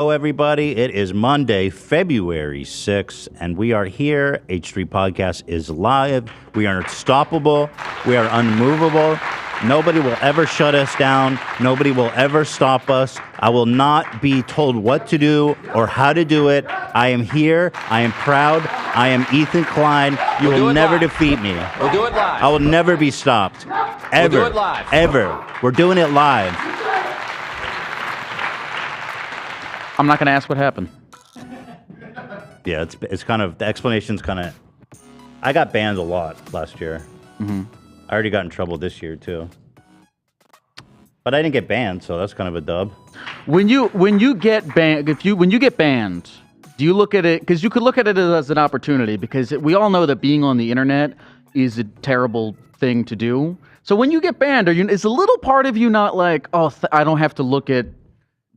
Hello, everybody. It is Monday, February 6th, and we are here. H3 Podcast is live. We are unstoppable. We are unmovable. Nobody will ever shut us down. Nobody will ever stop us. I will not be told what to do or how to do it. I am here. I am proud. I am Ethan Klein. You will never defeat me. We'll do it live. I will never be stopped. Ever. We'll do it live. Ever. We're doing it live. I'm not going to ask what happened. Yeah, it's kind of, the explanation's kind of, I got banned a lot last year. Mm-hmm. I already got in trouble this year too. But I didn't get banned, so that's kind of a dub. When you get banned, when you get banned, do you look at it, because you could look at it as an opportunity, because we all know that being on the internet is a terrible thing to do. So when you get banned, is a little part of you not like, oh, I don't have to look at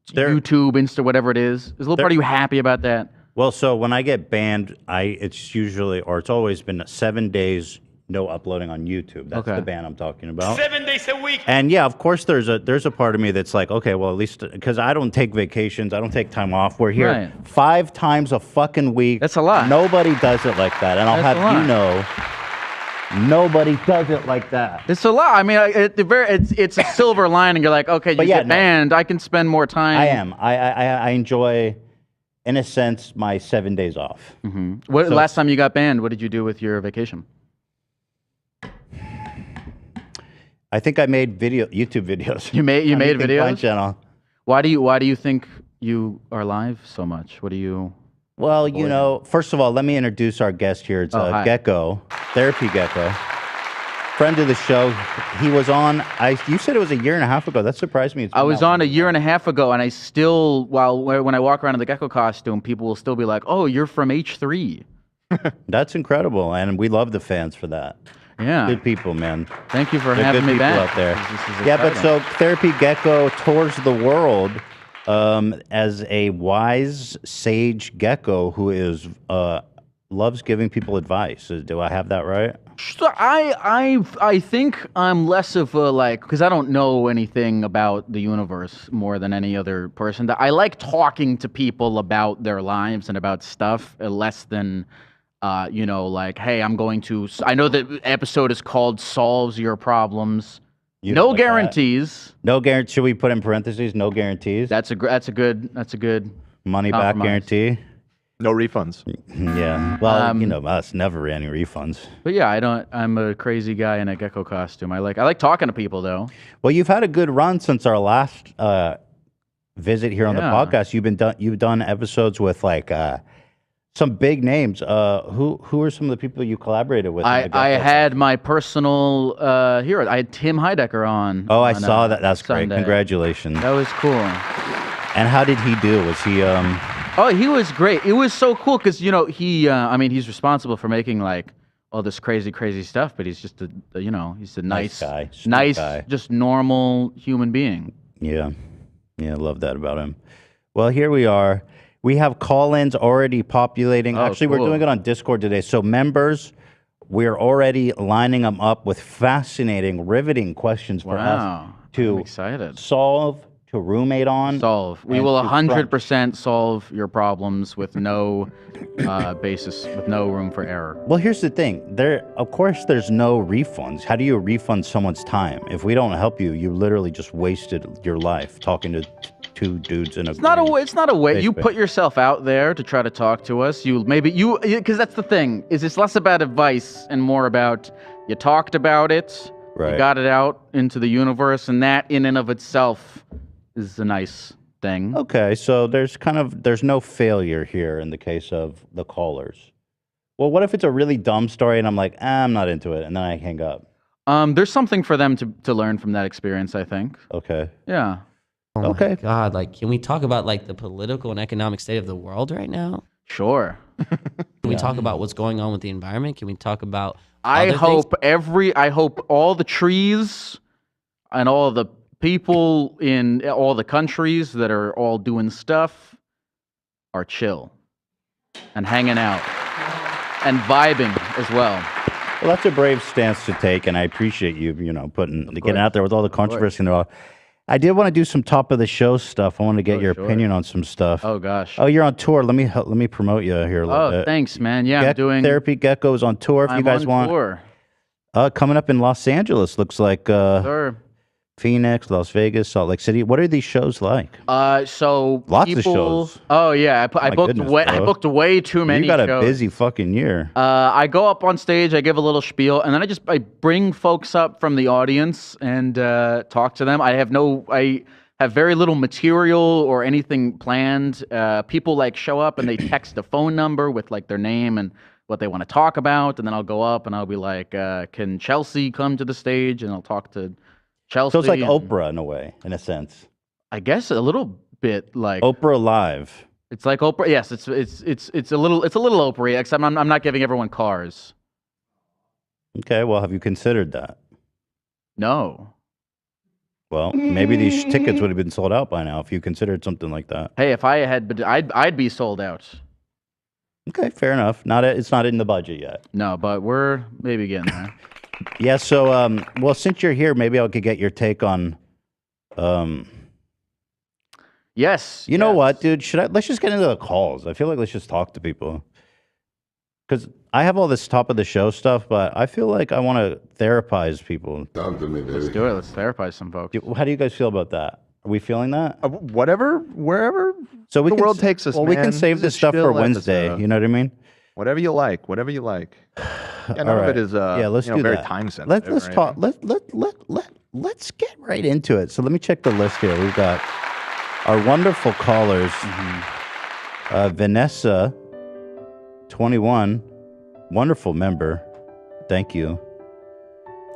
YouTube, Insta, whatever it is? Is a little part of you happy about that? Well, so when I get banned, it's usually, or it's always been 7 days no uploading on YouTube. That's the ban I'm talking about. 7 days a week. And yeah, of course, there's a part of me that's like, okay, well, at least, because I don't take vacations, I don't take time off. We're here 5 times a fucking week. That's a lot. Nobody does it like that. And I'll have you know, nobody does it like that. It's a lot. I mean, it's a silver lining. You're like, okay, you get banned. I can spend more time. I am. I enjoy, in a sense, my 7 days off. Mm-hmm. Last time you got banned, what did you do with your vacation? I think I made YouTube videos. You made videos? My channel. Why do you think you are live so much? What do you? Well, you know, first of all, let me introduce our guest here. It's Gecko, Therapy Gecko, friend of the show. He was on. You said it was a year and a half ago. That surprised me. I was on a year and a half ago, and I still, when I walk around in the Gecko costume, people will still be like, "Oh, you're from H3." That's incredible, and we love the fans for that. Yeah, good people, man. Thank you for having me back. Out there. Yeah, but so Therapy Gecko tours the world as a wise sage gecko who is loves giving people advice. Do I have that right? So I think I'm less of a because I don't know anything about the universe more than any other person. I like talking to people about their lives and about stuff less than. Hey, I'm going to. I know the episode is called "Solves Your Problems." No guarantees. No guarantee. Should we put in parentheses? No guarantees. That's a good money back guarantee. No refunds. Yeah. Well, you know us, never any refunds. But yeah, I'm a crazy guy in a gecko costume. I like talking to people though. Well, you've had a good run since our last visit here on the podcast. You've done episodes with some big names. Who are some of the people you collaborated with? I had my personal hero. I had Tim Heidecker on. Oh, I saw that. That's Sunday. Great. Congratulations. That was cool. And how did he do? Was he? Oh, he was great. It was so cool because he's responsible for making all this crazy stuff, but he's just he's a nice guy, guy. Just normal human being. Yeah, I love that about him. Well, here we are. We have call-ins already populating. Actually, cool. We're doing it on Discord today. So members, we're already lining them up with fascinating, riveting questions for us to solve, to roommate on. We will 100% solve your problems with no basis, with no room for error. Well, here's the thing. Of course, there's no refunds. How do you refund someone's time? If we don't help you, you literally just wasted your life talking to two dudes in a. It's not a way. You put yourself out there to try to talk to us. Because that's the thing. It's less about advice and more about you talked about it. Right. You got it out into the universe, and that in and of itself is a nice thing. Okay, so there's no failure here in the case of the callers. Well, what if it's a really dumb story and I'm like, I'm not into it, and then I hang up? There's something for them to learn from that experience, I think. Okay. Yeah. Oh my God, can we talk about the political and economic state of the world right now? Sure. Can we talk about what's going on with the environment? Can we talk about I hope all the trees and all the people in all the countries that are all doing stuff are chill and hanging out and vibing as well. Well, that's a brave stance to take, and I appreciate you, getting out there with all the controversy and all. I did want to do some top of the show stuff. I want to get your sure. opinion on some stuff. Oh gosh. Oh, you're on tour. Let me promote you here a little bit. Thanks, man. Yeah, I'm doing Therapy Gecko is on tour. If you guys want, tour. Coming up in Los Angeles. Looks like Sure. Phoenix, Las Vegas, Salt Lake City. What are these shows like? So Lots of people, shows. Oh yeah, I My booked goodness, way. I bro. booked way too many. You got a shows. busy fucking year. I go up on stage, I give a little spiel, and then I bring folks up from the audience and talk to them. I have very little material or anything planned. People like show up and they text a phone number with like their name and what they want to talk about, and then I'll go up and I'll be like, "Can Chelsea come to the stage?" And I'll talk to Chelsea. So it's like and Oprah in a way, in a sense. I guess a little bit like Oprah Live. It's like Oprah. Yes, it's a little Oprah, except I'm not giving everyone cars. Okay, well, have you considered that? No. Well, maybe these tickets would have been sold out by now if you considered something like that. Hey, if I had, but I'd be sold out. Okay, fair enough. It's not in the budget yet. No, but we're maybe getting there. Yeah. So, well, since you're here, maybe I could get your take on. Yes. You know what, dude? Let's just get into the calls. I feel like let's just talk to people. Because I have all this top of the show stuff, but I feel like I want to therapize people. Talk to me, baby. Let's do it. Let's therapize some folks. How do you guys feel about that? Are we feeling that? Whatever, wherever So the world takes us, Well, we can man. save This this is a stuff for chill Wednesday. episode. You know what I mean? whatever you like, whatever you like. Yeah, none All of right. it is yeah, let's do very that. time sensitive. Let's talk. Let's get right into it. So let me check the list here. We've got our wonderful callers. Vanessa, 21, wonderful member. Thank you.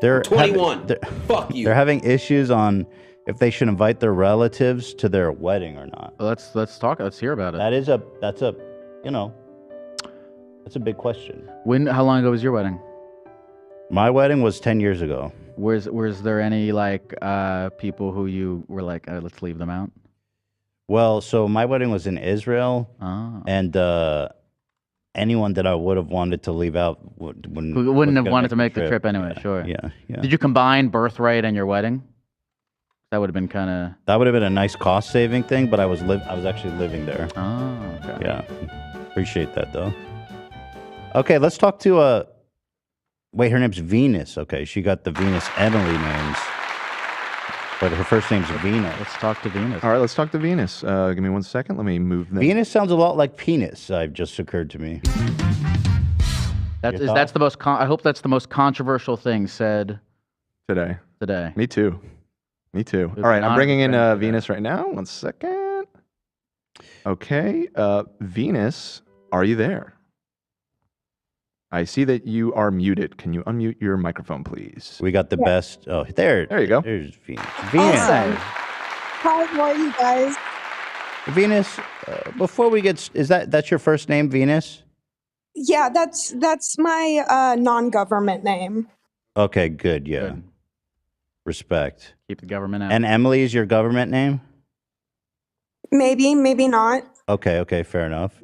They're 21. Fuck you. They're having issues on if they should invite their relatives to their wedding or not. Let's talk. Let's hear about it. That's a big question. How long ago was your wedding? My wedding was 10 years ago. Was there any like people who you were like, let's leave them out? Well, so my wedding was in Israel, and anyone that I would have wanted to leave out wouldn't have wanted to make the trip anyway. Yeah, Sure. Yeah. Did you combine birthright and your wedding? That would have been kind of. That would have been a nice cost saving thing, but I was actually living there. Oh, okay. Yeah, appreciate that though. Okay, let's talk to wait, her name's Venus. Okay, she got the Venus Emily names, but her first name's Venus. Let's talk to Venus. All right, let's talk to Venus. Give me 1 second. Let me move them. Venus sounds a lot like penis. I've just occurred to me. That's the most. I hope that's the most controversial thing said today. Me too. All right, I'm bringing in Venus right now. 1 second. Okay, Venus, are you there? I see that you are muted. Can you unmute your microphone, please? We got the best. Oh, there you go. There's Venus. Venus. Awesome. Hi, how are you guys? Venus, before we get, that's your first name, Venus? Yeah, that's my non-government name. Okay, good. Yeah. Good. Respect. Keep the government out. And Emily is your government name? Maybe not. Okay, fair enough.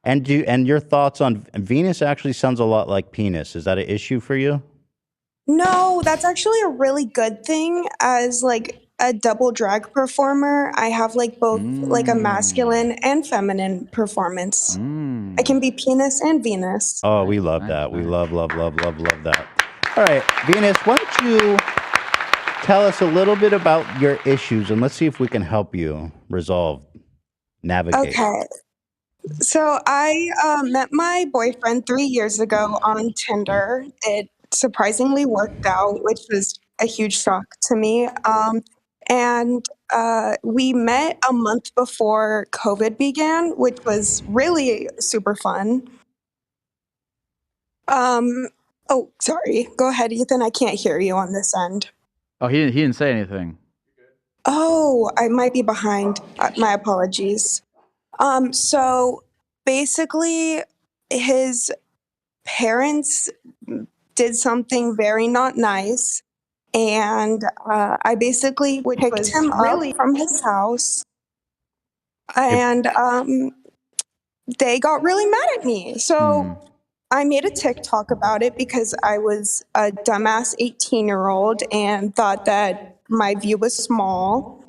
And your thoughts on Venus actually sounds a lot like penis. Is that an issue for you? No, that's actually a really good thing. As like a double drag performer, I have like both like a masculine and feminine performance. I can be penis and Venus. Oh, we love that. We love that. All right, Venus, why don't you tell us a little bit about your issues and let's see if we can help you navigate. Okay. So I met my boyfriend 3 years ago on Tinder. It surprisingly worked out, which was a huge shock to me. And we met a month before COVID began, which was really super fun. Oh, sorry. Go ahead, Ethan. I can't hear you on this end. Oh, he didn't say anything. Oh, I might be behind. My apologies. So basically, his parents did something very not nice, and I basically picked him up from his house, and they got really mad at me. So I made a TikTok about it because I was a dumbass 18-year-old and thought that my view was small.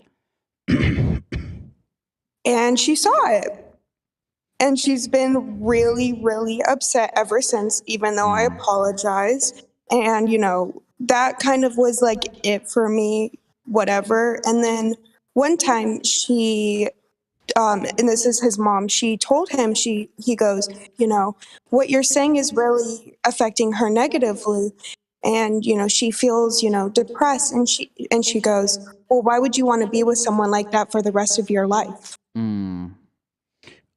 And she saw it. And she's been really, really upset ever since, even though I apologized. And, that kind of was like it for me, whatever. And then one time and this is his mom, she told him, he goes, what you're saying is really affecting her negatively. And, she feels, depressed. And she goes, well, why would you want to be with someone like that for the rest of your life?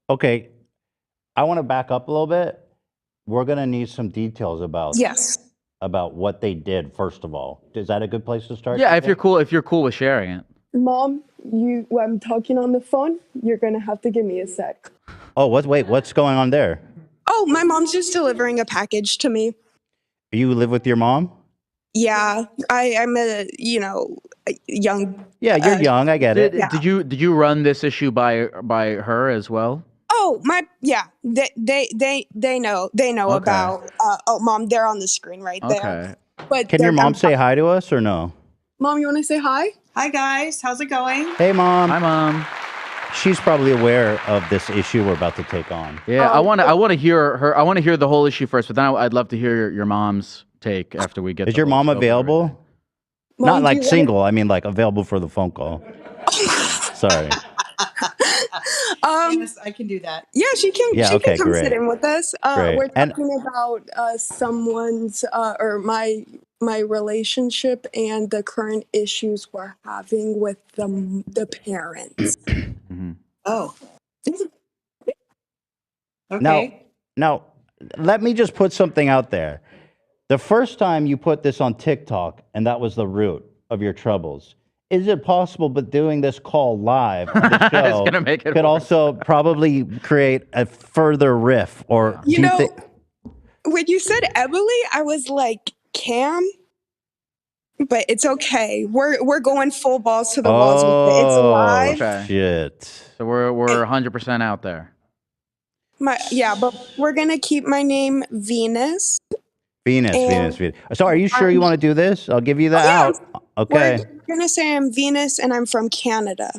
Okay, I want to back up a little bit. We're gonna need some details about what they did. First of all, is that a good place to start? Yeah, if you're cool with sharing it. Mom, I'm talking on the phone. You're gonna have to give me a sec. Oh, what's going on there? Oh, my mom's just delivering a package to me. You live with your mom? Yeah, I'm a young. Yeah, you're young. I get it. Did you run this issue by her as well? Oh they know Okay. about. Oh, Mom, they're on the screen right there. Okay. But Can your mom say hi to us or no? Mom, you want to say hi? Hi guys, how's it going? Hey, Mom. Hi, Mom. She's probably aware of this issue we're about to take on. Yeah, I want to hear her. I want to hear the whole issue first, but then I'd love to hear your mom's take after we get. Is the your whole mom scope of available? everything. Mom, Not do like you single. I mean, like available for the phone call. Sorry. Yes, I can do that. Yeah, she can. Yeah, She okay, can come great. sit in with us. Great. We're And talking about someone's or my relationship and the current issues we're having with the parents. Oh. Okay. now, let me just put something out there. The first time you put this on TikTok, and that was the root of your troubles. Is it possible, but doing this call live on the show gonna make it could worse. also probably create a further riff? Or do you think? When you said Emily, I was like, Cam, but it's okay. We're going full balls to the walls with it. It's live. Okay. Shit. So we're 100% out there. But we're gonna keep my name Venus. Venus. So are you sure you want to do this? I'll give you the out. Okay. We're gonna say I'm Venus and I'm from Canada.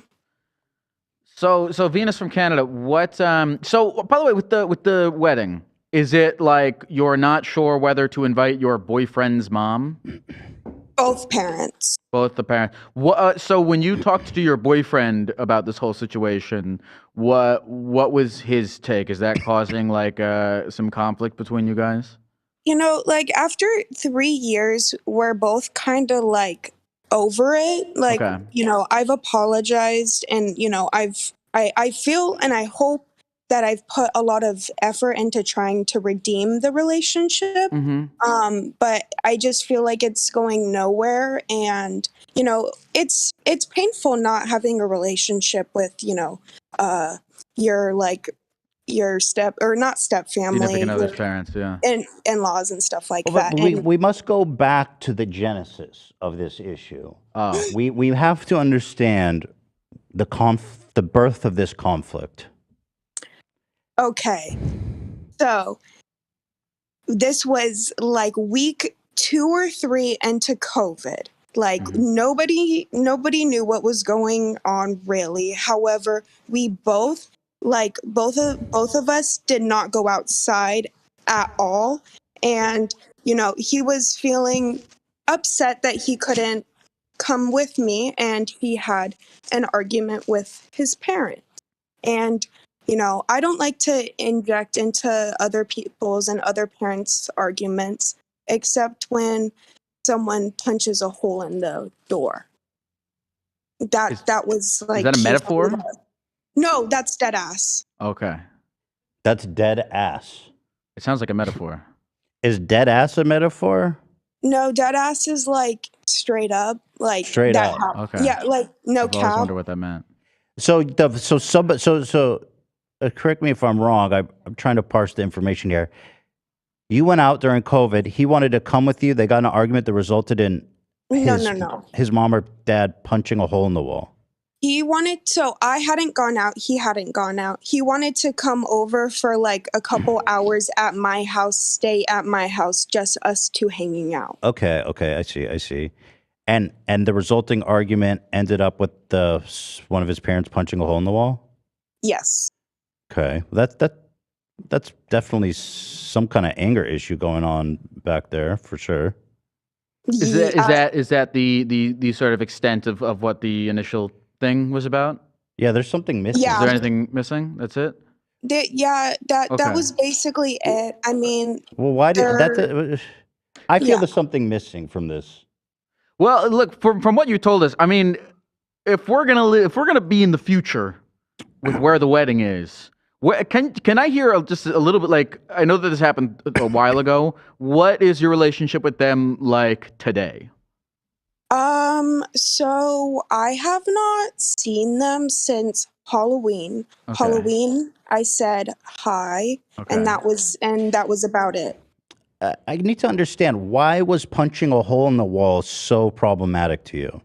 So Venus from Canada. What? So by the way, with the wedding, is it like you're not sure whether to invite your boyfriend's mom? Both parents. Both the parents. What? So when you talked to your boyfriend about this whole situation, what was his take? Is that causing like some conflict between you guys? Like after 3 years, we're both kind of like over it. Like, Okay. I've apologized and, I feel and I hope that I've put a lot of effort into trying to redeem the relationship. But I just feel like it's going nowhere. And, it's painful not having a relationship with, your not step family, Significant other's parents, yeah. and in-laws and stuff like But that. And we must go back to the genesis of this issue. Oh. We have to understand the birth of this conflict. okay, so this was like week 2 or 3 into COVID. Like nobody knew what was going on really. However, we both of us did not go outside at all. And, he was feeling upset that he couldn't come with me, and he had an argument with his parents. And, I don't like to inject into other people's and other parents' arguments, except when someone punches a hole in the door. That was like. Is that a metaphor? No, that's dead ass. Okay. That's dead ass. It sounds like a metaphor. Is dead ass a metaphor? No, dead ass is like straight up, like Straight that up. happened. Okay. Yeah, like no I've always cap. wondered what that meant. So correct me if I'm wrong. I'm trying to parse the information here. You went out during COVID. He wanted to come with you. They got in an argument that resulted in No. his mom or dad punching a hole in the wall. So I hadn't gone out. He hadn't gone out. He wanted to come over for like a couple hours at my house, stay at my house, just us two hanging out. Okay, I see. And the resulting argument ended up with one of his parents punching a hole in the wall? Yes. Okay. That's definitely some kind of anger issue going on back there for sure. Is that the sort of extent of what the initial thing was about? Yeah, there's something missing. Is Yeah. there anything missing? That's it? That Okay. was basically it. I mean, Well, why did there- I feel Yeah. there's something missing from this. Well, look, from what you told us, I mean, if we're gonna be in the future with where the wedding is, can I hear just a little bit? Like, I know that this happened a while ago. What is your relationship with them like today? so I have not seen them since Halloween. Okay. Halloween, I said hi, Okay. and that was about it. I need to understand, why was punching a hole in the wall so problematic to you?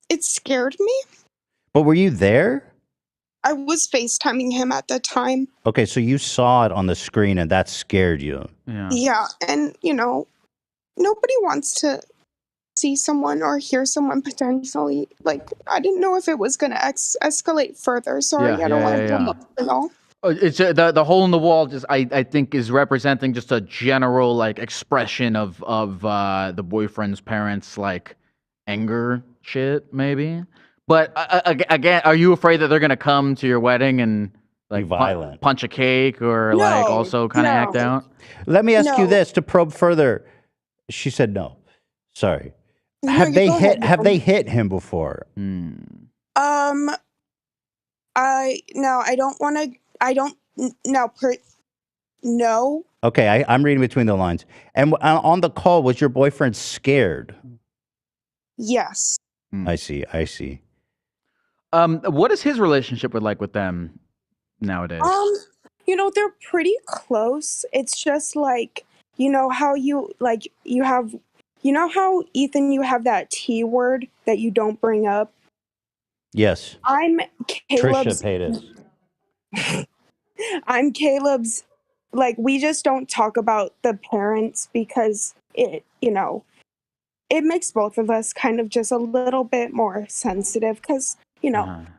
It scared me. But were you there? I was FaceTiming him at the time. Okay, so you saw it on the screen and that scared you. Yeah. Yeah, and nobody wants to see someone or hear someone potentially, like, I didn't know if it was going to escalate further. Sorry, Yeah, I don't want to yeah. come up at all. It's the hole in the wall. Just I think is representing just a general like expression of the boyfriend's parents like anger shit maybe. But again, are you afraid that they're gonna come to your wedding and like Be violent. punch a cake or like No, also kind of act no. out? Let me ask you No. this to probe further. She said no. Sorry. No, Have you they go hit ahead, have Nicole. they hit him before? I don't want to. I don't no. No. Okay, I'm reading between the lines. And on the call, was your boyfriend scared? Yes. I see. What is his relationship with them nowadays? They're pretty close. It's just like, how how Ethan, you have that T word that you don't bring up. Yes. I'm Trisha Caleb's. Paytas. I'm Caleb's. Like, we just don't talk about the parents because it makes both of us kind of just a little bit more sensitive because,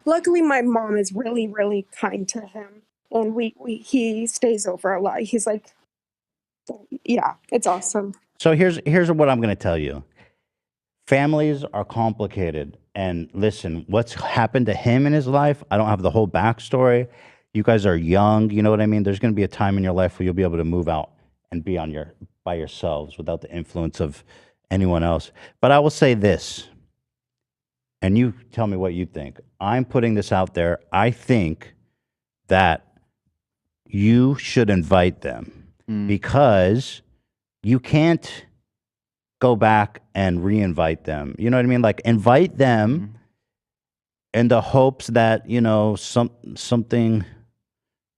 luckily my mom is really, really kind to him. And he stays over a lot. He's like, yeah, it's awesome. So here's what I'm going to tell you. Families are complicated. And listen, what's happened to him in his life, I don't have the whole backstory. You guys are young, you know what I mean? There's going to be a time in your life where you'll be able to move out and be by yourselves without the influence of anyone else. But I will say this, and you tell me what you think. I'm putting this out there. I think that you should invite them because you can't go back and re-invite them. You know what I mean? Like, invite them in the hopes that, something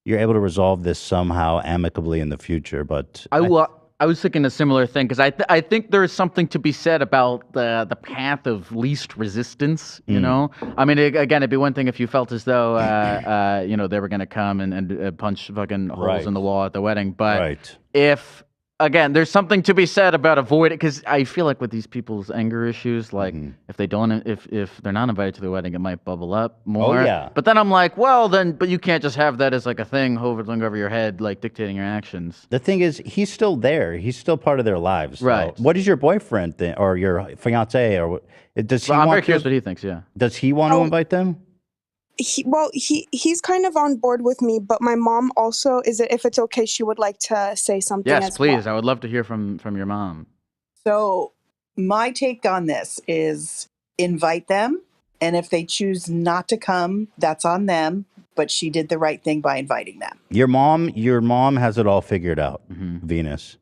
you're able to resolve this somehow amicably in the future. But I was thinking a similar thing because I think there is something to be said about the path of least resistance. You know, I mean, again, it'd be one thing if you felt as though they were going to come and punch fucking holes in the wall at the wedding, but if again, there's something to be said about avoiding, because I feel like with these people's anger issues, like if they're not invited to the wedding, it might bubble up more. Oh, yeah. But then I'm like, well, but you can't just have that as like a thing hovering over your head, like dictating your actions. The thing is, he's still there. He's still part of their lives. So Right. what does your boyfriend think, or your fiance, or does he I'm want very to? curious what he thinks. Yeah. Does he want to invite them? He's kind of on board with me, but my mom also if it's okay, she would like to say something. Yes, as please. well. I would love to hear from your mom. So my take on this is invite them. And if they choose not to come, that's on them. But she did the right thing by inviting them. Your mom has it all figured out, Venus.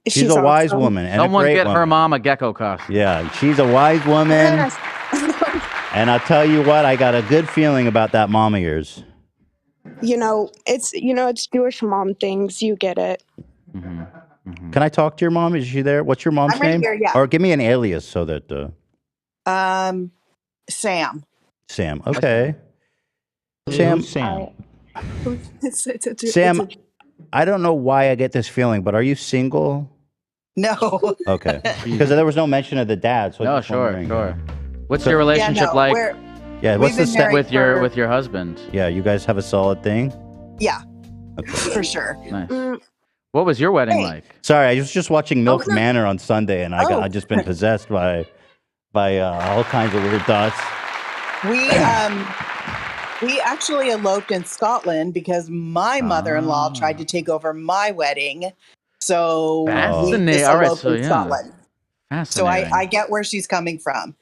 She's a wise awesome. woman. And Someone a great get her woman. mom a Gecko costume. Yeah, she's a wise woman. Yes. And I'll tell you what, I got a good feeling about that mom of yours. It's Jewish mom things. You get it. Can I talk to your mom? Is she there? What's your mom's I'm right name? here, yeah. Or give me an alias so that Sam. Sam. Okay. Sam. It's Sam, I don't know why I get this feeling, but are you single? No. Okay. Because there was no mention of the dad. So I No, was just wondering, sure. What's So- your relationship like Yeah, We've what's the been married with your for- with your husband? Yeah, you guys have a solid thing? Yeah, for sure. Nice. Mm, What was your wedding Hey. like? Sorry, I was just watching Milk Okay. Manor on Sunday, and Oh. I just been possessed by all kinds of weird thoughts. We actually eloped in Scotland because my mother-in-law tried to take over my wedding. So we Fascinating. just All right, eloped so in yeah. Scotland. So Fascinating. I get where she's coming from.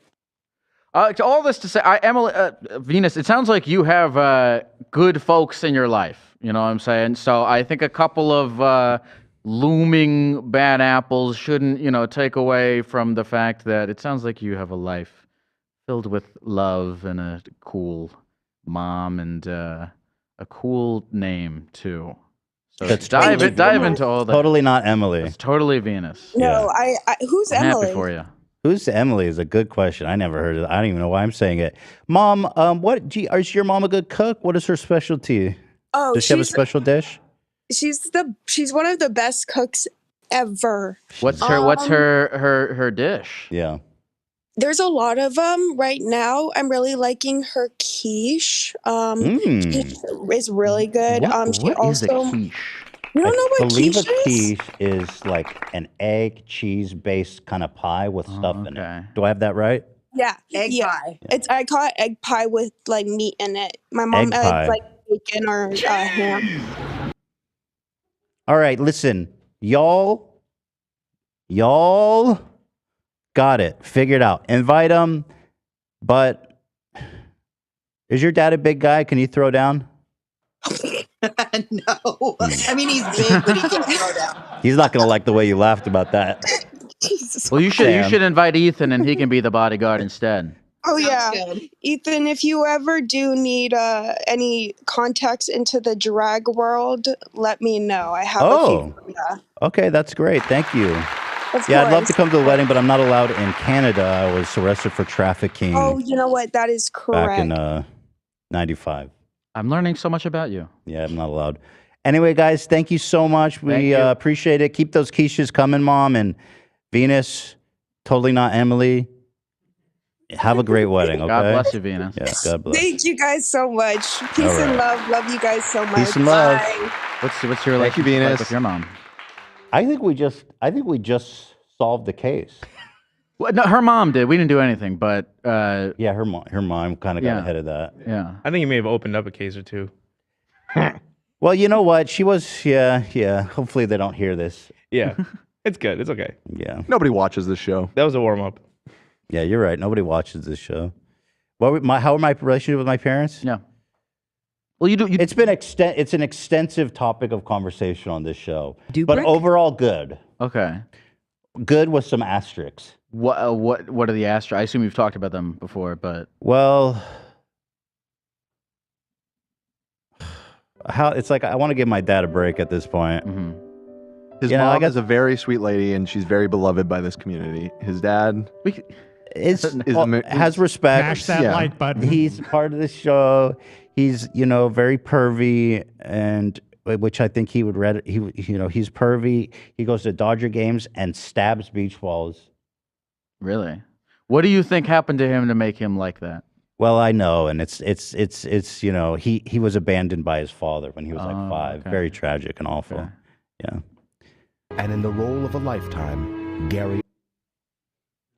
All this to say, Emily, Venus, it sounds like you have good folks in your life. You know what I'm saying? So I think a couple of looming bad apples shouldn't, take away from the fact that it sounds like you have a life filled with love and a cool mom and a cool name too. So That's dive totally- into all that. Totally not Emily. It's totally Venus. No, I who's I'm Emily? happy for you. Who's Emily is a good question. I never heard of it. I don't even know why I'm saying it. Mom, is your mom a good cook? What is her specialty? Oh, Does she have a special dish? she's one of the best cooks ever. What's her dish? Yeah. There's a lot of them right now. I'm really liking her quiche. Quiche is really good. She What is also a quiche? you don't know I what believe quiche a is? quiche is like an egg cheese based kind of pie with stuff in okay. it. Do I have that right? Yeah, Egg yeah. pie. I call it egg pie with like meat in it. My mom Egg pie. adds like bacon or ham. All right, listen, y'all got it figured out. Invite him, but is your dad a big guy? Can you throw down? No. I mean, he's big, but he can't throw down. He's not gonna like the way you laughed about that. Jesus. Well, you Sam. should invite Ethan, and he can be the bodyguard instead. Oh Sounds yeah, good. Ethan. If you ever do need any contacts into the drag world, let me know. I have a few. Yeah, Okay, that's great. Thank you. of Yeah, I'd love course. to come to the wedding, but I'm not allowed in Canada. I was arrested for trafficking Oh, you know what? That is back in correct. '95. I'm learning so much about you. Yeah, I'm not allowed. Anyway, guys, thank you so much. Thank We you. appreciate it. Keep those quiches coming, Mom. And Venus, totally not Emily. Have a great wedding, okay? God bless you, Venus. Yeah, God bless. Thank you guys so much. Peace All and right. love. Love you guys so much. Peace and love. Bye. What's your Thank you, relationship like Venus. with your mom? I think we just solved the case. Well, no, her mom did. We didn't do anything, but Yeah, her mom kind of got Yeah. ahead of that. yeah. I think you may have opened up a case or two. Well, you know what? She was, yeah. Hopefully they don't hear this. Yeah, it's good. It's okay. Yeah. Nobody watches this show. That was a warm up. Yeah, you're right. Nobody watches this show. How are my relationship with my parents? Yeah. Well, you do. You, It's an extensive topic of conversation on this show. But overall, good. okay. Good with some asterisks. What are the Astros? I assume you've talked about them before, but Well, it's like I want to give my dad a break at this point. His You know, I mom got- is a very sweet lady, and she's very beloved by this community. His dad Has respect. Mash that Yeah. like button. He's part of the show. He's very pervy, and which I think he would read. He's pervy. He goes to Dodger games and stabs beach balls. really, what do you think happened to him to make him like that? Well, I know, and it's he was abandoned by his father when he was like Oh, 5. okay. Very tragic and awful. Okay. Yeah. And in the role of a lifetime, Gary.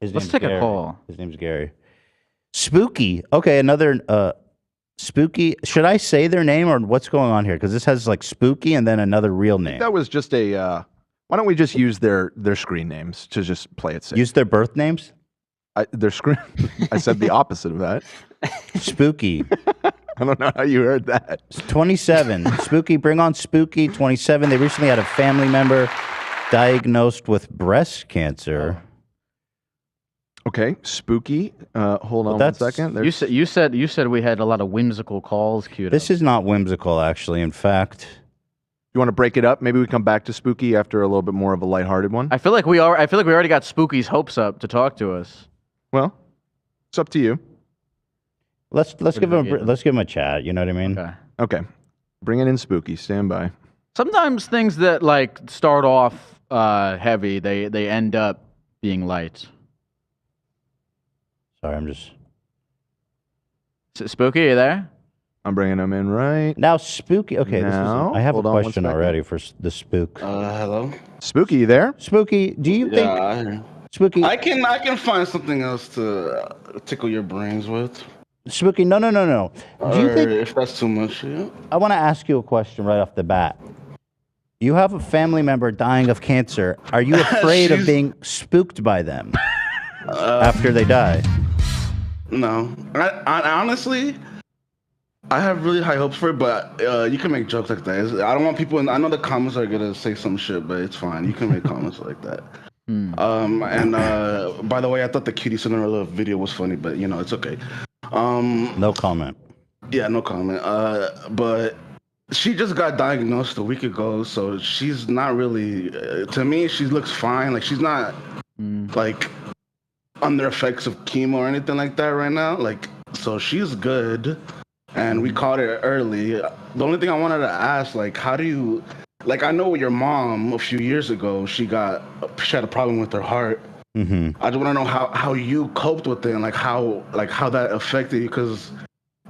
His Let's name's take a Gary. call. His name's Gary. Spooky. Okay, another Spooky. Should I say their name or what's going on here? Because this has like Spooky and then another real name. That was just a. Why don't we just use their screen names to just play it safe? Use their birth names. Their screen. I said the opposite of that. Spooky. I don't know how you heard that. 27. Spooky. Bring on Spooky. 27. They recently had a family member diagnosed with breast cancer. Okay, Spooky. Hold on one that's- second. You said we had a lot of whimsical calls queued This up. is not whimsical, actually. In fact, You want to break it up? Maybe we come back to Spooky after a little bit more of a lighthearted one. I feel like we already got Spooky's hopes up to talk to us. Well, it's up to you. let's give do him we get? let's give him a chat. You know what I mean? Okay. Okay, bring it in, Spooky. Stand by. Sometimes things that like start off heavy, they end up being light. Sorry, I'm just. Spooky, are you there? I'm bringing him in right now. Spooky. Okay, now. I have Hold a on question already for the spook. Hello. Spooky, you there? Spooky, do you think? Spooky. I can find something else to tickle your brains with. Spooky, no. Do you think if that's too much? Yeah. I want to ask you a question right off the bat. You have a family member dying of cancer. Are you afraid of being spooked by them after they die? No. I honestly, I have really high hopes for it, but you can make jokes like that. I don't want people. I know the comments are gonna say some shit, but it's fine. You can make comments like that. And by the way, I thought the Cutie Cinderella video was funny, but it's okay. No comment. Yeah, no comment. But she just got diagnosed a week ago, so she's not really. To me, she looks fine. Like she's not like under effects of chemo or anything like that right now. Like, so she's good, and we caught it early. The only thing I wanted to ask, like, how do you? Like, I know your mom a few years ago, she had a problem with her heart. Mm-hmm. I just want to know how you coped with it and how that affected you, because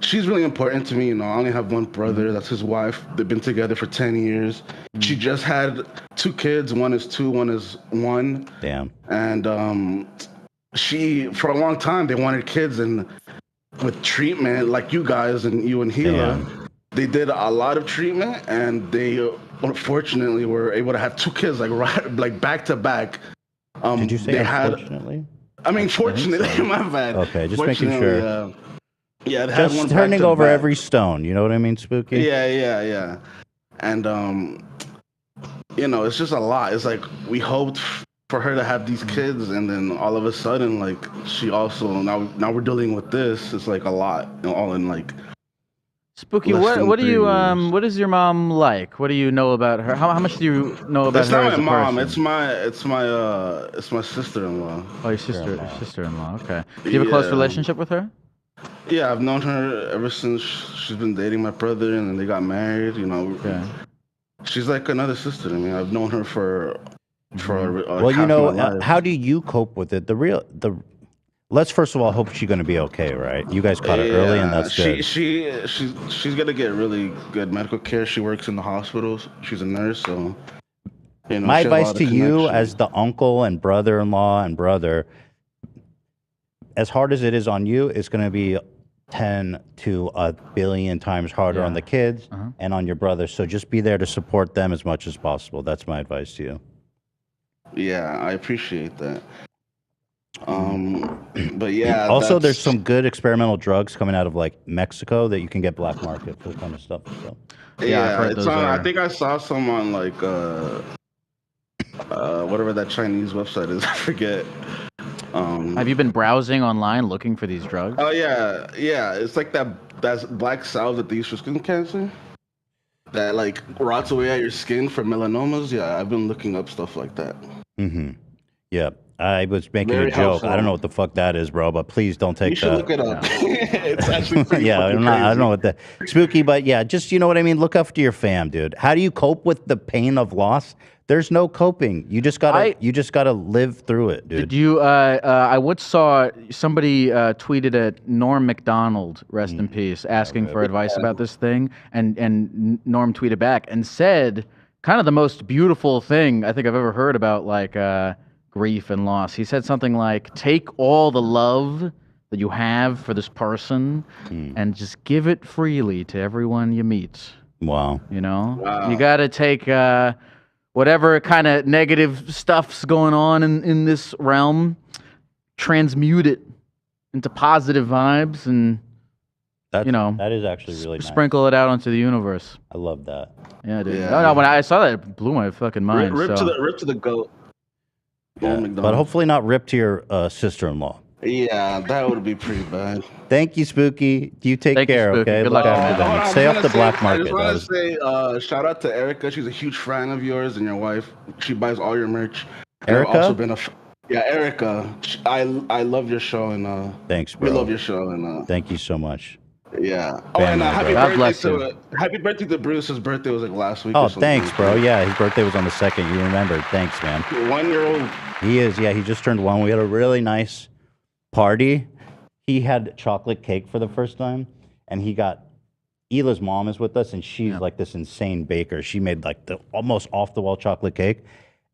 she's really important to me. I only have one brother. That's his wife. They've been together for 10 years. She just had 2 kids. One is 2, one is 1. Damn. And she, for a long time, they wanted kids, and with treatment, like you guys and you and Gila, they did a lot of treatment, and they unfortunately were able to have 2 kids like back to back. Did you say unfortunately? I mean, fortunately, my bad. Okay, just making sure. Yeah, it had just one turning over back. every stone. You know what I mean, Spooky? Yeah. And it's just a lot. It's like we hoped for her to have these kids, and then all of a sudden, like she also now we're dealing with this. It's like a lot, all in like. Spooky, what do you what is your mom like? What do you know about her? How much do you know about it's her not as a my mom. person? It's my sister-in-law. Oh, your sister-in-law. Okay. Do you have a close relationship with her? Yeah, I've known her ever since she's been dating my brother, and then they got married. Okay. She's like another sister to me. I've known her for well, how do you cope with it? Let's first of all hope she's going to be okay, right? You guys caught it early, and that's good. She's going to get really good medical care. She works in the hospitals. She's a nurse, so my advice to you as the uncle and brother-in-law and brother, as hard as it is on you, it's going to be 10 to 1,000,000,000 times harder on the kids and on your brother. So just be there to support them as much as possible. That's my advice to you. Yeah, I appreciate that. But yeah. Also, there's some good experimental drugs coming out of like Mexico that you can get black market for this kind of stuff. So. Yeah, it's on. I think I saw some on like whatever that Chinese website is. I forget. Have you been browsing online looking for these drugs? Oh yeah. It's like that's black salve that they use for skin cancer. That like rots away at your skin for melanomas. Yeah, I've been looking up stuff like that. Mm-hmm. Yeah. I was making Very a joke. helpful. I don't know what the fuck that is, bro, but please don't take You should that. look it up. It's actually pretty yeah, fucking I don't know crazy. what the spooky, but yeah, just you know what I mean. Look after your fam, dude. How do you cope with the pain of loss? There's no coping. You just gotta live through it, dude. Did you? I once saw somebody tweeted at Norm Macdonald, rest in peace, asking for advice about this thing, and Norm tweeted back and said kind of the most beautiful thing I think I've ever heard about like grief and loss. He said something like, "Take all the love that you have for this person and just give it freely to everyone you meet." Wow. You know, you got to take whatever kind of negative stuff's going on in this realm, transmute it into positive vibes, and that is actually really nice. Sprinkle it out onto the universe. I love that. Yeah, dude. Yeah. No, when I saw that, it blew my fucking mind. Rip so. to the goat. Yeah, but hopefully not rip to your sister-in-law. Yeah, that would be pretty bad. Thank you, Spooky. You take care, Spooky. okay? Good Look luck. after them. Hold on, Stay I off was the gonna black say- market. I just want to say shout out to Erica. She's a huge fan of yours and your wife. She buys all your merch. Erica? I've also been Erica. I love your show and Thanks, bro. we love your show and Thank you so much. Yeah. Oh, and Family, happy bro. God bless birthday happy birthday to Bruce. His birthday was like last week. Oh, or something. thanks, bro. Yeah, his birthday was on the 2nd. You remembered. Thanks, man. 1-year-old. He is. Yeah, he just turned 1. We had a really nice party. He had chocolate cake for the first time, and he got Hila's mom is with us, and she's like this insane baker. She made like the almost off the wall chocolate cake,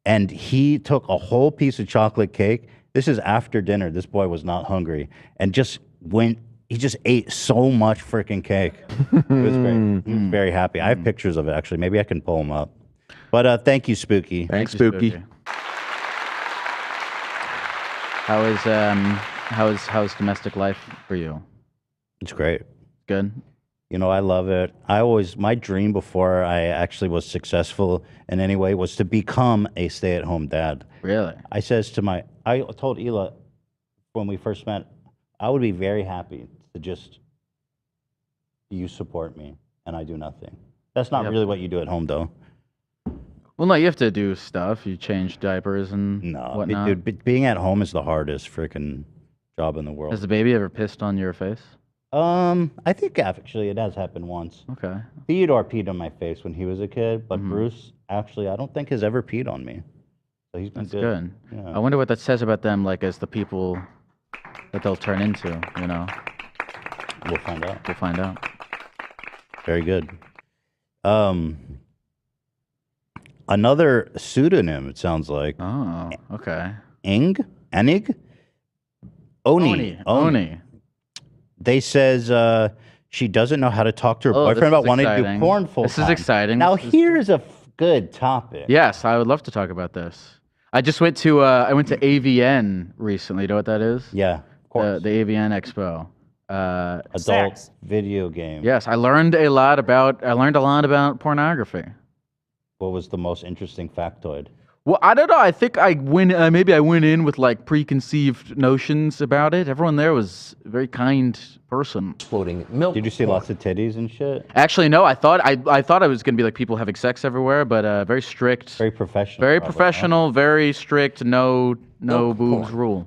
and he took a whole piece of chocolate cake. This is after dinner. This boy was not hungry, and just went. He just ate so much freaking cake. It was great. He was very happy. I have pictures of it actually. Maybe I can pull them up. But thank you, Spooky. Thanks, Spooky. How's domestic life for you? It's great. Good. You know, I love it. My dream before I actually was successful in any way was to become a stay-at-home dad. Really? I told Hila when we first met, I would be very happy to just, you support me and I do nothing. That's not really what you do at home, though. Well, no, you have to do stuff. You change diapers and whatnot. Dude, being at home is the hardest freaking job in the world. Has the baby ever pissed on your face? I think actually it has happened once. Okay. Theodore peed on my face when he was a kid, but Bruce actually I don't think has ever peed on me. So he's been good. Yeah. I wonder what that says about them, like as the people that they'll turn into. You know. We'll find out. We'll find out. Very good. Another pseudonym. It sounds like. Oh, okay. Enig. Oni. They says she doesn't know how to talk to her boyfriend about wanting to do porn full time. This is exciting. Now here's a good topic. Yes, I would love to talk about this. I just went to AVN recently. You know what that is? Yeah, of course. The AVN Expo. Adult video game. Yes, I learned a lot about pornography. What was the most interesting factoid? Well, I don't know. I think maybe I went in with like preconceived notions about it. Everyone there was a very kind person. Exploding milk. Did you see lots of titties and shit? Actually, no. I thought I was gonna be like people having sex everywhere, but very strict. Very professional. Very professional. Huh? Very strict. No boobs rule.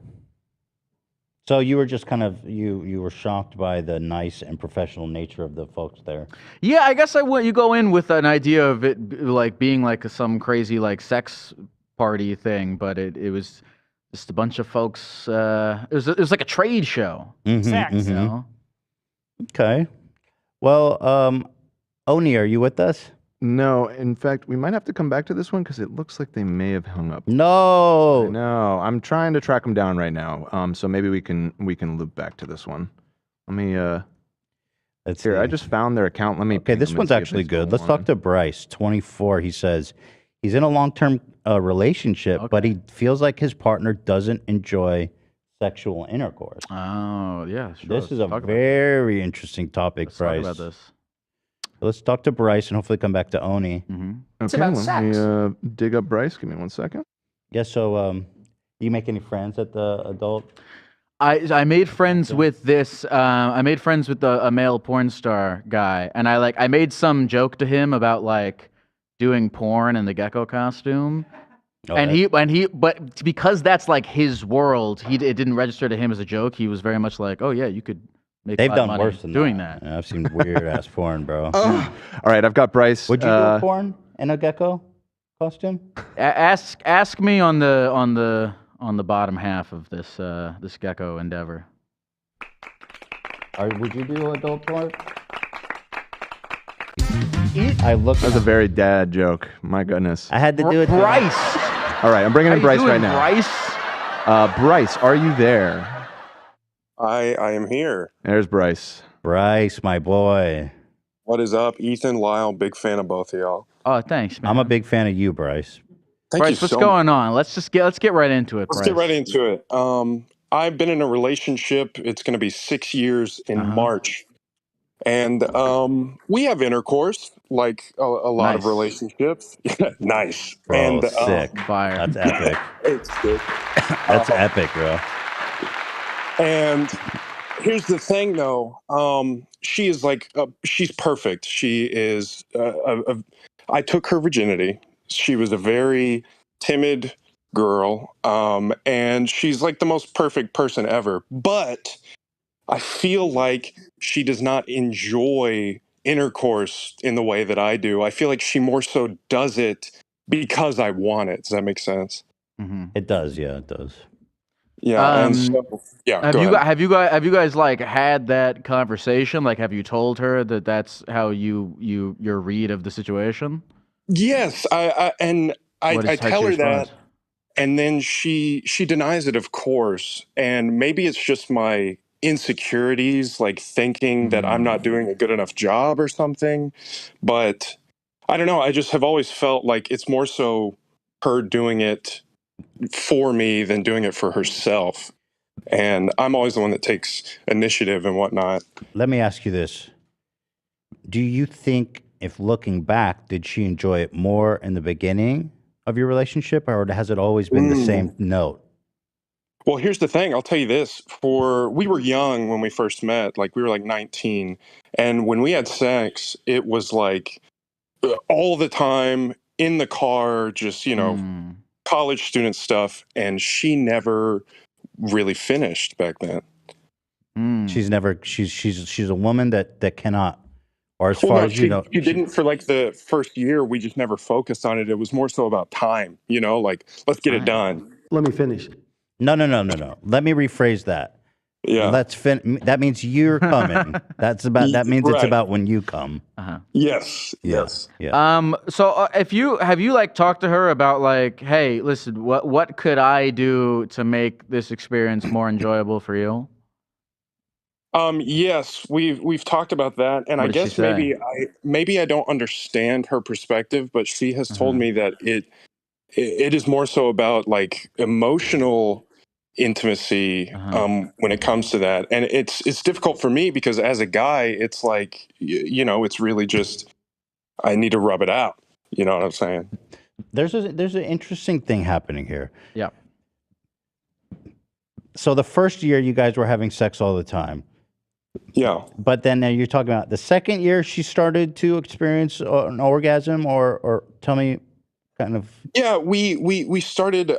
So you were just kind of you were shocked by the nice and professional nature of the folks there. Yeah, I guess you go in with an idea of it like being like some crazy like sex party thing, but it was just a bunch of folks. It was like a trade show. Sex. You know? Okay. Well, Oni, are you with us? No, in fact, we might have to come back to this one because it looks like they may have hung up. No, I'm trying to track them down right now. So maybe we can loop back to this one. Let me. Let's here. see. I just found their account. Let me. Okay, this one's actually good. Let's talk to Bryce, 24. He says he's in a long-term relationship, but he feels like his partner doesn't enjoy sexual intercourse. Oh, yeah. Sure. This is a very interesting topic, Bryce. Talk about this. Let's talk to Bryce and hopefully come back to Oni. It's about sex. Let me dig up Bryce. Give me 1 second. Yeah, so you make any friends at the adult? I made friends with this. I made friends with a male porn star guy, and I made some joke to him about like doing porn in the Gecko costume. But because that's like his world, it didn't register to him as a joke. He was very much like, oh yeah, you could. They've done worse than doing that. Yeah, I've seen weird ass porn, bro. All right, I've got Bryce. Would you do porn in a Gecko costume? Ask me on the bottom half of this Gecko endeavor. Would you do adult porn? That's a very dad joke. My goodness. I had to do it. Bryce. All right, I'm bringing in Bryce right now. Bryce. Bryce, are you there? I am here. There's Bryce. Bryce, my boy. What is up, Ethan, Lyle? Big fan of both of y'all. Oh, thanks, man. I'm a big fan of you, Bryce. Bryce, what's going on? Let's get right into it. Let's get right into it. I've been in a relationship. It's going to be 6 years in March, and we have intercourse like a lot of relationships. Nice, Bro, and sick. Fire. That's epic. It's good. That's epic, bro. And here's the thing, though. She is like, she's perfect. She is, I took her virginity. She was a very timid girl. And she's like the most perfect person ever. But I feel like she does not enjoy intercourse in the way that I do. I feel like she more so does it because I want it. Does that make sense? Mm-hmm. It does, yeah, it does. Yeah, and so yeah. Have Go you ahead. have you guys like had that conversation? Like, have you told her that that's how your read of the situation? Yes, I How's tell she her respond? that, and then she denies it, of course. And maybe it's just my insecurities, like thinking that I'm not doing a good enough job or something. But I don't know. I just have always felt like it's more so her doing it for me than doing it for herself. And I'm always the one that takes initiative and whatnot. Let me ask you this. Do you think, if looking back, did she enjoy it more in the beginning of your relationship, or has it always been the same note? Well, here's the thing. I'll tell you this. We were young when we first met, like we were like 19. And when we had sex, it was like all the time in the car, just, college student stuff. And she never really finished back then. She's never. She's a woman that cannot, or as Well, far no, as you know, she didn't for like the first year. We just never focused on it. It was more so about time, like let's get it done. Let me finish. No. Let me rephrase that. Yeah. That means you're coming. That means it's Right. about when you come. Yes. Yeah. Yes. Yeah. So if you have you like talked to her about like, hey, listen, what could I do to make this experience more enjoyable for you? Yes, we've talked about that, and What I did she guess say? maybe I don't understand her perspective, but she has told me that it is more so about like emotional intimacy when it comes to that, and it's difficult for me because as a guy, it's like it's really just I need to rub it out. You know what I'm saying? There's an interesting thing happening here. Yeah. So the first year you guys were having sex all the time. Yeah. But then you're talking about the second year she started to experience an orgasm, or tell me kind of. Yeah, we started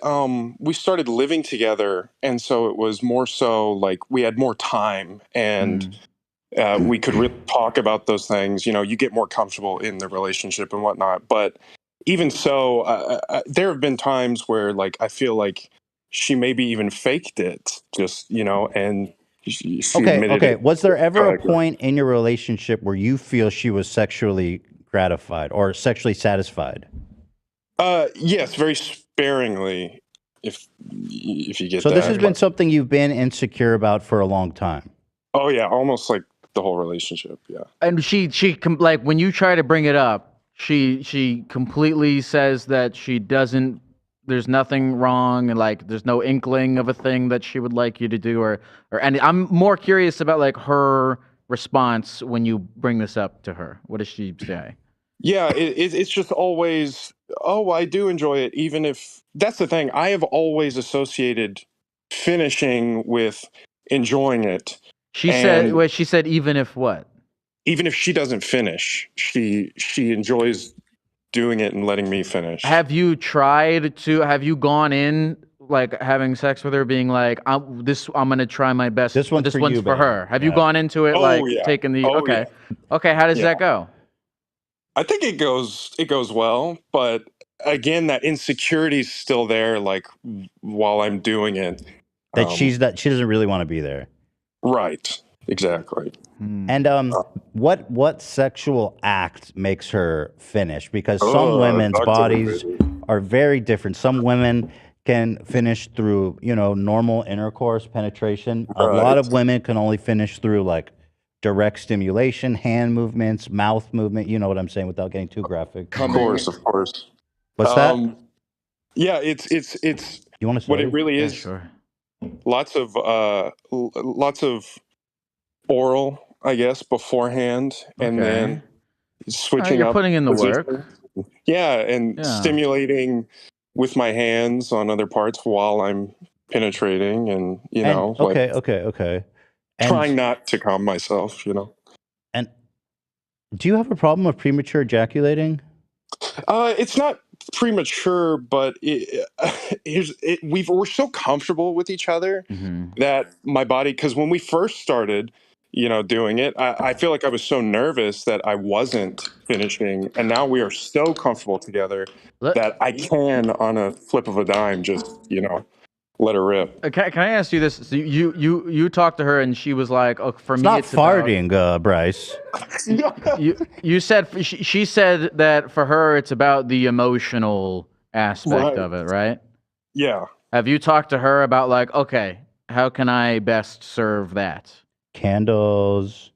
living together, and so it was more so like we had more time, and we could really talk about those things. You get more comfortable in the relationship and whatnot. But even so, there have been times where like I feel like she maybe even faked it, just and she admitted Okay. it. Was there ever Go a ahead. point in your relationship where you feel she was sexually gratified or sexually satisfied? Yes, very sparingly, if you get So that. this has been something you've been insecure about for a long time. Oh yeah, almost like the whole relationship. Yeah. And like when you try to bring it up, she completely says that she doesn't. There's nothing wrong, and like there's no inkling of a thing that she would like you to do, or and I'm more curious about like her response when you bring this up to her. What does she say? Yeah, it's just always, oh, I do enjoy it, even if that's the thing. I have always associated finishing with enjoying it. She said, wait, she said, even if what? Even if she doesn't finish, she enjoys doing it and letting me finish. Have you gone in like having sex with her being like, I'm going to try my best. This one's for you, for babe. her. Have you Yeah. gone into it Oh, like yeah. taking the, Oh, okay. yeah. Okay. How does Yeah. that go? I think it goes well, but again, that insecurity is still there. Like while I'm doing it, That she doesn't really want to be there. right? Exactly. And what sexual act makes her finish? Because some women's talk to me, bodies baby. are very different. Some women can finish through, normal intercourse, penetration. A lot of women can only finish through like direct stimulation, hand movements, mouth movement. You know what I'm saying without getting too graphic. Of course. What's that? Yeah, it's You want to what it really is. Sure. Lots of oral, I guess, beforehand, and Okay. then switching you're up putting in the positions. work. Yeah, and Yeah. stimulating with my hands on other parts while I'm penetrating, and Okay. And, trying not to calm myself. And do you have a problem with premature ejaculating? It's not premature, but we're so comfortable with each other that my body, because when we first started, doing it, I feel like I was so nervous that I wasn't finishing, and now we are so comfortable together that I can, on a flip of a dime, just let her rip. Can I ask you this? So you talked to her and she was like, "Oh, for It's me, not it's about." farting, Bryce. You said she said that for her it's about the emotional aspect of it, right? Yeah. Have you talked to her about like, okay, how can I best serve that? Candles.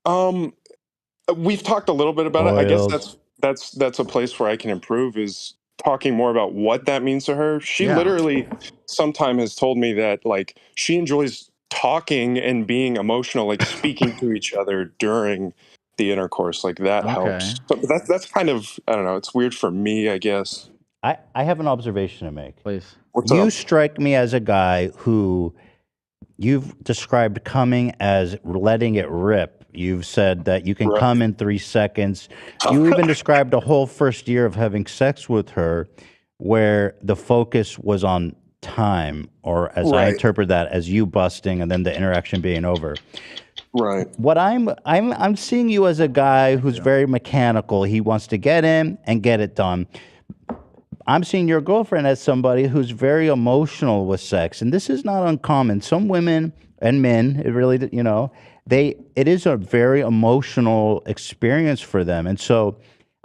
We've talked a little bit about it. I guess Oils. that's a place where I can improve, is talking more about what that means to her. She literally sometime has told me that like she enjoys talking and being emotional, like speaking to each other during the intercourse. Like that helps. But that's kind of, I don't know, it's weird for me, I guess. I have an observation to make. Please. What's You up? strike me as a guy who you've described coming as letting it rip. You've said that you can come in 3 seconds. You even described a whole first year of having sex with her where the focus was on time, or as I interpret that, as you busting and then the interaction being over. Right. What I'm seeing you as a guy who's very mechanical. He wants to get in and get it done. I'm seeing your girlfriend as somebody who's very emotional with sex, and this is not uncommon. Some women and men, it really, it is a very emotional experience for them, and so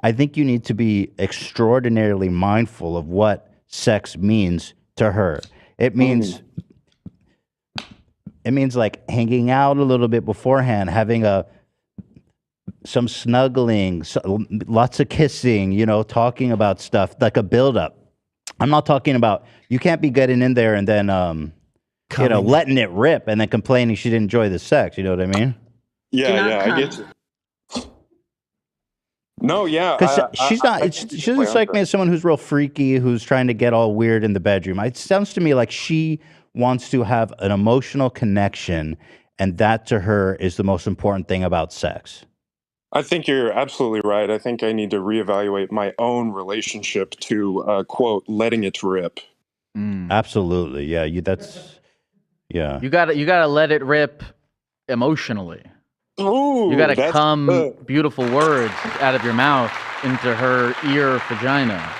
I think you need to be extraordinarily mindful of what sex means to her. It means like hanging out a little bit beforehand, having some snuggling, lots of kissing, talking about stuff, like a buildup. I'm not talking about, you can't be getting in there and then, letting it rip and then complaining she didn't enjoy the sex. You know what I mean? Yeah, I get you. No, yeah. Because she doesn't strike me as someone who's real freaky, who's trying to get all weird in the bedroom. It sounds to me like she wants to have an emotional connection, and that to her is the most important thing about sex. I think you're absolutely right. I think I need to reevaluate my own relationship to, quote, letting it rip. Absolutely. Yeah. You gotta let it rip emotionally. Ooh, you gotta come beautiful words out of your mouth into her ear vagina.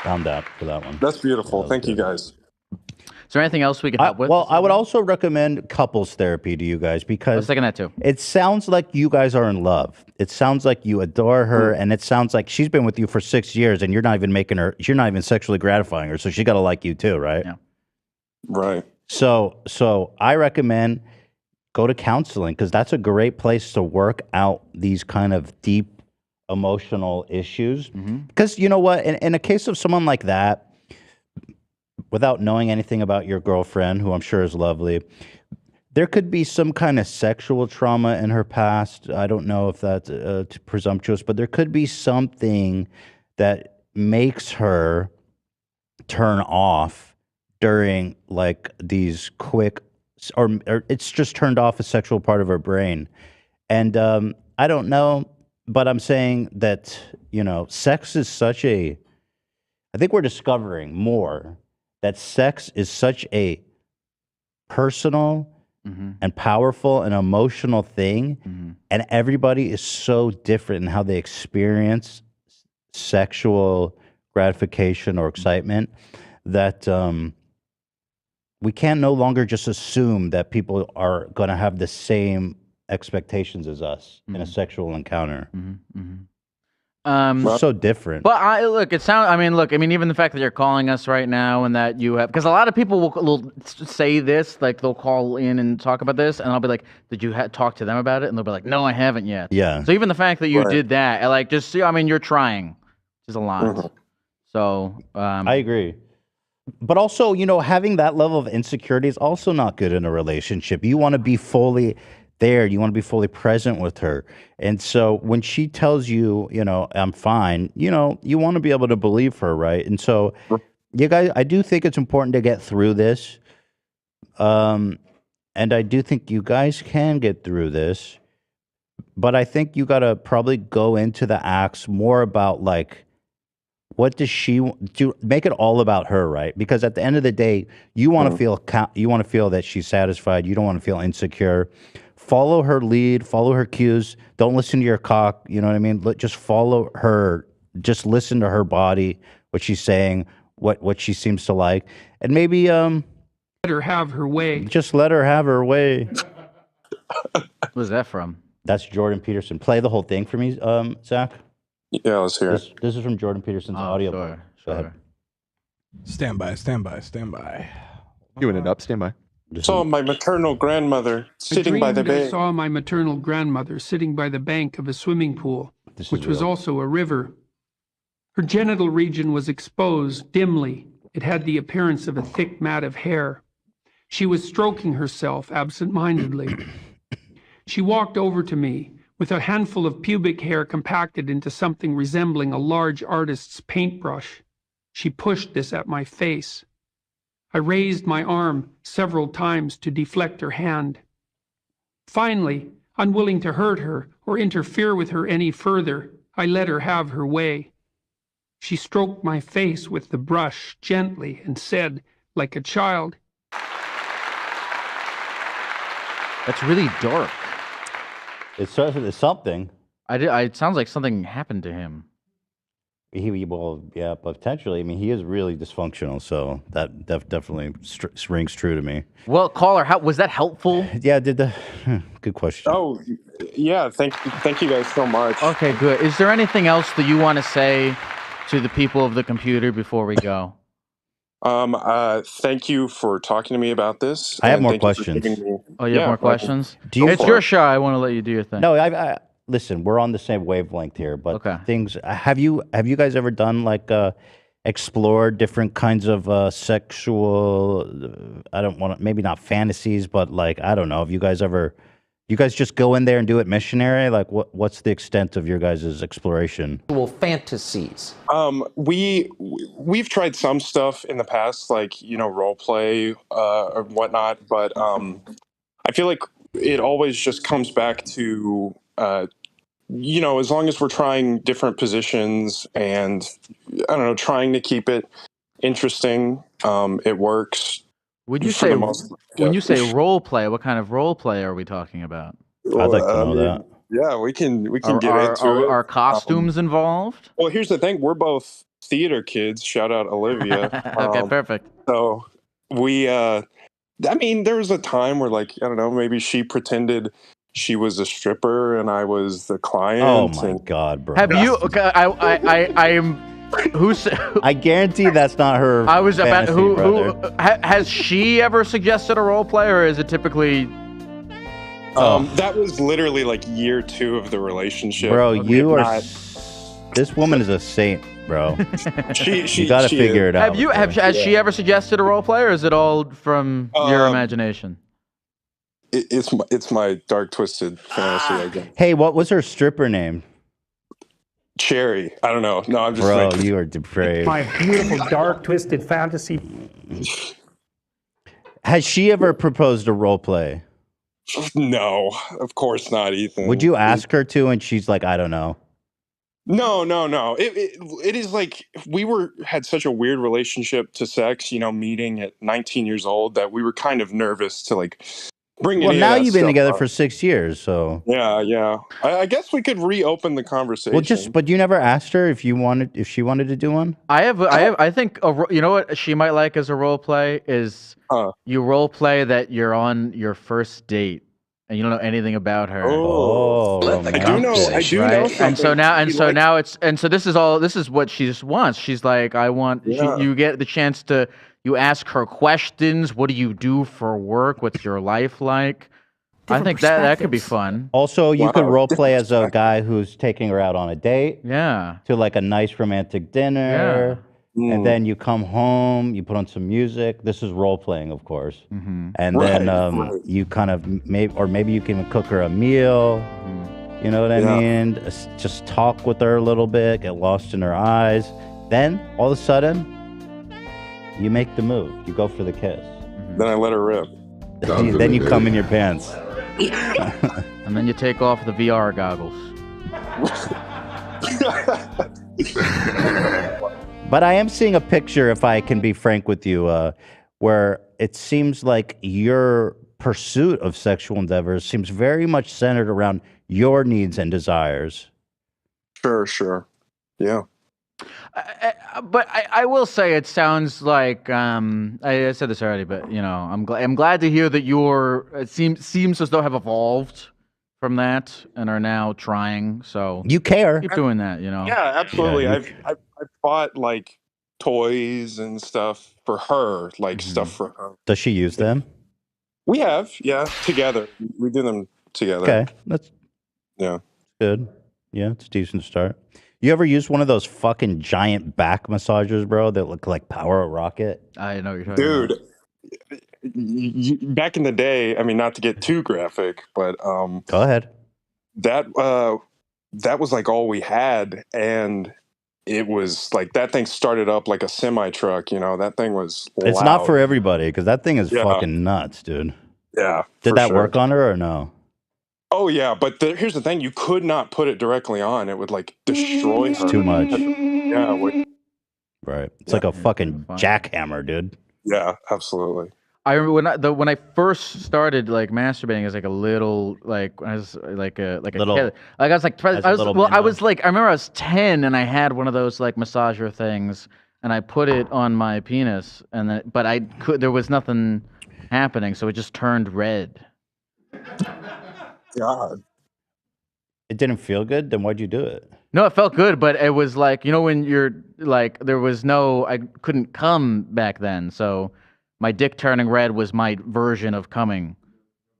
Found out for that one. That's beautiful. Thank you, guys. Is there anything else we can help with? Well, I would also recommend couples therapy to you guys, because I was thinking that too. It sounds like you guys are in love. It sounds like you adore her, and it sounds like she's been with you for 6 years, and you're not even sexually gratifying her, so she got to like you too, right? Yeah. Right. So I recommend go to counseling, because that's a great place to work out these kind of deep emotional issues. Because you know what, in a case of someone like that, without knowing anything about your girlfriend, who I'm sure is lovely, there could be some kind of sexual trauma in her past. I don't know if that's presumptuous, but there could be something that makes her turn off during like these quick, or it's just turned off a sexual part of her brain. And I don't know, but I'm saying that, sex is I think we're discovering more that sex is such a personal and powerful and emotional thing, and everybody is so different in how they experience sexual gratification or excitement, that we can no longer just assume that people are going to have the same expectations as us in a sexual encounter. So different. But even the fact that you're calling us right now and that you have, because a lot of people will say this, like they'll call in and talk about this, and I'll be like, did you talk to them about it? And they'll be like, no, I haven't yet. Yeah. So even the fact that you did that, you're trying, which is a lot. So I agree. But also, having that level of insecurity is also not good in a relationship. You want to be fully there. You want to be fully present with her. And so when she tells you, I'm fine, you want to be able to believe her, right? And so, you guys, I do think it's important to get through this. And I do think you guys can get through this. But I think you got to probably go into the acts more about like What does she do? Make it all about her, right? Because at the end of the day, you want to feel that she's satisfied. You don't want to feel insecure. Follow her lead. Follow her cues. Don't listen to your cock. You know what I mean? Just follow her. Just listen to her body, what she's saying, what she seems to like, and maybe let her have her way. Just let her have her way. Where's that from? That's Jordan Peterson. Play the whole thing for me, Zach. Yeah, let's hear it. This is from Jordan Peterson's audio. Sure, Go ahead. Stand by, stand by, stand by. Queuing it up, stand by. Saw my maternal grandmother sitting by the I bank. saw my maternal grandmother sitting by the bank of a swimming pool, which was also a river. Her genital region was exposed dimly. It had the appearance of a thick mat of hair. She was stroking herself absent-mindedly. She walked over to me with a handful of pubic hair compacted into something resembling a large artist's paintbrush. She pushed this at my face. I raised my arm several times to deflect her hand. Finally, unwilling to hurt her or interfere with her any further, I let her have her way. She stroked my face with the brush gently and said, like a child, That's really dark. It's something. It sounds like something happened to him. Well, yeah, potentially. I mean, he is really dysfunctional, so that definitely rings true to me. Well, caller, how was that helpful? Yeah, good question. Oh, yeah. Thank you guys so much. Okay, good. Is there anything else that you want to say to the people of the computer before we go? Thank you for talking to me about this. I have more questions. Oh, you have more questions? It's your show. I want to let you do your thing. No, I listen. We're on the same wavelength here, but things. Have you guys ever done like explore different kinds of sexual? I don't want to, maybe not fantasies, but like I don't know. Have you guys ever? You guys just go in there and do it missionary? Like what's the extent of your guys' exploration? Well, fantasies. We've tried some stuff in the past, like role play or whatnot, but I feel like it always just comes back to as long as we're trying different positions and I don't know, trying to keep it interesting, it works. Would you say when you say role play, what kind of role play are we talking about? I'd like to know that. Yeah, we can get into it. Are costumes involved? Well, here's the thing: we're both theater kids. Shout out Olivia. Okay, perfect. So we, I mean, there was a time where, like, I don't know, maybe she pretended she was a stripper and I was the client. Oh my God, bro! Have you? I am. Who's? I guarantee that's not her. I was about fantasy, who brother. Has she ever suggested a role play, or is it typically? That was literally like year 2 of the relationship. Bro, you are. This woman is a saint, bro. You got to figure it out. Has she ever suggested a role play, or is it all from your imagination? It's my dark twisted fantasy, I guess. Hey, what was her stripper name? Cherry. I don't know. No, I'm just. Bro, you are depraved. My beautiful dark twisted fantasy. Has she ever proposed a role play? No, of course not, Ethan. Would you ask her to, and she's like, I don't know? No. It is like we had such a weird relationship to sex, meeting at 19 years old that we were kind of nervous to like bring it in. Well, now you've been together for 6 years, so. Yeah. I guess we could reopen the conversation. Well, but you never asked her if she wanted to do one? I think you know what she might like as a role play is you role play that you're on your first date and you don't know anything about her. I do know something. This is what she just wants. She's like, I want you get the chance to you ask her questions. What do you do for work? What's your life like? I think that could be fun. Also, you could role play as a guy who's taking her out on a date. Yeah. To like a nice romantic dinner. Yeah. And then you come home, you put on some music. This is role playing, of course. Mm-hmm. And then you kind of maybe you can cook her a meal. Mm. You know what I mean? Just talk with her a little bit, get lost in her eyes. Then all of a sudden, you make the move. You go for the kiss. Mm-hmm. Then I let her rip. Then you come in your pants. And then you take off the VR goggles. But I am seeing a picture, if I can be frank with you, where it seems like your pursuit of sexual endeavors seems very much centered around your needs and desires. Sure. Yeah. But I will say it sounds like I said this already, but you know I'm glad to hear that it seems as though have evolved from that and are now trying. So you care. Keep doing that. You know. Yeah, absolutely. Yeah, I've bought like toys and stuff for her, like stuff for her. Does she use them? We have, yeah, together. We do them together. Okay, that's good. Yeah, it's a decent start. You ever use one of those fucking giant back massagers, bro, that look like Power Rocket? I know what you're talking about. Dude, back in the day, I mean, not to get too graphic, but Go ahead. that was like all we had, and it was like that thing started up like a semi truck. You know, that thing was It's loud. not for everybody because that thing is Yeah. fucking nuts, dude. Yeah. Did for that sure. work on her or no? Oh yeah, but here's the thing: you could not put it directly on; it would like destroy her. It's too much. Yeah. Right. It's like a fucking jackhammer, dude. Yeah. Absolutely. I remember when I first started like masturbating as like a little as like a Little- kid. Like I was like as a little I minnow. was like I remember I was 10 and I had one of those like massager things and I put it on my penis and then there was nothing happening, so it just turned red. God. It didn't feel good? Then why'd you do it? No, it felt good, but it was like, you know, when you're like, I couldn't come back then. So my dick turning red was my version of coming.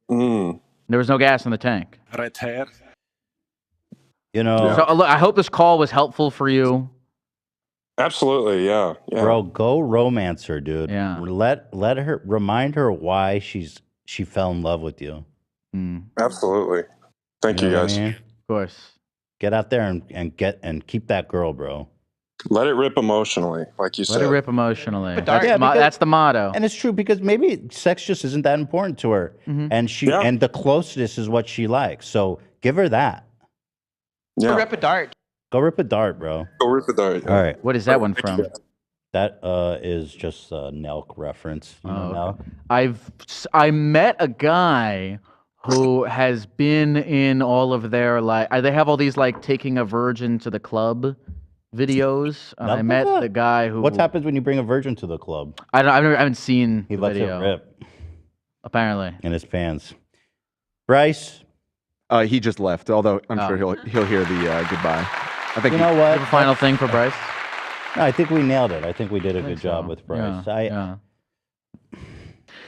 There was no gas in the tank. Right here. You know, So look, I hope this call was helpful for you. Absolutely. Yeah. bro, go romance her, dude. Yeah. Let her remind her why she fell in love with you. Absolutely. Thank you, know what I guys. mean? Of course. Get out there and keep that girl, bro. Let it rip emotionally, like you Let said. it rip emotionally. But That's, yeah, because- that's the motto. And it's true because maybe sex just isn't that important to her, and and the closeness is what she likes. So give her that. Yeah. Rip a dart. Go rip a dart, bro. Go rip a dart. All right. What is that one from? That is just a Nelk reference. You know okay. I met a guy who has been in all of their they have all these like taking a virgin to the club videos. And I met the guy who. What happens when you bring a virgin to the club? I haven't seen He the lets video. it rip Apparently. in his pants. Bryce, he just left. Although I'm sure he'll hear the goodbye. I think you know what? Have a final thing for Bryce? No, I think we nailed it. I think we did a good job with Bryce. Yeah.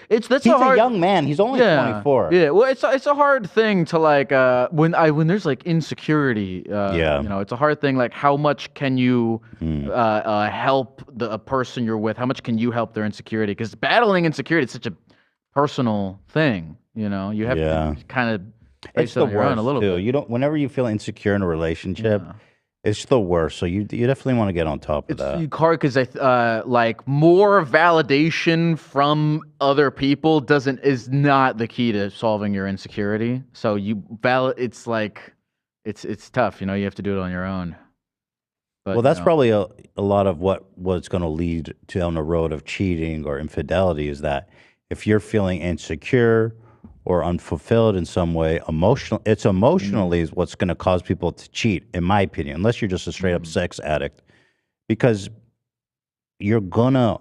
He's a hard, young man. He's only 24. Yeah, well, it's a hard thing to like when there's like insecurity. You know, it's a hard thing. Like, how much can you help a person you're with? How much can you help their insecurity? Because battling insecurity is such a personal thing. You know, you have to kind of It's face it the on your own worst a little too. bit. You don't. Whenever you feel insecure in a relationship, it's the worst. So you definitely want to get on top of that. It's hard because like more validation from other people is not the key to solving your insecurity. So it's like it's tough. You know, you have to do it on your own. But, Well, that's probably a lot of what's going to lead to on the road of cheating or infidelity is that if you're feeling insecure or unfulfilled in some way, emotionally is what's going to cause people to cheat, in my opinion, unless you're just a straight up sex addict, because you're going to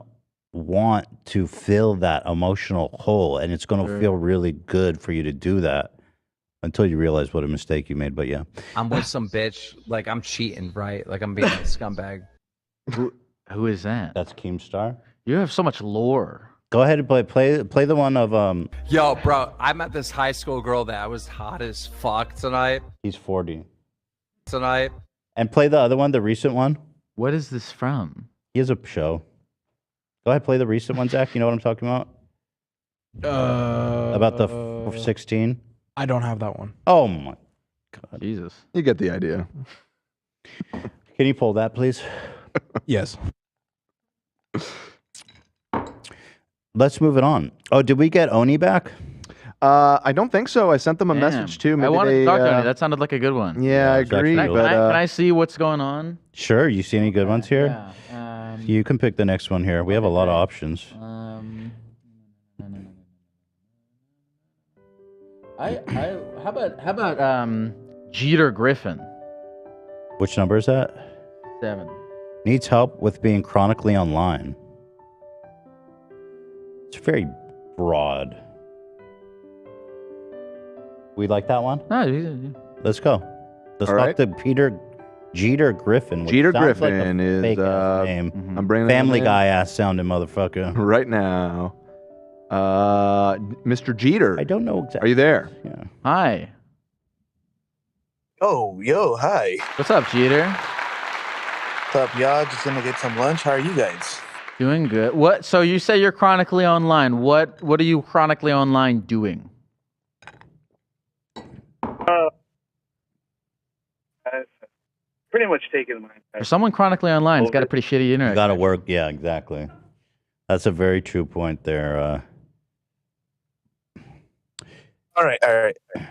want to fill that emotional hole, and it's going to feel really good for you to do that until you realize what a mistake you made. But yeah. I'm with some bitch, like I'm cheating, right? Like I'm being a scumbag. Who is that? That's Keemstar. You have so much lore. Go ahead and play the one of Yo, bro, I met this high school girl that was hot as fuck tonight. He's 40. Tonight. And play the other one, the recent one. What is this from? He has a show. Go ahead, play the recent one, Zach. You know what I'm talking about? About the 16. I don't have that one. Oh my God. Jesus. You get the idea. Can you pull that, please? Yes. Let's move it on. Oh, did we get Oni back? I don't think so. I sent them a message too. Maybe I wanted they, to talk to you. That sounded like a good one. Yeah, I agree. Can But I see what's going on? Sure. You see any good ones here? Yeah. You can pick the next one here. We have a lot of options. How about Jeter Griffin? Which number is that? 7. Needs help with being chronically online. It's very broad. We like that one? No, let's go. Let's All talk right. to Jeter Griffin. Which Jeter sounds like a Griffin is fake-ass name. I'm bringing Family him in Guy ass sounding motherfucker. right now. Mr. Jeter. I don't know exactly. Are you there? Yeah. Hi. Oh, yo, hi. What's up, Jeter? What's up, y'all? Just gonna get some lunch. How are you guys? Doing good. What? So you say you're chronically online. What are you chronically online doing? Pretty much taking my. For someone chronically online, it's got a pretty shitty internet. You gotta work. Yeah, exactly. That's a very true point there. All right.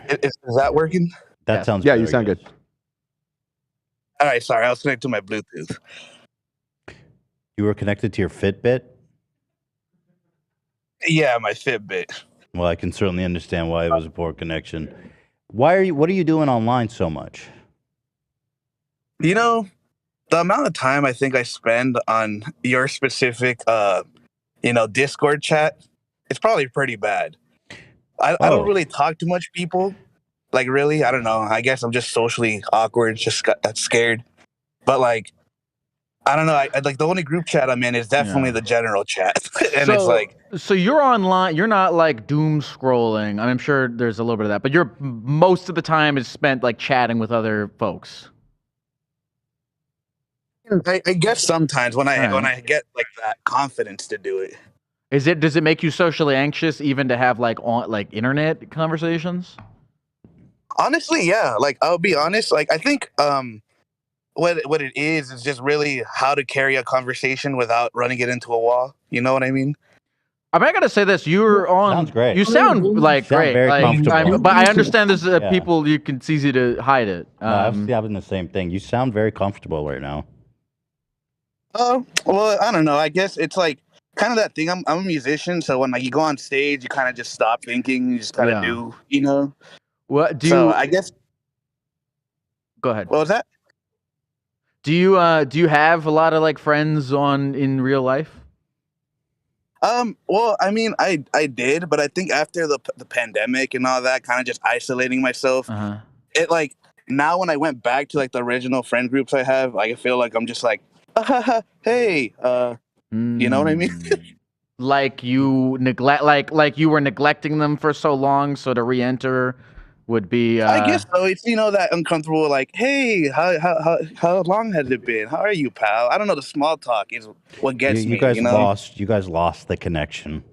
Is that working? That sounds. Yeah, very you sound good. All right. Sorry, I was connected to my Bluetooth. You were connected to your Fitbit? Yeah, my Fitbit. Well, I can certainly understand why it was a poor connection. What are you doing online so much? You know, the amount of time I think I spend on your specific, Discord chat, it's probably pretty bad. I don't really talk to much people. Like, really, I don't know. I guess I'm just socially awkward, just scared. But like, I don't know. I like the only group chat I'm in is definitely the general chat, and it's like. So you're online. You're not like doom scrolling. I'm sure there's a little bit of that, but most of the time is spent like chatting with other folks. I guess sometimes when I get like that confidence to do it. Does it make you socially anxious even to have like internet conversations? Honestly, yeah. Like I'll be honest. Like I think what it is just really how to carry a conversation without running it into a wall. You know what I mean? I mean, I gotta say this: you're on. Sounds great. You sound like great. Very comfortable. But I understand there's people. It's easy to hide it. I was having the same thing. You sound very comfortable right now. Well, I don't know. I guess it's like kind of that thing. I'm a musician, so when like you go on stage, you kind of just stop thinking. You just kind of do. You know. What do so you? I guess. Go ahead. What was that? Do you have a lot of like friends in real life? Well, I mean, I did, but I think after the pandemic and all that, kind of just isolating myself, it like now when I went back to like the original friend groups I have, like, I feel like I'm just like, hey, you know what I mean? Like you neglect, like you were neglecting them for so long, so to re-enter would be. I guess so. It's that uncomfortable, like, hey, how long has it been? How are you, pal? I don't know. The small talk is what gets me. You know? You guys lost the connection.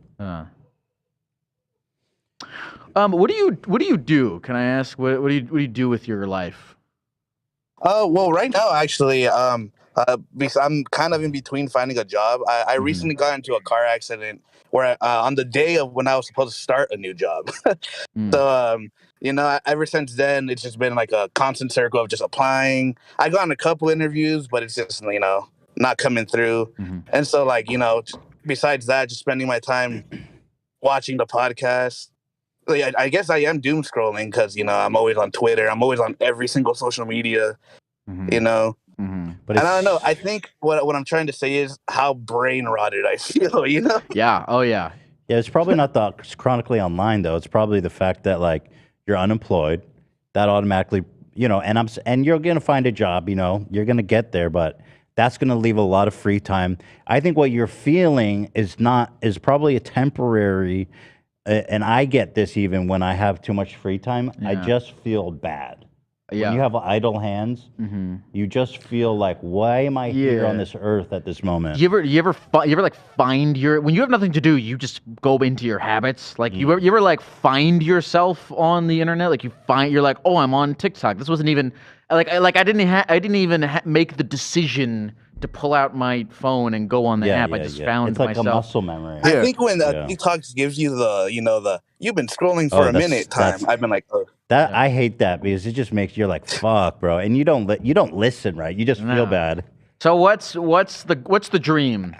What do you do? Can I ask what do you do with your life? Well, right now, actually, because I'm kind of in between finding a job. I recently got into a car accident where on the day of when I was supposed to start a new job. So, ever since then, it's just been like a constant circle of just applying. I got on a couple interviews, but it's just, not coming through. And so, besides that, just spending my time watching the podcast. I guess I am doom scrolling because, I'm always on Twitter. I'm always on every single social media, But I don't know. I think what I'm trying to say is how brain rotted I feel, Yeah. Oh, yeah. Yeah, it's probably not the chronically online, though. It's probably the fact that, you're unemployed. That automatically, and you're going to find a job, you're going to get there, but that's going to leave a lot of free time. I think what you're feeling is probably a temporary. And I get this even when I have too much free time. I just feel bad. When you have idle hands, you just feel like, why am I here on this earth at this moment? You ever find when you have nothing to do, you just go into your habits. Like you ever find yourself on the internet? Like you're like, oh, I'm on TikTok. This wasn't even I didn't even make the decision to pull out my phone and go on the app. I just found it's like myself. a muscle memory. I think when TikTok gives you the you've been scrolling for a minute time, I've been like, oh. That I hate that because it just makes you're like fuck, bro, and you don't listen, right? You just feel bad. So what's the dream,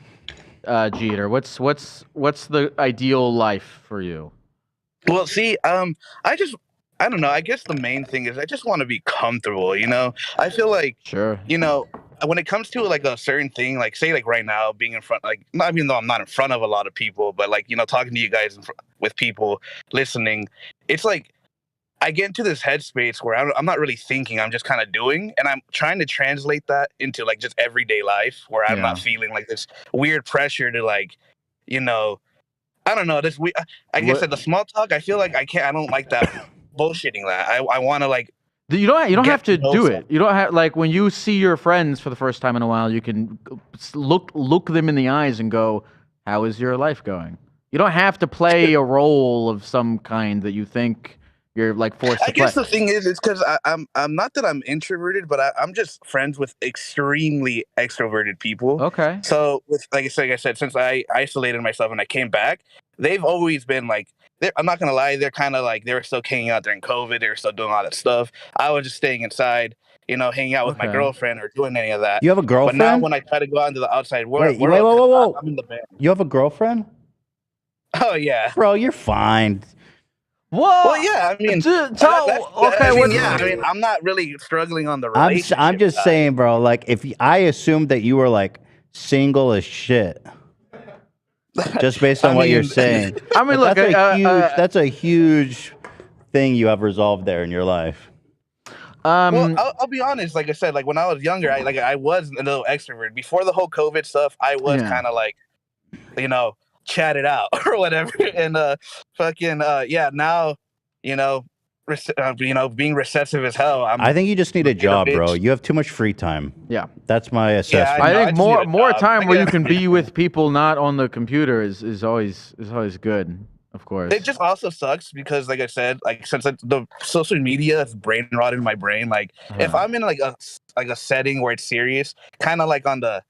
Jeter? What's the ideal life for you? Well, see, I don't know. I guess the main thing is I just want to be comfortable. I feel like when it comes to like a certain thing, like say like right now being in front, like not even though I'm not in front of a lot of people, but like talking to you guys with people listening, it's like I get into this headspace where I'm not really thinking, I'm just kind of doing, and I'm trying to translate that into like just everyday life where I'm not feeling like this weird pressure to like, I don't know, this I guess at the small talk, I feel like I don't like that bullshitting that. I want to like. You don't have to do it. You don't have like when you see your friends for the first time in a while, you can look them in the eyes and go, "How is your life going?" You don't have to play a role of some kind that you think you're like forced to play. I guess the thing is, it's because I'm not that I'm introverted, but I'm just friends with extremely extroverted people. Okay. So with like I said, since I isolated myself and I came back, they've always been like. I'm not gonna lie, they're kind of like they were still hanging out during COVID. They were still doing all that stuff. I was just staying inside, hanging out with my girlfriend or doing any of that. You have a girlfriend? But now when I try to go out into the outside world, Wait, whoa. I'm in the band. You have a girlfriend? Oh yeah, bro, you're fine. Whoa. Well, yeah, I mean, I'm not really struggling on the relationship. I'm just saying, bro. Like, I assumed that you were like single as shit. Just based on what you're saying. I mean, look, that's a huge thing you have resolved there in your life. Well, I'll be honest. Like I said, like when I was younger, I was a little extrovert. Before the whole COVID stuff, I was kind of like, chatted out or whatever. And now, being recessive as hell. I think you just need a job, bro. You have too much free time. Yeah, that's my assessment. I think more time where you can be with people not on the computer is always good. Of course. It just also sucks because, like I said, like since the social media is brain rotting my brain. Like if I'm in like a setting where it's serious, kind of like on the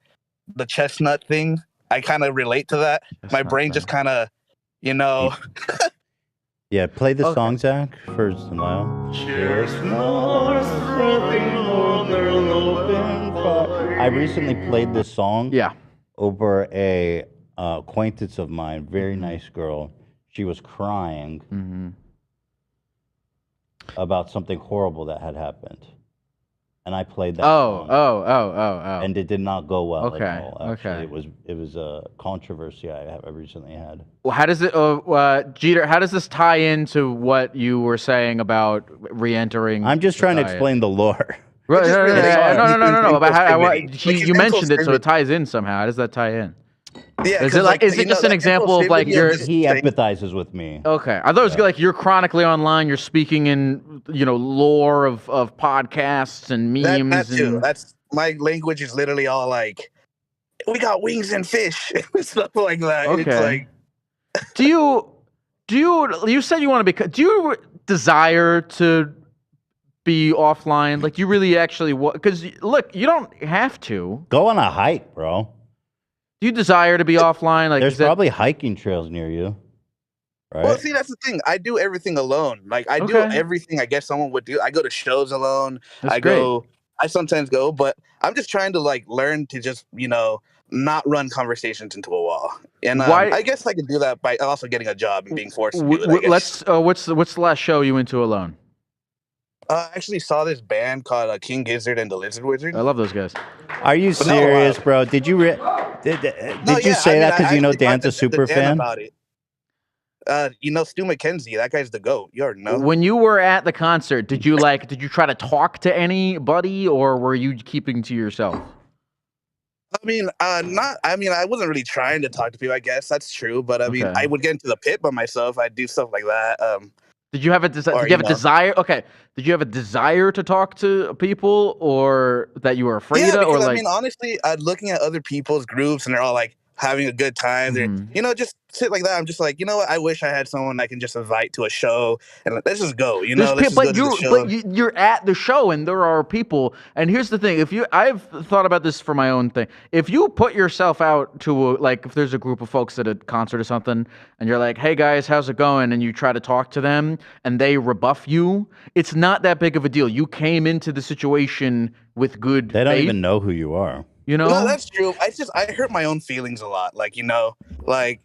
chestnut thing, I kind of relate to that. My brain just kind of, Yeah, play the song, Zach, for Lyle. I recently played this song. Over a acquaintance of mine, very nice girl. She was crying about something horrible that had happened, and I played that. Oh. And it did not go well Okay, at all. Actually. okay. It was a controversy I recently had. Well, how does it, Jeter? How does this tie into what you were saying about re-entering? I'm just trying to explain the lore. Right, no. About how you mentioned it, so it ties in somehow. How does that tie in? Yeah, is it just an example of like he empathizes with me? Okay, I thought it was like you're chronically online. You're speaking in lore of podcasts and memes. That too. That's my language is literally all like, we got wings and fish and stuff like that. Okay. It's like, do you said you want to be? Do you desire to be offline? Like you really actually? Because look, you don't have to go on a hike, bro. Do you desire to be offline? Like there's probably hiking trails near you, right? Well, see, that's the thing. I do everything alone. Like I do everything I guess someone would do. I go to shows alone. I sometimes go, but I'm just trying to like learn to just not run conversations into a wall. And I guess I can do that by also getting a job and being forced to do it. I guess. What's the last show you went to alone? I actually saw this band called King Gizzard and the Lizard Wizard. I love those guys. Are you serious, bro? Did you did you say that because Dan's a super fan? About it. Stu McKenzie, that guy's the GOAT. You already know. When you were at the concert, did you try to talk to anybody, or were you keeping to yourself? I mean, I wasn't really trying to talk to people. I guess that's true, but I mean, I would get into the pit by myself. I'd do stuff like that. Did you have a desire? Okay. Did you have a desire to talk to people, or that you were afraid of? Or I mean, honestly, looking at other people's groups, and they're all like having a good time. They're, you know, just sit like that. I'm just like, you know what? I wish I had someone I can just invite to a show and let's just go. You know, let's just go to the show. But you're at the show and there are people. And here's the thing: I've thought about this for my own thing. If you put yourself out to like, if there's a group of folks at a concert or something, and you're like, "Hey guys, how's it going?" and you try to talk to them, and they rebuff you, it's not that big of a deal. You came into the situation with good. They don't even know who you are. You know? No, that's true. I hurt my own feelings a lot. Like, you know, like,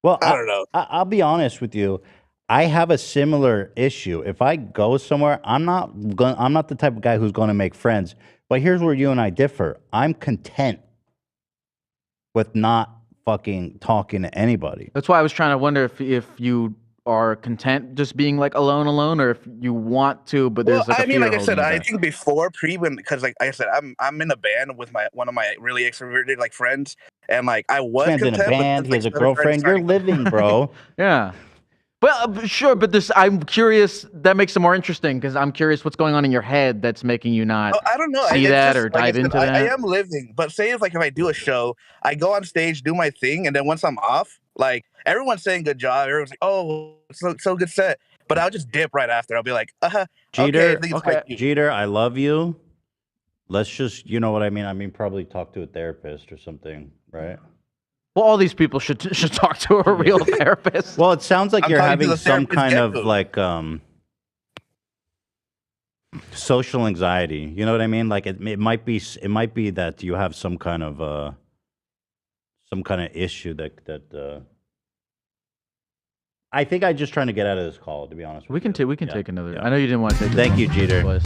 well, I don't know. I'll be honest with you. I have a similar issue. If I go somewhere, I'm not the type of guy who's going to make friends. But here's where you and I differ. I'm content with not fucking talking to anybody. That's why I was trying to wonder if you are content just being like alone, or if you want to, but there's like a fear like I holding said, you I back. think before because like I said, I'm in a band with one of my really extroverted like friends, and like I was Man's in a content, but band. then, He like, has a stuff started girlfriend. You're living, bro. Yeah. Well, sure, but I'm curious. That makes it more interesting because I'm curious what's going on in your head that's making you not I don't know. see It's that just, or like I dive said, into that. I am living, but say if I do a show, I go on stage, do my thing, and then once I'm off, like everyone's saying good job, everyone's like, oh, so good set, but I'll just dip right after. I'll be like, Jeter, okay, Jeter, I love you. Let's just, you know what I mean? I mean, probably talk to a therapist or something, right? Well, all these people should talk to a real therapist. Well, it sounds like I'm you're talking to having the some therapist, kind of Gecko. like social anxiety. You know what I mean? Like it might be that you have some kind of issue that I think I'm just trying to get out of this call, to be honest. We can take another. I know you didn't want to take. Thank you, Jeter.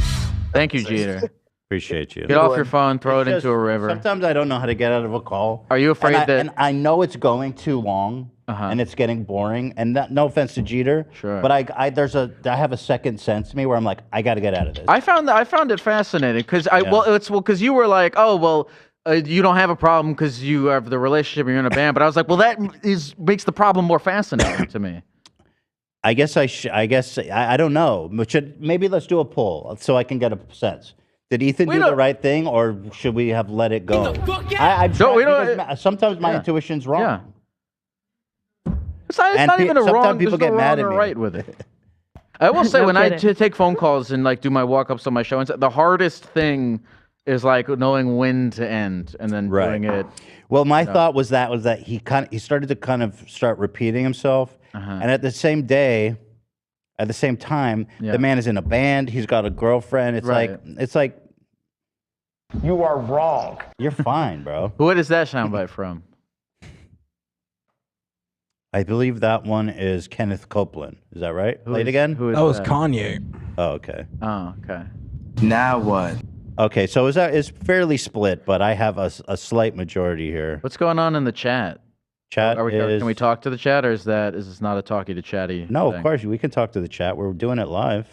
Thank you, Jeter. Appreciate you. Get off your phone, throw it It's into a just- river. Sometimes I don't know how to get out of a call. Are you afraid that? And I know it's going too long, and it's getting boring. And no offense to Jeter, Sure. but I have a second sense to me where I'm like, I got to get out of this. I found it fascinating because because you were like, oh well, you don't have a problem because you have the relationship and you're in a band. But I was like, well, that makes the problem more fascinating to me. I guess I don't know. Maybe let's do a poll so I can get a sense. Did Ethan do the right thing, or should we have let it go? Sometimes my intuition's wrong. It's not even a wrong. Sometimes people there's get no mad wrong at or me. right with it. I will say No when kidding. I take phone calls and like do my walk-ups on my show, and the hardest thing is like knowing when to end and then doing it. Well, my thought was that he started to start repeating himself, and at the same time, the man is in a band. He's got a girlfriend. It's like You are wrong. you're fine, bro. What is that soundbite from? I believe that one is Kenneth Copeland. Is that right? Play it again. That was Kanye. Oh, okay. Oh, okay. Now what? Okay, so it's fairly split, but I have a slight majority here. What's going on in the chat? Chat Can we talk to the chat, or is this not a talkie to chatty? No, thing? of course we can talk to the chat. We're doing it live.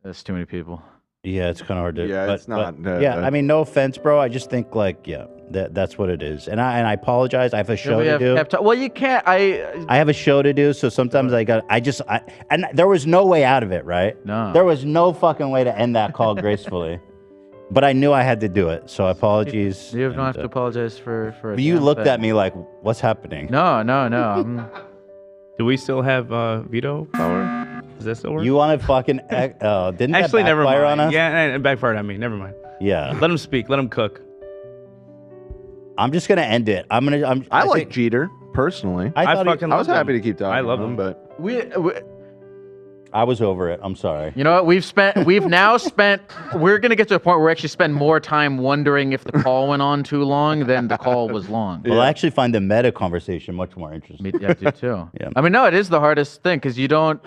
That's too many people. Yeah, it's kind of hard to. Yeah, it's not. Yeah, I mean, no offense, bro. I just think that's what it is, and I apologize. I have a show to do. Well, you can't. I have a show to do, so sometimes and there was no way out of it, right? No. There was no fucking way to end that call gracefully, but I knew I had to do it. So apologies. You don't have to apologize for. But you looked at me like, "What's happening?" No. Do we still have veto power? Does that still work? You want to fucking? Didn't Actually, that never backfire mind. on us? Yeah, it backfired on me. Never mind. Yeah. Let him speak. Let him cook. I'm just gonna end it. I like Jeter personally. I was happy to keep talking. I love to him, but I was over it. I'm sorry. You know what? We've now spent. We're gonna get to a point where we actually spend more time wondering if the call went on too long than the call was long. Well, I actually find the meta conversation much more interesting. Yeah, I do too. Yeah. I mean, no, it is the hardest thing because you don't.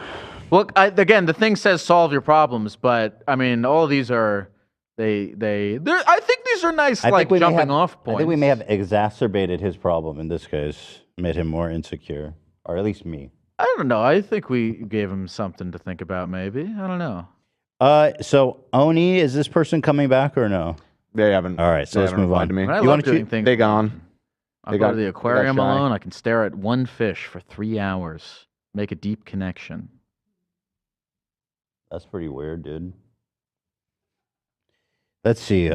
Well, again, the thing says solve your problems, but I mean, all of these are I think these are nice, like jumping off points. I think we may have exacerbated his problem in this case, made him more insecure, or at least me. I don't know. I think we gave him something to think about. Maybe I don't know. So Oni, is this person coming back or no? They haven't. All right, so let's move on. To me. I love doing things. They gone. I'll go to the aquarium alone. I can stare at one fish for 3 hours, make a deep connection. That's pretty weird, dude. Let's see.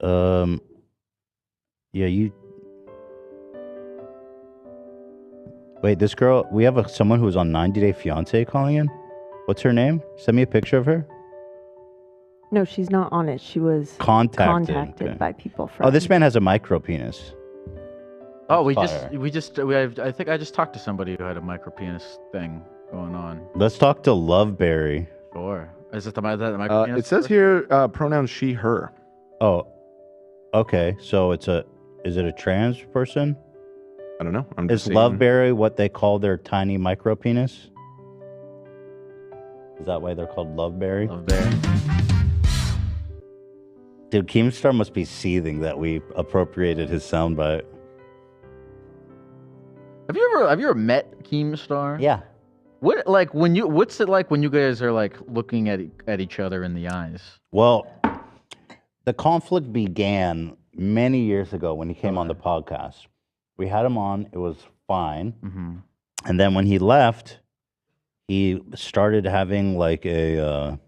Yeah, you. Wait, this girl. We have someone who's on 90 Day Fiance calling in. What's her name? Send me a picture of her. No, she's not on it. She was Contacted okay. by people from. Oh, this man has a micro penis. Oh, I think I just talked to somebody who had a micro penis thing going on. Let's talk to Loveberry. Sure. Is it the micro penis? It says here pronouns she, her. Oh, okay. So is it a trans person? I don't know. Is Loveberry what they call their tiny micro penis? Is that why they're called Loveberry? Loveberry. Dude, Keemstar must be seething that we appropriated his soundbite. Have you ever met Keemstar? Yeah. What's it like when you guys are like looking at each other in the eyes? Well, the conflict began many years ago when he came on the podcast. We had him on, it was fine. Mm-hmm. And then when he left, he started having like a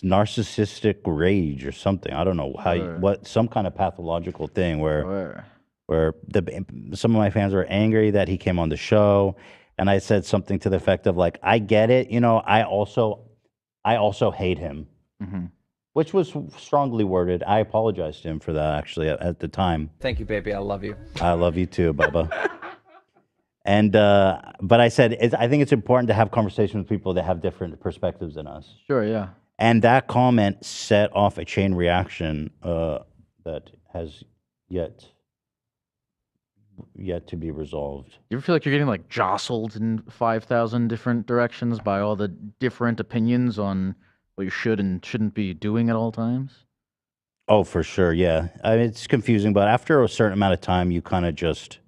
narcissistic rage or something. I don't know some kind of pathological thing where some of my fans were angry that he came on the show, and I said something to the effect of like, I get it, I also hate him, which was strongly worded. I apologized to him for that actually at the time. Thank you, baby. I love you. I love you too, Bubba. And but I said I think it's important to have conversations with people that have different perspectives than us. Sure, yeah. And that comment set off a chain reaction that has yet to be resolved. You ever feel like you're getting like jostled in 5,000 different directions by all the different opinions on what you should and shouldn't be doing at all times? Oh, for sure, yeah. I mean, it's confusing, but after a certain amount of time, you kind of just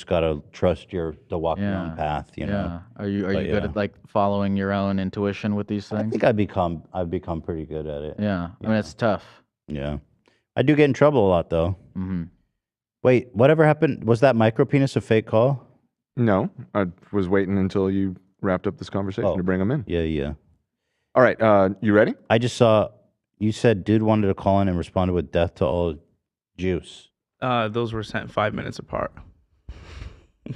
gotta trust to walk your own path, you know. Are you good at like following your own intuition with these things? I think I've become pretty good at it. Yeah, I mean it's tough. Yeah, I do get in trouble a lot though. Mm-hmm. Wait, whatever happened? Was that micro penis a fake call? No, I was waiting until you wrapped up this conversation to bring him in. Yeah. All right, you ready? I just saw you said dude wanted to call in and responded with death to all Jews. Those were sent 5 minutes apart.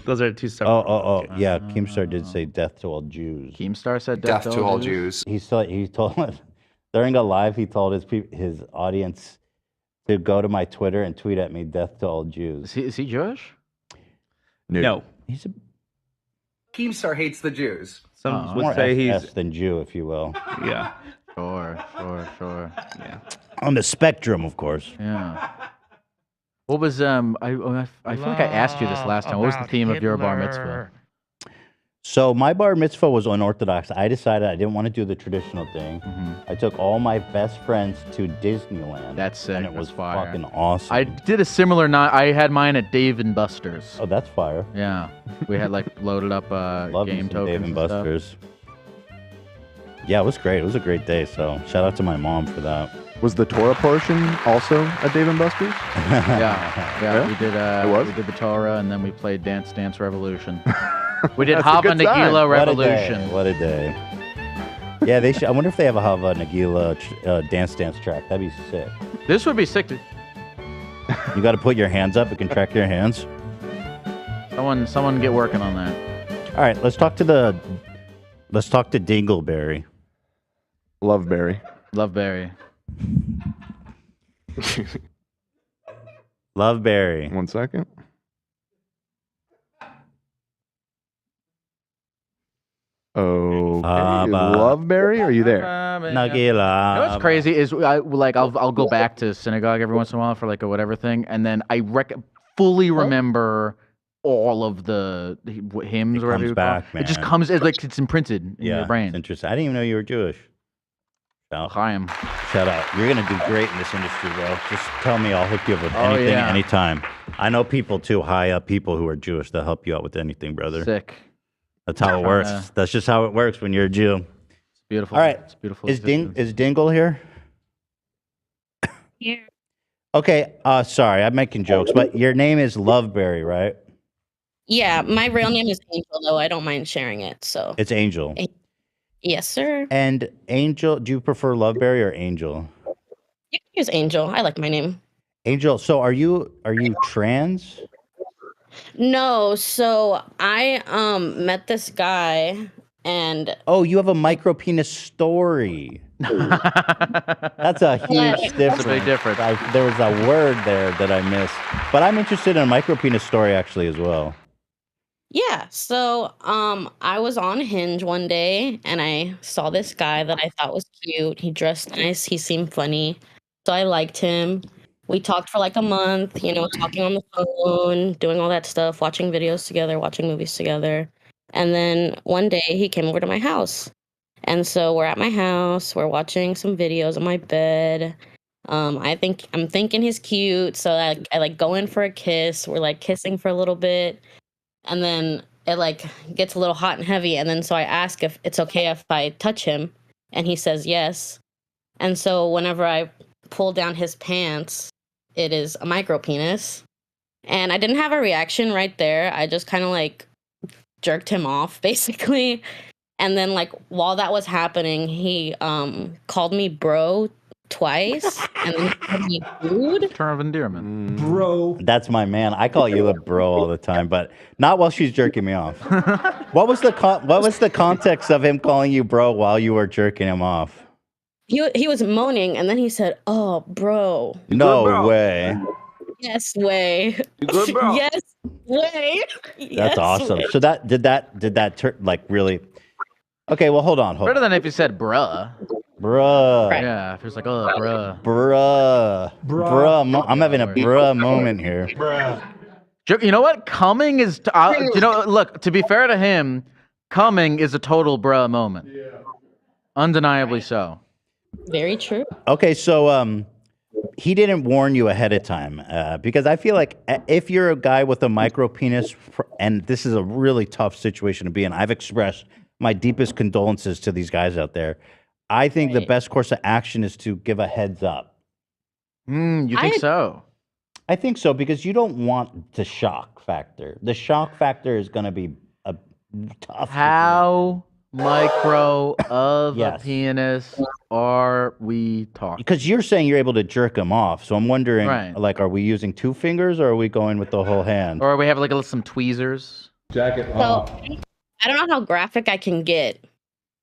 Those are two separate. Yeah. Keemstar did say death to all Jews. Keemstar said death to all Jews. He told during a live. He told his audience to go to my Twitter and tweet at me death to all Jews. Is he Jewish? No. He's a Keemstar hates the Jews. Some more would say he's S than Jew, if you will. Yeah. Sure. Yeah. On the spectrum, of course. Yeah. What was I feel like I asked you this last time. What was the theme of your bar mitzvah? So my bar mitzvah was unorthodox. I decided I didn't want to do the traditional thing. I took all my best friends to Disneyland. That's sick. And it was fire. fucking awesome. I did a similar I had mine at Dave and Buster's. Oh, that's fire. Yeah. We had like loaded up game tokens Dave and Buster's. Stuff. Yeah, it was great. It was a great day. So shout out to my mom for that. Was the Torah portion also at Dave and Buster's? Yeah. We did the Torah, and then we played Dance Dance Revolution. We did Hava Nagila Revolution. What a day. Yeah, they should. I wonder if they have a Hava Nagila Dance track. That'd be sick. This would be sick. You got to put your hands up. It can track your hands. Someone get working on that. All right, let's talk to Dingleberry. Loveberry. Loveberry. 1 second. Oh, Loveberry, are you there? Nagila. You know what's crazy is I'll go back to synagogue every once in a while for like a whatever thing, and then I fully remember all of the hymns or whatever you call it. Man. It just comes it's imprinted in your brain. It's interesting. I didn't even know you were Jewish. Chaim. Shout out. You're gonna do great in this industry, bro. Just tell me, I'll hook you up with anything, anytime. I know people too, high up people who are Jewish that help you out with anything, brother. Sick. That's how it works. That's just how it works when you're a Jew. It's beautiful. All right. It's beautiful. Is Dingle here? Yeah. Okay. Sorry, I'm making jokes, but your name is Loveberry, right? Yeah, my real name is Angel, though. I don't mind sharing it. So It's Angel. Yes, sir. And Angel, do you prefer Loveberry or Angel? You can use Angel. I like my name. Angel, so are you trans? No, so I met this guy and Oh, you have a micro penis story. That's a huge difference. That's a big difference. There was a word there that I missed. But I'm interested in a micro penis story actually as well. yeah, so I was on Hinge one day and I saw this guy that I thought was cute. He dressed nice, he seemed funny. So I liked him. We talked for like a month, you know, talking on the phone, doing all that stuff, watching videos together, watching movies together. And then one day he came over to my house. And so we're at my house, we're watching some videos on my bed. I'm thinking he's cute, so I like go in for a kiss. We're like kissing for a little bit, and then it like gets a little hot and heavy. And then so I ask if it's okay if I touch him, and he says yes. And so whenever I pull down his pants, it is a micro penis. And I didn't have a reaction right there. I just kind of like jerked him off basically. And then like while that was happening, he called me bro twice and then he called me dude. Term of endearment. Bro. That's my man. I call you a bro all the time, but not while she's jerking me off. What was the context of him calling you bro while you were jerking him off? He was moaning and then he said, "Oh, bro." No way. Yes, way. You good, bro? Yes, way. That's Yes, awesome. way. So did that like really? Okay, well hold on. Better than if you said bruh. Bruh. Right. Yeah, if it's like, oh, bruh. Bruh. I'm having a bruh moment here. You know what? Coming is, look, to be fair to him, coming is a total bruh moment. Yeah. Undeniably so. Very true. Okay, so he didn't warn you ahead of time because I feel like if you're a guy with a micro penis, and this is a really tough situation to be in, I've expressed my deepest condolences to these guys out there. I think the best course of action is to give a heads up. You think so? I think so because you don't want the shock factor. The shock factor is going to be a tough. How micro of a penis are we talking? Because you're saying you're able to jerk him off, so I'm wondering, Right. like, are we using 2 fingers or are we going with the whole hand? Or we have like some tweezers. Jacket So I don't know how graphic I can get,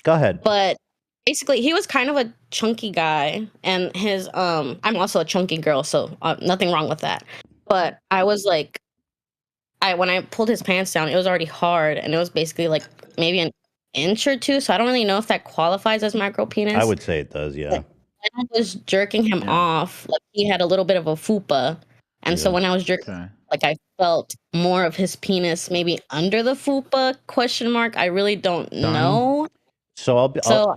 Go ahead. but basically he was kind of a chunky guy and his I'm also a chunky girl, so nothing wrong with that. But I was like when I pulled his pants down, it was already hard and it was basically like maybe an inch or two, so I don't really know if that qualifies as micro penis. I would say it does, yeah. When I was jerking him off, like he had a little bit of a fupa. And so when I was jerking, like I felt more of his penis maybe under the fupa, question mark. I really don't know. So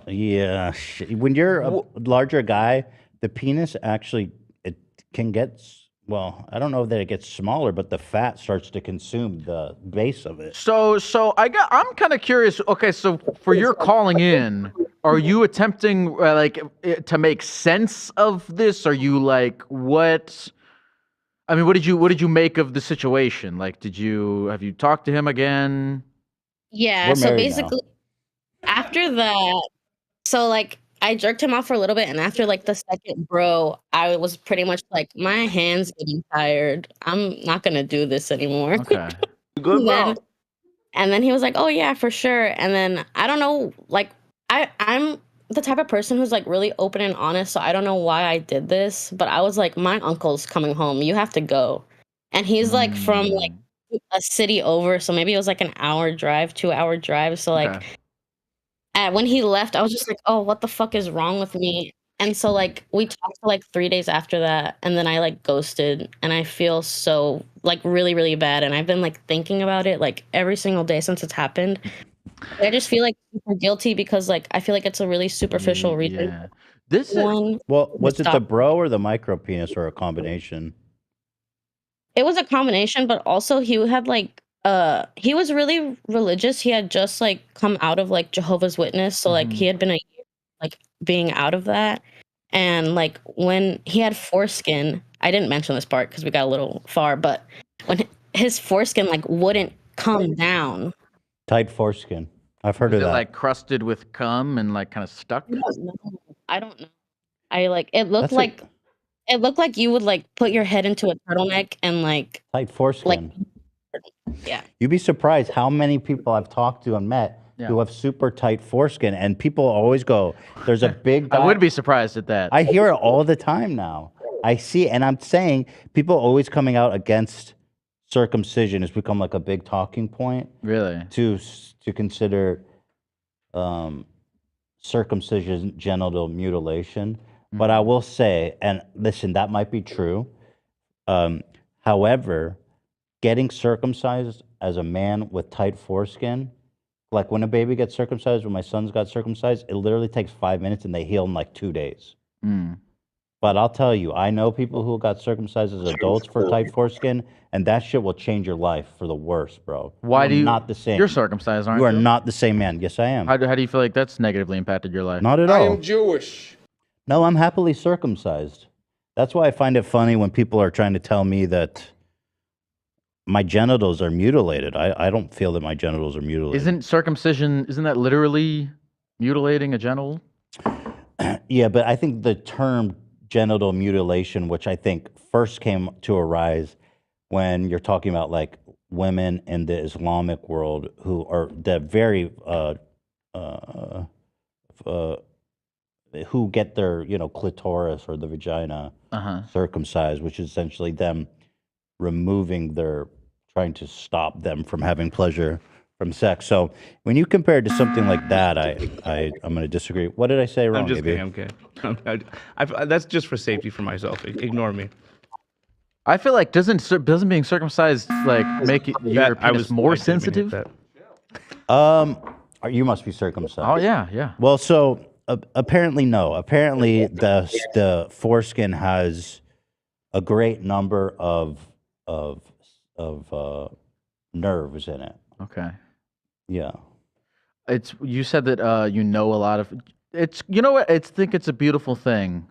yeah. When you're a larger guy, the penis actually, it can get, well, I don't know that it gets smaller, but the fat starts to consume the base of it. So I'm kind of curious. Okay, so for your calling in, are you attempting to make sense of this? Are you like what? I mean, what did you make of the situation? Like, have you talked to him again? Yeah. We're So married basically, after that, so like I jerked him off for a little bit, and after like the second bro, I was pretty much like, my hands getting tired. I'm not gonna do this anymore. Okay. Good, bro. And then he was like, "Oh yeah, for sure." And then I don't know, like I'm the type of person who's like really open and honest, so I don't know why I did this, but I was like, my uncle's coming home. You have to go. And he's like from like a city over, so maybe it was like an hour drive, 2-hour drive. So like when he left, I was just like, "Oh, what the fuck is wrong with me?" And so like we talked for like 3 days after that, and then I like ghosted, and I feel so like really, really bad. And I've been like thinking about it like every single day since it's happened. I just feel like super guilty because like I feel like it's a really superficial reason. Yeah. This one. Well, was it the Stop. bro or the micro penis or a combination? It was a combination, but also he had like he was really religious. He had just like come out of like Jehovah's Witness, so like he had been a year like being out of that. And like when he had foreskin, I didn't mention this part because we got a little far, but when his foreskin like wouldn't come down. Tight foreskin. I've heard Was of it that. like crusted with cum and like kind of stuck? I don't know. I like it looked That's like it looked like you would like put your head into a turtleneck and like tight foreskin. yeah. You'd be surprised how many people I've talked to and met who have super tight foreskin, and people always go, "There's a big." I would be surprised at that. I hear it all the time now. I see, and I'm saying people always coming out against circumcision has become like a big talking point. Really? To consider circumcision genital mutilation. But I will say, and listen, that might be true. However, getting circumcised as a man with tight foreskin, like when a baby gets circumcised, when my sons got circumcised, it literally takes 5 minutes and they heal in like 2 days. But I'll tell you, I know people who got circumcised as adults for tight foreskin, and that shit will change your life for the worse, bro. Why do you? Not the same. You're circumcised, aren't you? You are not the same man. Yes, I am. How do you feel like that's negatively impacted your life? Not at all. I am Jewish. No, I'm happily circumcised. That's why I find it funny when people are trying to tell me that my genitals are mutilated. I don't feel that my genitals are mutilated. Isn't that literally mutilating a genital? Yeah, but I think the term genital mutilation, which I think first came to arise when you're talking about like women in the Islamic world who are the very who get their clitoris or the vagina circumcised, which is essentially them removing trying to stop them from having pleasure from sex. So when you compare it to something like that, I'm going to disagree. What did I say wrong? I'm just AB? kidding. That's just for safety for myself. Ignore me. I feel like doesn't being circumcised like make your penis more sensitive? You must be circumcised. Oh yeah. Well, so apparently no. Apparently the foreskin has a great number of nerves in it. Okay. Yeah. You said that you know a lot of it's what I think it's a beautiful thing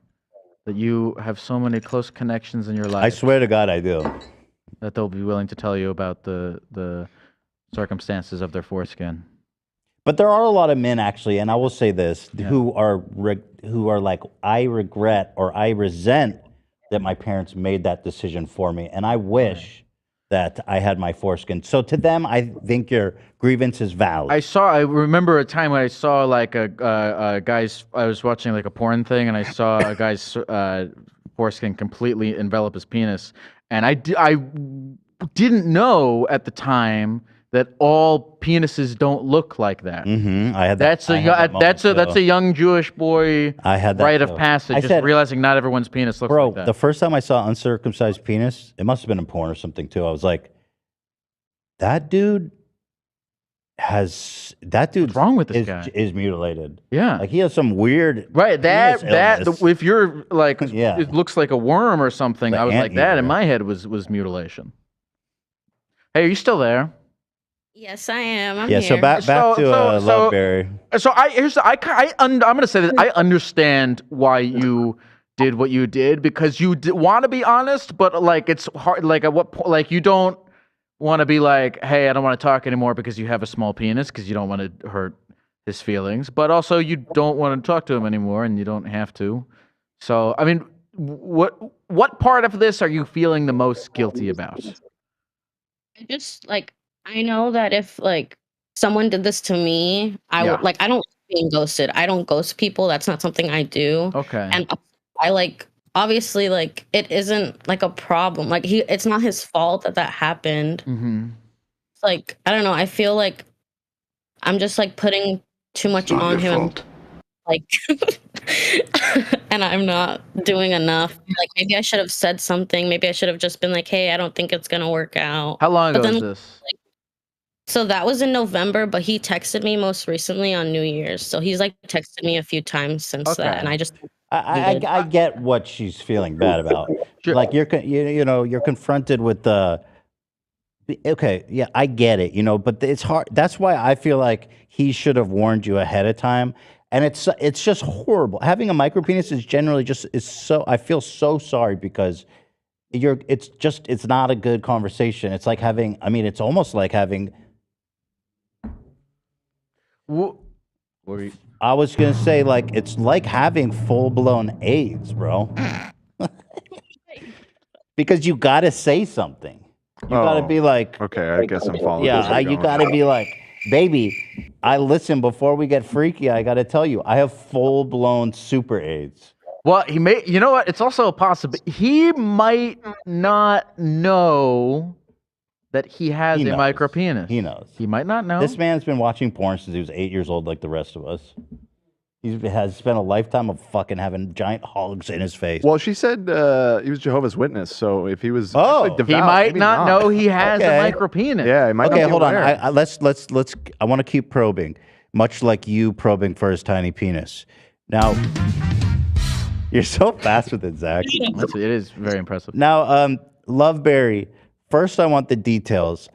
that you have so many close connections in your life. I swear to God I do. That they'll be willing to tell you about the circumstances of their foreskin. But there are a lot of men actually, and I will say this, who are like, I regret or I resent that my parents made that decision for me, and I wish that I had my foreskin. So to them, I think your grievance is valid. I remember a time when I saw like a guy's. I was watching like a porn thing, and I saw a guy's foreskin completely envelop his penis, and I didn't know at the time that all penises don't look like that. I had that. That's a young Jewish boy. I had that rite of too. passage. I Just said, realizing not everyone's penis looks bro, like that. the first time I saw uncircumcised penis, it must have been in porn or something too. I was like, that dude what's wrong with this guy? Is mutilated. Yeah, like he has some weird that illness. if you're like Yeah. it looks like a worm or something. The I was like that anteater. in my head was mutilation. Hey, are you still there? Yes, I am. I'm Yeah, here. so back to Loveberry. So I'm gonna say that I understand why you did what you did because you want to be honest, but like it's hard. Like at what point? Like you don't want to be like, hey, I don't want to talk anymore because you have a small penis because you don't want to hurt his feelings, but also you don't want to talk to him anymore and you don't have to. So I mean, what part of this are you feeling the most guilty about? I just like I know that if like someone did this to me, I would like I don't like being ghosted. I don't ghost people. That's not something I do. Okay. And I like obviously like it isn't like a problem. Like it's not his fault that happened. Mm-hmm. It's like I don't know. I feel like I'm just like putting too much on him. Like and I'm not doing enough. Like maybe I should have said something. Maybe I should have just been like, hey, I don't think it's gonna work out. How long ago was this? Like, so that was in November, but he texted me most recently on New Year's. So he's like texted me a few times since that, and I just I get what she's feeling bad about. Like you're confronted with the. Okay, yeah, I get it, but it's hard. That's why I feel like he should have warned you ahead of time. And it's just horrible. Having a micropenis is generally I feel so sorry because it's not a good conversation. It's like it's almost like having. I was gonna say, like, it's like having full-blown AIDS, bro. Because you gotta say something. You gotta be like, okay, I guess I'm following. yeah, you gotta be like, baby, I listen, before we get freaky, I gotta tell you, I have full-blown super AIDS. Well, he may. You know what? It's also a possibility. He might not know that he has a micro penis. He knows. He might not know. This man's been watching porn since he was 8 years old, like the rest of us. He has spent a lifetime of fucking having giant hogs in his face. Well, she said he was Jehovah's Witness, so if he was Oh, devout, he might maybe not know he has a micro penis. Yeah, he might Okay, not be hold on. aware. Let's. I want to keep probing, much like you probing for his tiny penis. Now, you're so fast with it, Zach. It is very impressive. Now, Loveberry. First, I want the details.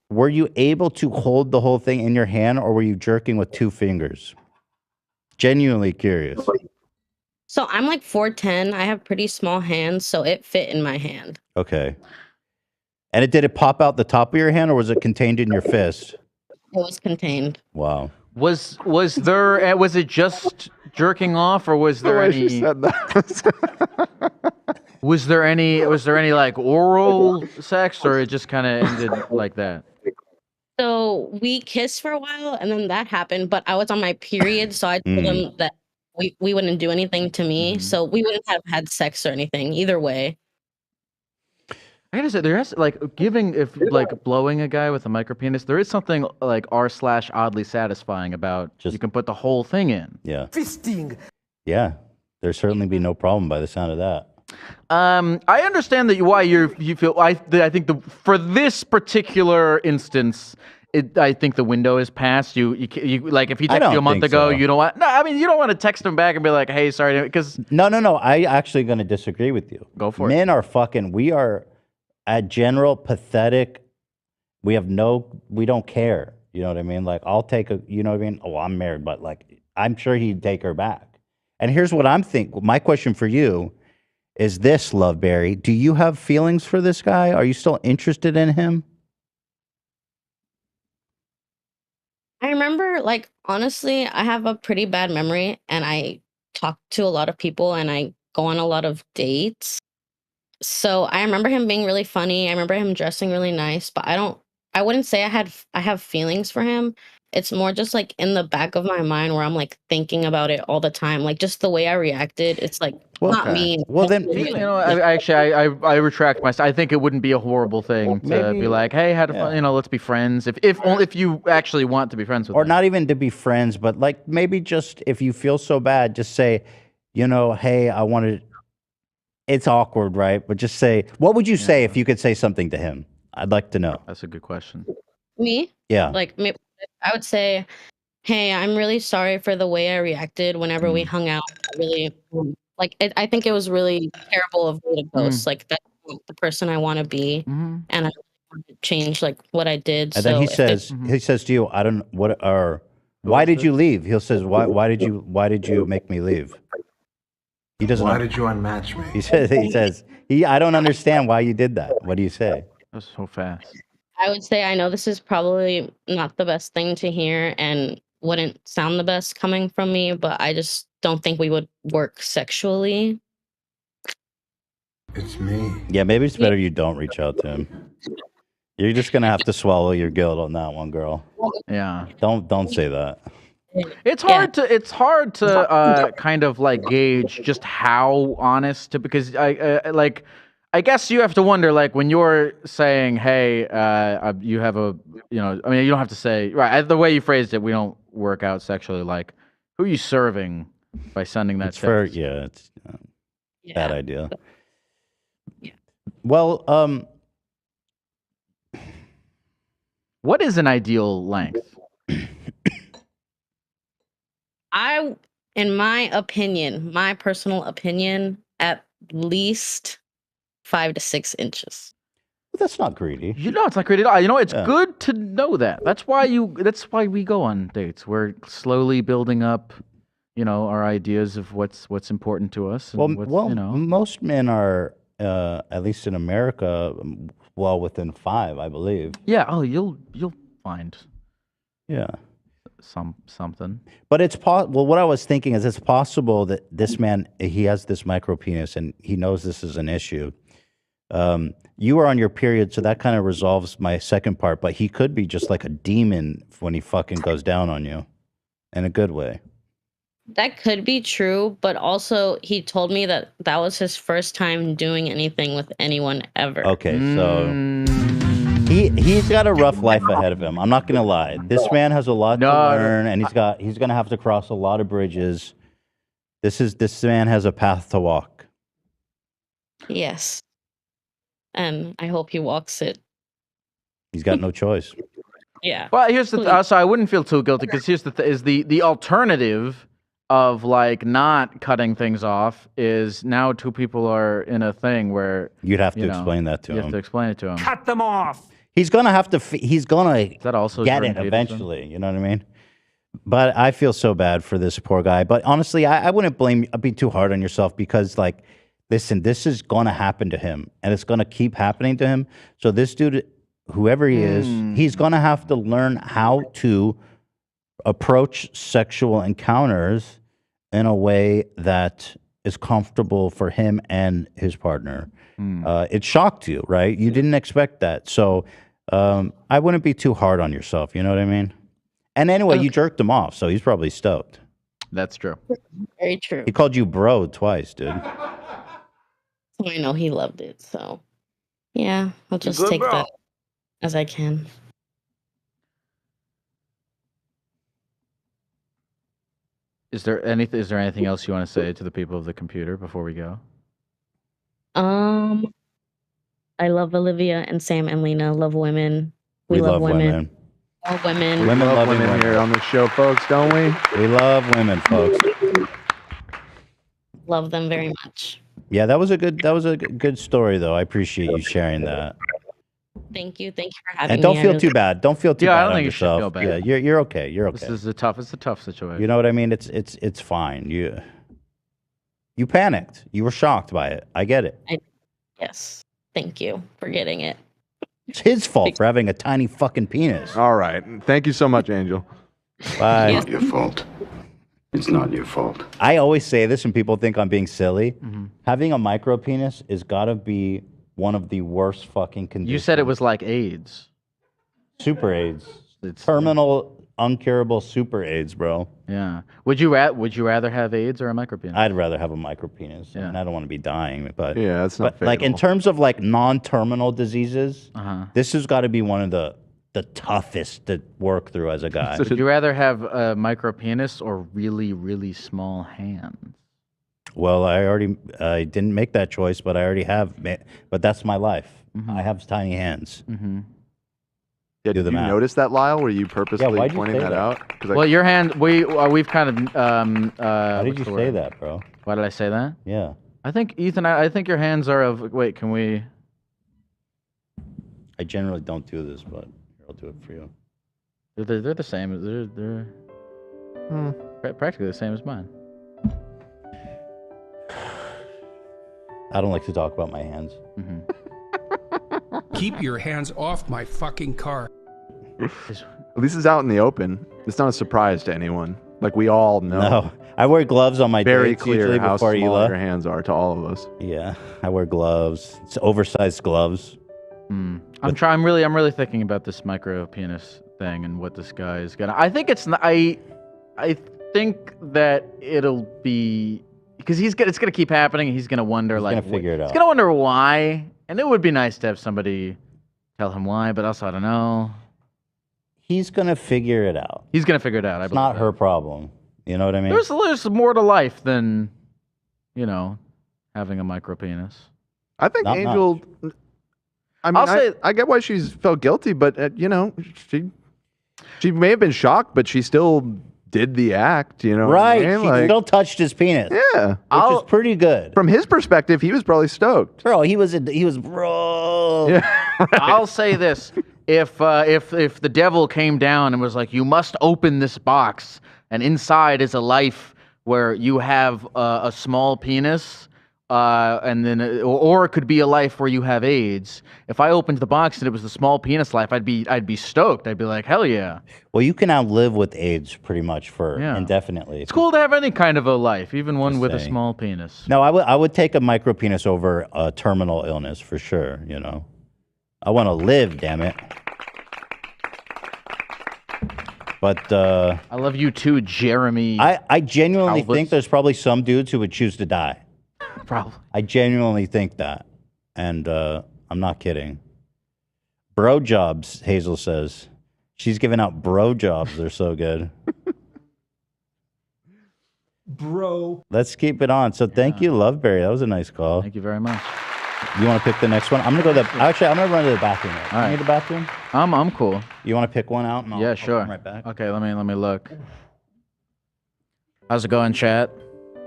Were you able to hold the whole thing in your hand, or were you jerking with 2 fingers? Genuinely curious. So I'm like 4'10". I have pretty small hands, so it fit in my hand. Okay. And did it pop out the top of your hand, or was it contained in your fist? It was contained. Wow. Was it just jerking off, or was there any? She said that. Was there any like oral sex, or it just kind of ended like that? So we kissed for a while, and then that happened. But I was on my period, so I told him that we wouldn't do anything to me, so we wouldn't have had sex or anything either way. I gotta say, there has like blowing a guy with a micro penis, there is something like r/oddly satisfying about you can put the whole thing in. Yeah. Fisting. Yeah. There'd certainly be no problem by the sound of that. I understand that why you feel. I think for this particular instance, I think the window is past. You like if he texted you a month ago, you don't want. No, I mean you don't want to text him back and be like, "Hey, sorry," because No. I actually going to disagree with you. Go for it. Men are fucking. We are at general pathetic. We don't care. You know what I mean? Like I'll take you know what I mean? Oh, I'm married, but like I'm sure he'd take her back. And here's what I'm thinking. My question for you is this, Loveberry. Do you have feelings for this guy? Are you still interested in him? I remember, like, honestly, I have a pretty bad memory, and I talk to a lot of people, and I go on a lot of dates. So I remember him being really funny. I remember him dressing really nice, but I wouldn't say I have feelings for him. It's more just like in the back of my mind where I'm like thinking about it all the time. Like just the way I reacted, it's like not me. Well, then you know, I retract myself. I think it wouldn't be a horrible thing to be like, hey, had a fun, you know, let's be friends. If you actually want to be friends with or them. not even to be friends, but like maybe just if you feel so bad, just say, you know, hey, I wanted. It's awkward, right? But just say, what would you say if you could say something to him? I'd like to know. That's a good question. Me? Yeah. Like maybe I would say, hey, I'm really sorry for the way I reacted whenever we hung out. Really, I think it was really terrible of me to ghost. Like that's not the person I want to be, and I want to change like what I did. And then he says to you, I don't what or why did you leave? He says, why did you make me leave? He doesn't. Why did you unmatch me? He says I don't understand why you did that. What do you say? That's so fast. I would say I know this is probably not the best thing to hear and wouldn't sound the best coming from me, but I just don't think we would work sexually. It's me. Yeah, maybe it's better you don't reach out to him. You're just gonna have to swallow your guilt on that one, girl. Yeah. Don't say that. It's hard to kind of like gauge just how honest to, because I guess you have to wonder, like, when you're saying, hey, you have a, you know, I mean, you don't have to say, right, the way you phrased it, we don't work out sexually, like, who are you serving by sending that text? It's bad idea. Yeah. Well, what is an ideal length? In my opinion, my personal opinion, at least 5 to 6 inches. But that's not greedy. You know, it's not greedy at all. You know, it's good to know that. That's why we go on dates. We're slowly building up, you know, our ideas of what's important to us. And well, you know, most men are, at least in America, well within 5, I believe. Yeah. Oh, you'll find. Yeah. something. But it's well, what I was thinking is it's possible that this man, he has this micro penis and he knows this is an issue. You are on your period, so that kind of resolves my second part, but he could be just like a demon when he fucking goes down on you in a good way. That could be true, but also he told me that that was his first time doing anything with anyone ever. Okay, so he's got a rough life ahead of him. I'm not gonna lie. This man has a lot to learn, and he's gonna have to cross a lot of bridges. This man has a path to walk. Yes. And I hope he walks it. He's got no choice. Yeah. Well, here's the so I wouldn't feel too guilty because here's the alternative of like not cutting things off is now two people are in a thing where You'd have to explain that to him. You have to explain it to him. Cut them off. He's gonna have to. He's gonna that also get Jordan it Peterson? eventually. You know what I mean? But I feel so bad for this poor guy. But honestly, I wouldn't be too hard on yourself because, like, listen, this is gonna happen to him, and it's gonna keep happening to him. So this dude, whoever he is, he's gonna have to learn how to approach sexual encounters in a way that is comfortable for him and his partner. It shocked you, right? You didn't expect that. So I wouldn't be too hard on yourself. You know what I mean? And anyway, you jerked him off, so he's probably stoked. That's true. Very true. He called you bro twice, dude. So I know he loved it. So yeah, I'll just good take bro. that as I can. Is there anything else you want to say to the people of the computer before we go? I love Olivia and Sam and Lena. Love women. We love women. All women. We love women here on the show, folks, don't we? We love women, folks. Love them very much. Yeah, that was a good story, though. I appreciate you sharing that. Thank you. Thank you for having And me. don't I feel really- too bad. Don't feel too Yeah, I bad don't on think you should yourself. feel bad. Yeah, you're okay. You're okay. This is a tough situation. You know what I mean? It's fine. You panicked. You were shocked by it. I get it. Yes. Thank you for getting it. It's his fault for having a tiny fucking penis. All right. Thank you so much, Angel. Bye. It's not your fault. It's not your fault. I always say this and people think I'm being silly. Having a micro penis is gotta be one of the worst fucking conditions. You said it was like AIDS. Super AIDS. It's terminal, uncurable super AIDS, bro. Yeah. Would you rather have AIDS or a micropenis? I'd rather have a micro penis. Yeah. I don't want to be dying, but yeah, that's not but like in terms of like non-terminal diseases, this has got to be one of the toughest to work through as a guy. Would you rather have a micropenis or really, really small hands? Well, I didn't make that choice, but I already have. But that's my life. I have tiny hands. Yeah, Do did the you math. notice that, Lyle? Were you purposely why'd you pointing say that that? out? 'Cause Well, your hand. We've kind of. Why did you say that, bro? Why did I say that? Yeah. I think Ethan. I think your hands are of. Wait, can we? I generally don't do this, but I'll do it for you. They're the same. They're practically the same as mine. I don't like to talk about my hands. Keep your hands off my fucking car. Well, this is out in the open. It's not a surprise to anyone. Like we all know. No, I wear gloves on my Very dates clear usually how before small Ela. your hands are to all of us. Yeah, I wear gloves. It's oversized gloves. I'm really thinking about this micro penis thing and what this guy is gonna. I think it's. I think that it'll be because it's gonna keep happening. He's gonna wonder He's like gonna figure it out. He's gonna wonder why, and it would be nice to have somebody tell him why. But also, I don't know. He's gonna figure it out. He's gonna figure it out. It's not her problem. You know what I mean? There's more to life than, having a micro penis. I think Not Angel. I mean, I get why she's felt guilty, but she may have been shocked, but she still did the act. You know, Right. What I mean? She still touched his penis. Yeah, which is pretty good. From his perspective, he was probably stoked. Bro, he was bro. Yeah, I'll say this: if the devil came down and was like, "You must open this box," and inside is a life where you have a small penis and then, or it could be a life where you have AIDS. If I opened the box and it was the small penis life, I'd be stoked. I'd be like, hell yeah. Well, you can outlive with AIDS pretty much for Yeah. indefinitely. It's cool to have any kind of a life, even one with a saying. small penis. No, I would take a micro penis over a terminal illness for sure. You know, I want to live. Damn it. But I love you too, Jeremy. I genuinely Albus. think there's probably some dudes who would choose to die. Probably. I genuinely think that, and I'm not kidding. Bro jobs, Hazel says. She's giving out bro jobs. They're so good. Bro. Let's keep it on. So thank you, Loveberry. That was a nice call. Thank you very much. You want to pick the next one? I'm gonna go to the. Actually, I'm gonna run to the bathroom. All right. You need the bathroom? I'm cool. You want to pick one out? And Yeah, I'll sure. come right back. Okay, let me look. How's it going, chat?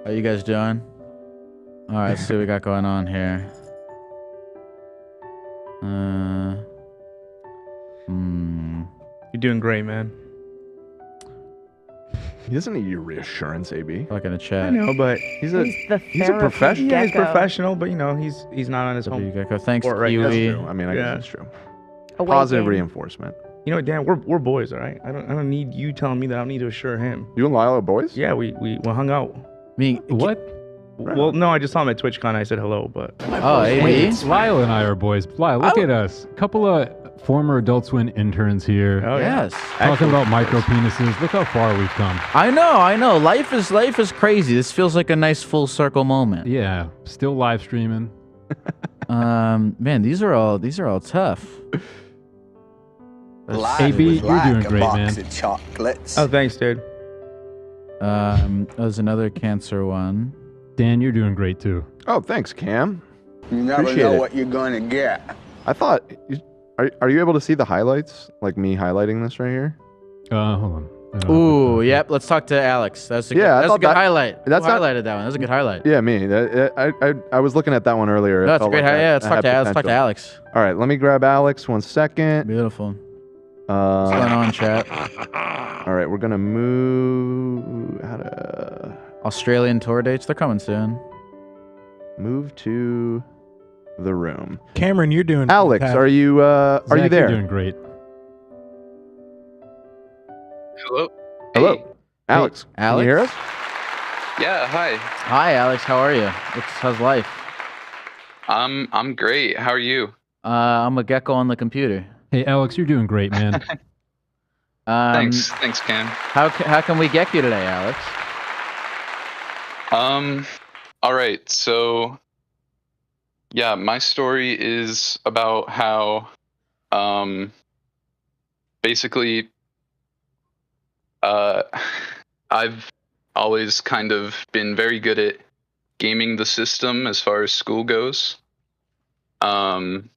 How you guys doing? All right, let's see what we got going on here. You're doing great, man. He doesn't need your reassurance, AB. Like in a chat. I know, but he's a professional. Yeah, he's professional, but you know, he's not on his home. Gecko. Thanks, Or, right, that's Kiwi. true. I mean, I guess that's true. Away Positive game. reinforcement. You know what, Dan? We're boys, all right? I don't need you telling me that. I don't need to assure him. You and Lyle are boys? Yeah, we hung out. Me what? Well, no, I just saw him at TwitchCon. I said hello, but Oh, AB. Wait, Lyle and I are boys. Lyle, look at us. A couple of former Adult Swim interns here. Oh, yeah. Yes. Talking about micro penises. Look how far we've come. I know. Life is crazy. This feels like a nice full circle moment. Yeah. Still live streaming. Man, these are all tough. AB, you're doing great, man. Chocolates. Oh, thanks, dude. There's another cancer one. Dan, you're doing great too. Oh, thanks, Cam. You never Appreciate know it. what you're going to get. I thought, are you able to see the highlights? Like me highlighting this right here? Hold on. Ooh, yep. Let's talk to Alex. That's a good, Yeah, I that's a thought good that- highlight. that's Who not- highlighted that one. That's a good highlight. Yeah, me. I was looking at that one earlier. It No, it's a felt great like highlight. Yeah, let's that talk had to let's talk to potential. Alex. All right, let me grab Alex 1 second. Beautiful. What's going on, chat? All right, we're gonna move. How to Australian tour dates. They're coming soon. move to the room? Cameron, you're doing. Alex, fantastic. are you Zach, there? You're doing great. Hello. Hello, Alex. Can Alex? you hear us? Yeah. Hi. Hi, Alex. How are you? How's life? I'm great. How are you? I'm a gecko on the computer. Hey, Alex, you're doing great, man. Thanks, Ken. How can we get you today, Alex? All right. So, yeah, my story is about how, basically, I've always kind of been very good at gaming the system as far as school goes. I'm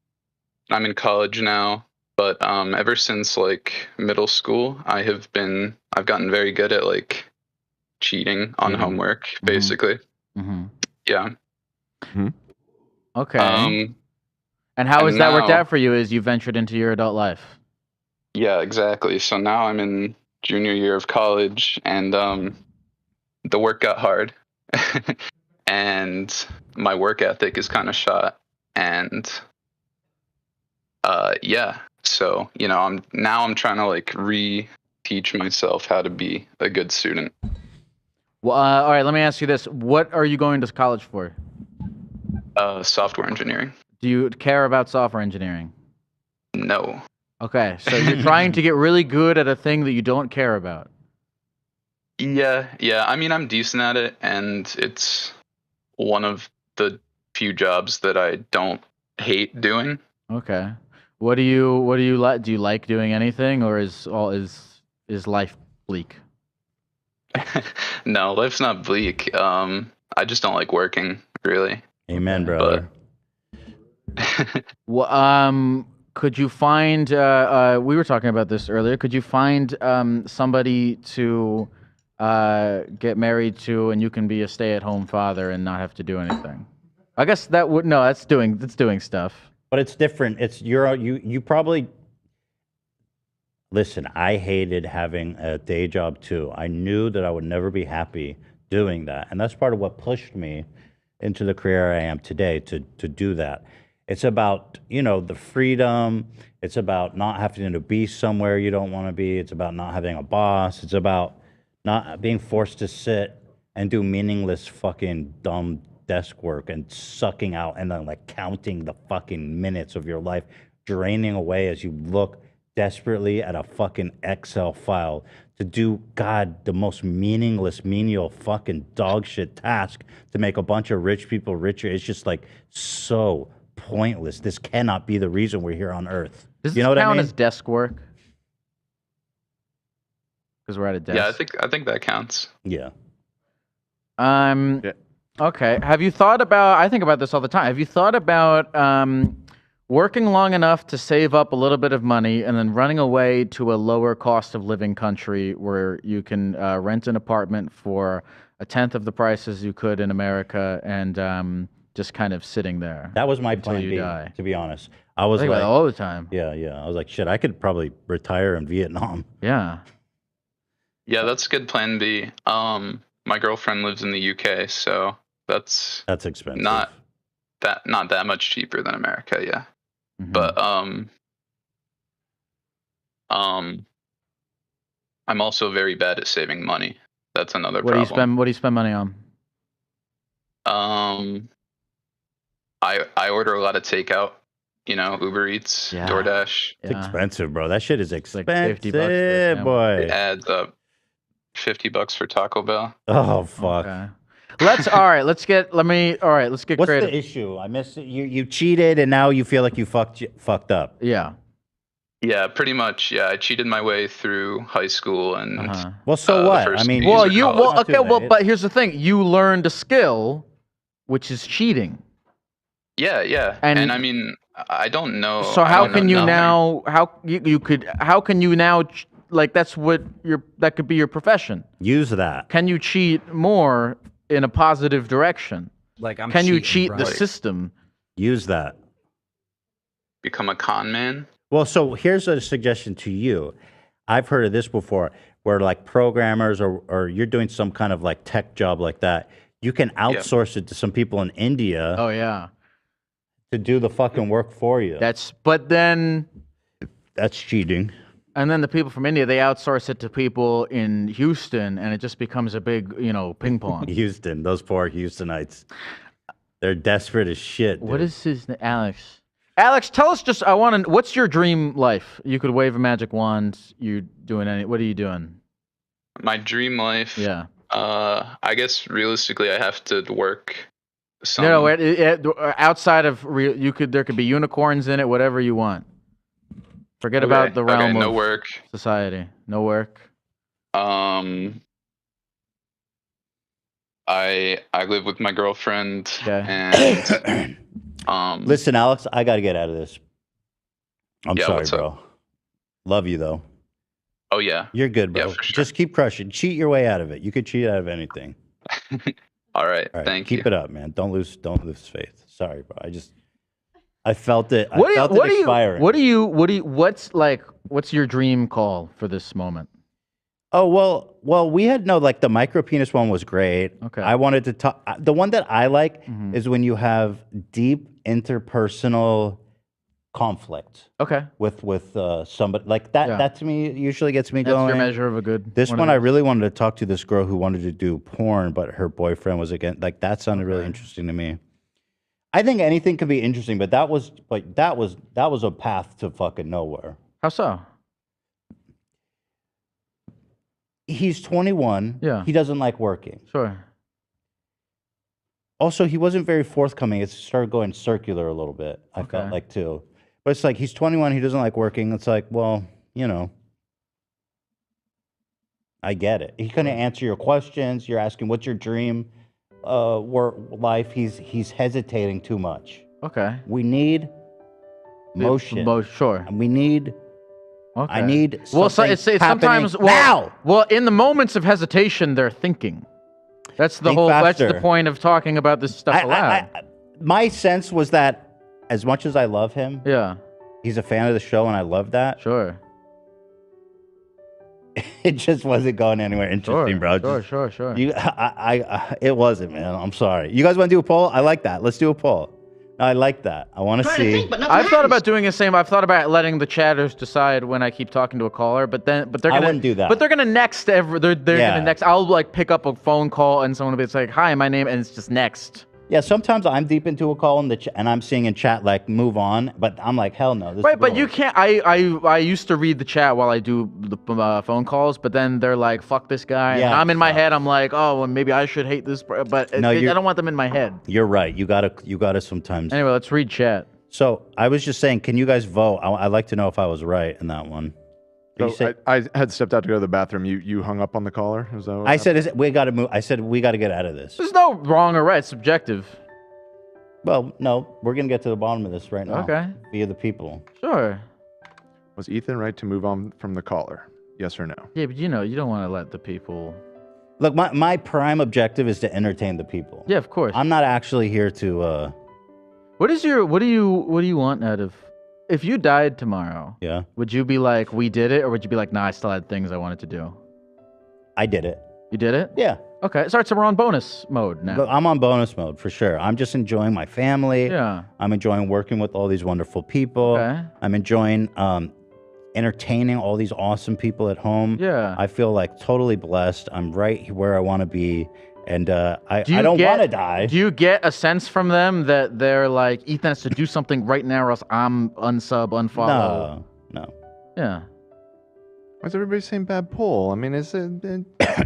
in college now, but ever since like middle school, I've gotten very good at like cheating on homework, basically. Mm-hmm. Yeah. Okay. And how has that worked out for you as you ventured into your adult life? Yeah, exactly. So now I'm in junior year of college, and the work got hard, and my work ethic is kind of shot, and yeah. So I'm trying to like re-teach myself how to be a good student. Well, all right. Let me ask you this: what are you going to college for? Software engineering. Do you care about software engineering? No. Okay, so you're trying to get really good at a thing that you don't care about. Yeah. I mean, I'm decent at it, and it's one of the few jobs that I don't hate doing. Okay. What do you like? Do you like doing anything, or is life bleak? No, life's not bleak. I just don't like working, really. Amen, brother. Well, could you find? We were talking about this earlier. Could you find somebody to get married to, and you can be a stay-at-home father and not have to do anything? I guess that would that's doing stuff. But it's different. It's you probably listen. I hated having a day job too. I knew that I would never be happy doing that, and that's part of what pushed me. into the career I am today to do that. It's about, the freedom. It's about not having to be somewhere you don't want to be. It's about not having a boss. It's about not being forced to sit and do meaningless fucking dumb desk work and sucking out and then like counting the fucking minutes of your life draining away as you look desperately at a fucking Excel file to do, God, the most meaningless, menial fucking dog shit task to make a bunch of rich people richer. It's just like so pointless. This cannot be the reason we're here on Earth. Does you this know what I count mean? as desk work? Because we're at a desk. Yeah, I think that counts. Yeah. Okay. Have you thought about? I think about this all the time. Have you thought about working long enough to save up a little bit of money and then running away to a lower cost of living country where you can rent an apartment for a tenth of the prices you could in America and just kind of sitting there? That was my until plan you B, die. to be honest. I was think about like, it all the time. Yeah. I was like, shit, I could probably retire in Vietnam. Yeah. Yeah, that's good plan B. My girlfriend lives in the UK, so that's expensive. Not that much cheaper than America, yeah. Mm-hmm. But I'm also very bad at saving money. That's another What problem. do you spend money on? I order a lot of takeout, Uber Eats, Yeah. DoorDash. It's expensive, bro. That shit is expensive, like $50 for a sandwich. boy. It adds up. $50 for Taco Bell. Oh fuck. Okay. Let's get What's creative. the issue? I missed it. You cheated and now you feel like you fucked up. Yeah. Yeah, pretty much. Yeah, I cheated my way through high school and. Well, so what? I mean, but here's the thing: you learned a skill, which is cheating. Yeah, and I mean, I don't know. So how can you now? How can you now? Like that could be your profession. Use that. Can you cheat more in a positive direction? Like can you cheat the system? Use that. Become a con man. Well, so here's a suggestion to you. I've heard of this before, where like programmers or you're doing some kind of like tech job like that. You can outsource it to some people in India. Oh yeah. To do the fucking work for you. But then that's cheating. And then the people from India, they outsource it to people in Houston, and it just becomes a big, ping pong. Houston, those poor Houstonites. They're desperate as shit. What is his name? Alex. Alex, tell us what's your dream life? You could wave a magic wand. What are you doing? My dream life? Yeah. I guess realistically, I have to work. Outside of there could be unicorns in it, whatever you want. Forget about the realm no of work. Society. No work. I live with my girlfriend and listen, Alex, I gotta get out of this. I'm sorry, what's bro. up? Love you though. Oh yeah. You're good, bro. Yeah, for sure. Just keep crushing. Cheat your way out of it. You could cheat out of anything. All right. Thank you. Keep it up, man. Don't lose faith. Sorry, bro. I felt it. Expiring. What's your dream call for this moment? Oh, well, we had the micro penis one was great. Okay. I wanted to talk. The one that I like is when you have deep interpersonal conflict. Okay. With somebody like that. Yeah. That to me usually gets me That's going. your measure of a good. This one I really wanted to talk to this girl who wanted to do porn, but her boyfriend was against. Like that sounded really interesting to me. I think anything could be interesting, but that was a path to fucking nowhere. How so? He's 21. Yeah. He doesn't like working. Sure. Also, he wasn't very forthcoming. It started going circular a little bit. I felt like too. But it's like he's 21. He doesn't like working. It's like, well, I get it. He couldn't answer your questions. You're asking, what's your dream? Work life. He's hesitating too much. Okay. We need motion. Sure. And we need. Okay. I need. Well, so it's sometimes now. Well, in the moments of hesitation, they're thinking. That's the Think whole. faster. That's the point of talking about this stuff aloud. My sense was that as much as I love him, yeah, he's a fan of the show, and I love that. Sure. It just wasn't going anywhere interesting, bro. Sure. It wasn't, man. I'm sorry. You guys want to do a poll? I like that. Let's do a poll. I like that. I want to see. I've thought about doing the same. I've thought about letting the chatters decide when I keep talking to a caller, but they're gonna. I wouldn't do that. But they're gonna next. They're Yeah. gonna next. I'll like pick up a phone call and someone will be like, "Hi, my name," and it's just next. Yeah, sometimes I'm deep into a call and I'm seeing in chat like move on, but I'm like, hell no. This Right, is but wrong. you can't. I used to read the chat while I do the phone calls, but then they're like, "Fuck this guy." Yeah, and I'm in my head. I'm like, "Oh, well, maybe I should hate this," but No, I you're- don't want them in my head. You're right. You gotta sometimes. Anyway, let's read chat. So I was just saying, can you guys vote? I'd like to know if I was right in that one. Did you So say- I had stepped out to go to the bathroom. You hung up on the caller? Is that what I said, we got to move. I said, we got to get out of this. There's no wrong or right. It's subjective. Well, no, we're going to get to the bottom of this right now. Okay. Via the people. Sure. Was Ethan right to move on from the caller? Yes or no? Yeah, but you don't want to let the people. Look, my prime objective is to entertain the people. Yeah, of course. I'm not actually here to. What do you want out of? If you died tomorrow, Yeah. would you be like, we did it, or would you be like, nah, I still had things I wanted to do? I did it. You did it? Yeah. Okay, so we're on bonus mode now. Look, I'm on bonus mode for sure. I'm just enjoying my family. Yeah. I'm enjoying working with all these wonderful people. Okay. I'm enjoying entertaining all these awesome people at home. Yeah. I feel like totally blessed. I'm right where I want to be. And I you don't get- want to die. Do you get a sense from them that they're like, Ethan has to do something right now, or else I'm unfollow? No. Yeah. Why is everybody saying bad poll? I mean, it's a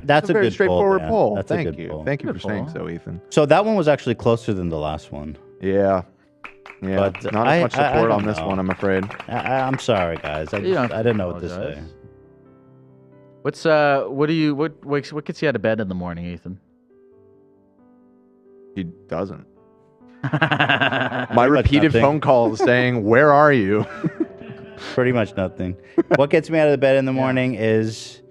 That's a very good straightforward poll, poll. man. That's a Thank good you. poll. Thank you Good for saying poll. so, Ethan. So that one was actually closer than the last one. Yeah. Yeah. But Not as much I support don't on this know. one, I'm afraid. I'm sorry, guys. I You don't didn't know what to say. apologize. What gets you out of bed in the morning, Ethan? He doesn't. Pretty My much repeated nothing. phone calls saying, "Where are you?" Pretty much nothing. What gets me out of the bed in the morning is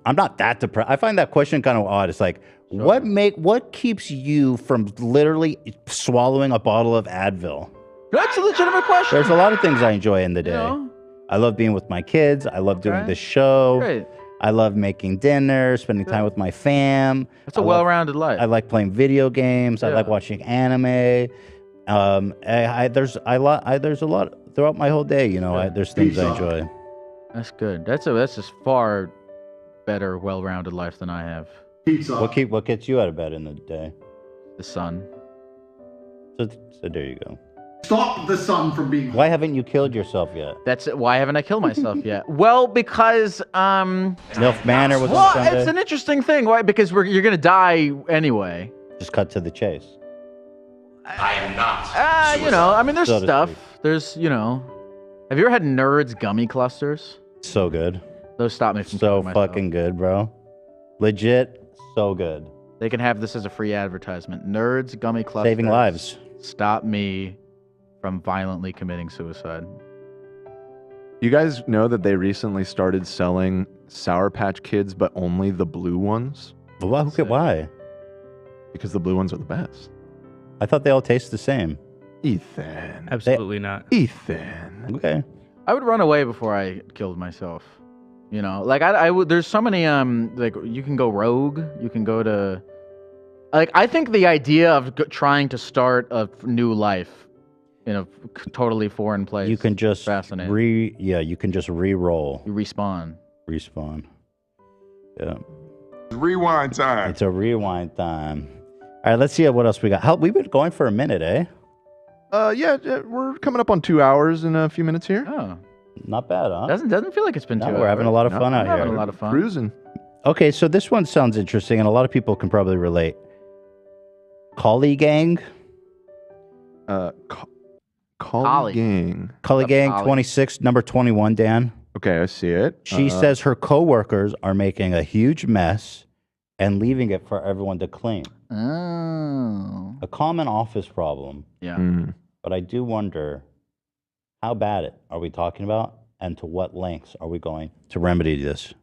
I'm not that depressed. I find that question kind of odd. It's like, what keeps you from literally swallowing a bottle of Advil? That's a legitimate question. There's a lot of things I enjoy in the day. know? I love being with my kids. I love doing Okay. this show. Great. I love making dinner, spending time with my fam. That's a I love- well-rounded life. I like playing video games. I Yeah. like watching anime. There's a lot throughout my whole day. There's things I enjoy. That's good. That's just far better, well-rounded life than I have. What gets you out of bed in the day? The sun. So there you go. Stop the sun from being. Why haven't you killed yourself yet? That's it. Why haven't I killed myself yet? Well, because Nilf Manor was on well, Sunday. it's an interesting thing. Why? Because you're gonna die anyway. Just cut to the chase. I am not. I mean, there's So to stuff. speak. There's, have you ever had Nerds gummy clusters? So good. Those stop me from So killing myself. fucking good, bro. Legit, so good. They can have this as a free advertisement. Nerds gummy clusters. Saving lives. Stop me from violently committing suicide. You guys know that they recently started selling Sour Patch Kids, but only the blue ones? Why? Because the blue ones are the best. I thought they all taste the same. Ethan. Absolutely not. Ethan. Okay. I would run away before I killed myself. Like I would. There's so many like you can go rogue. You can go to. Like I think the idea of trying to start a new life in a totally foreign place. You can just fascinating. you can just re-roll. You respawn. Yeah. Rewind time. It's a rewind time. All right, let's see what else we got. We've been going for a minute, eh? Yeah, we're coming up on 2 hours in a few minutes here. Oh, not bad, huh? Doesn't feel like it's been No, 2 hours. we're having a lot of fun out We're having here. a lot of fun. Cruising. Okay, so this one sounds interesting, and a lot of people can probably relate. Collie Gang. Collie Gang. Collie Gang, Collie. 26, number 21, Dan. Okay, I see it. She says her coworkers are making a huge mess and leaving it for everyone to clean. Oh. A common office problem. Yeah. Mm. But I do wonder, how bad are we talking about, and to what lengths are we going to remedy this?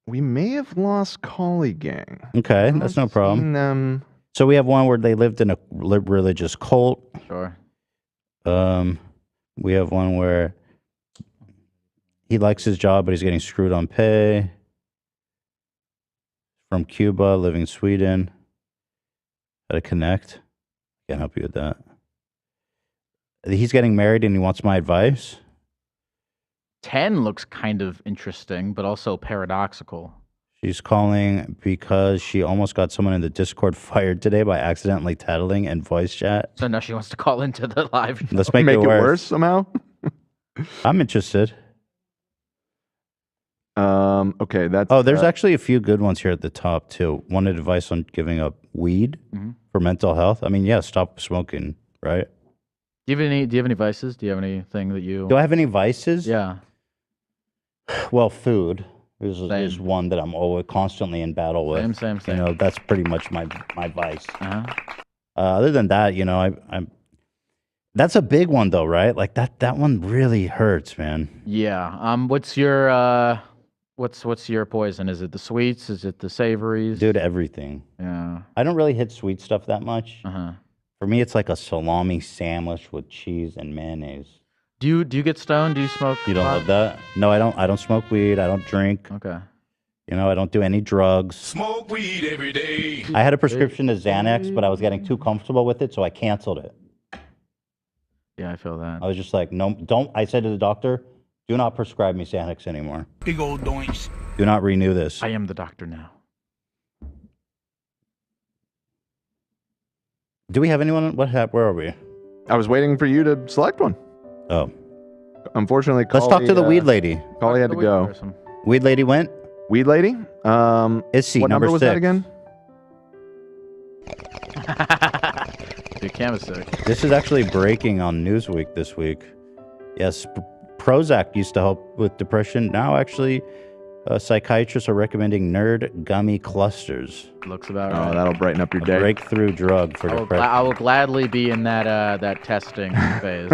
We may have lost Collie Gang. Okay, that's no problem. Seen them. So we have one where they lived in a religious cult. Sure. We have one where He likes his job, but he's getting screwed on pay. From Cuba, living in Sweden. How to connect? Can't help you with that. He's getting married and he wants my advice. 10 looks kind of interesting, but also paradoxical. She's calling because she almost got someone in the Discord fired today by accidentally tattling and voice chat. So now she wants to call into the live show. Let's make it worse somehow. I'm interested. Okay, that's. Oh, there's actually a few good ones here at the top too. Wanted advice on giving up weed for mental health. I mean, yeah, stop smoking, right? Do you have any vices? Do you have anything that you? Do I have any vices? Yeah. Well, food is one that I'm always constantly in battle with. Same. You know, that's pretty much my vice. Other than that, you know, I'm. That's a big one though, right? Like that one really hurts, man. Yeah. What's your what's your poison? Is it the sweets? Is it the savories? Dude, everything. Yeah. I don't really hit sweet stuff that much. For me, it's like a salami sandwich with cheese and mayonnaise. Do you get stoned? Do you smoke? You don't pot? love that? No, I don't. I don't smoke weed. I don't drink. Okay. You know, I don't do any drugs. Smoke weed every day. I had a prescription to Xanax, but I was getting too comfortable with it, so I canceled it. Yeah, I feel that. I was just like, no, don't. I said to the doctor, do not prescribe me Xanax anymore. Big old doinks. Do not renew this. I am the doctor now. Do we have anyone? Where are we? I was waiting for you to select one. Oh. Unfortunately, Let's talk to the weed lady. Collie had to go. Weed lady went? Weed lady? Is she what number was 6? that again? Your camera's sick. This is actually breaking on Newsweek this week. Yes, Prozac used to help with depression. Now, actually, psychiatrists are recommending nerd gummy clusters. Looks about right. Oh, that'll brighten up your day. Breakthrough drug for depression. I will gladly be in that testing phase.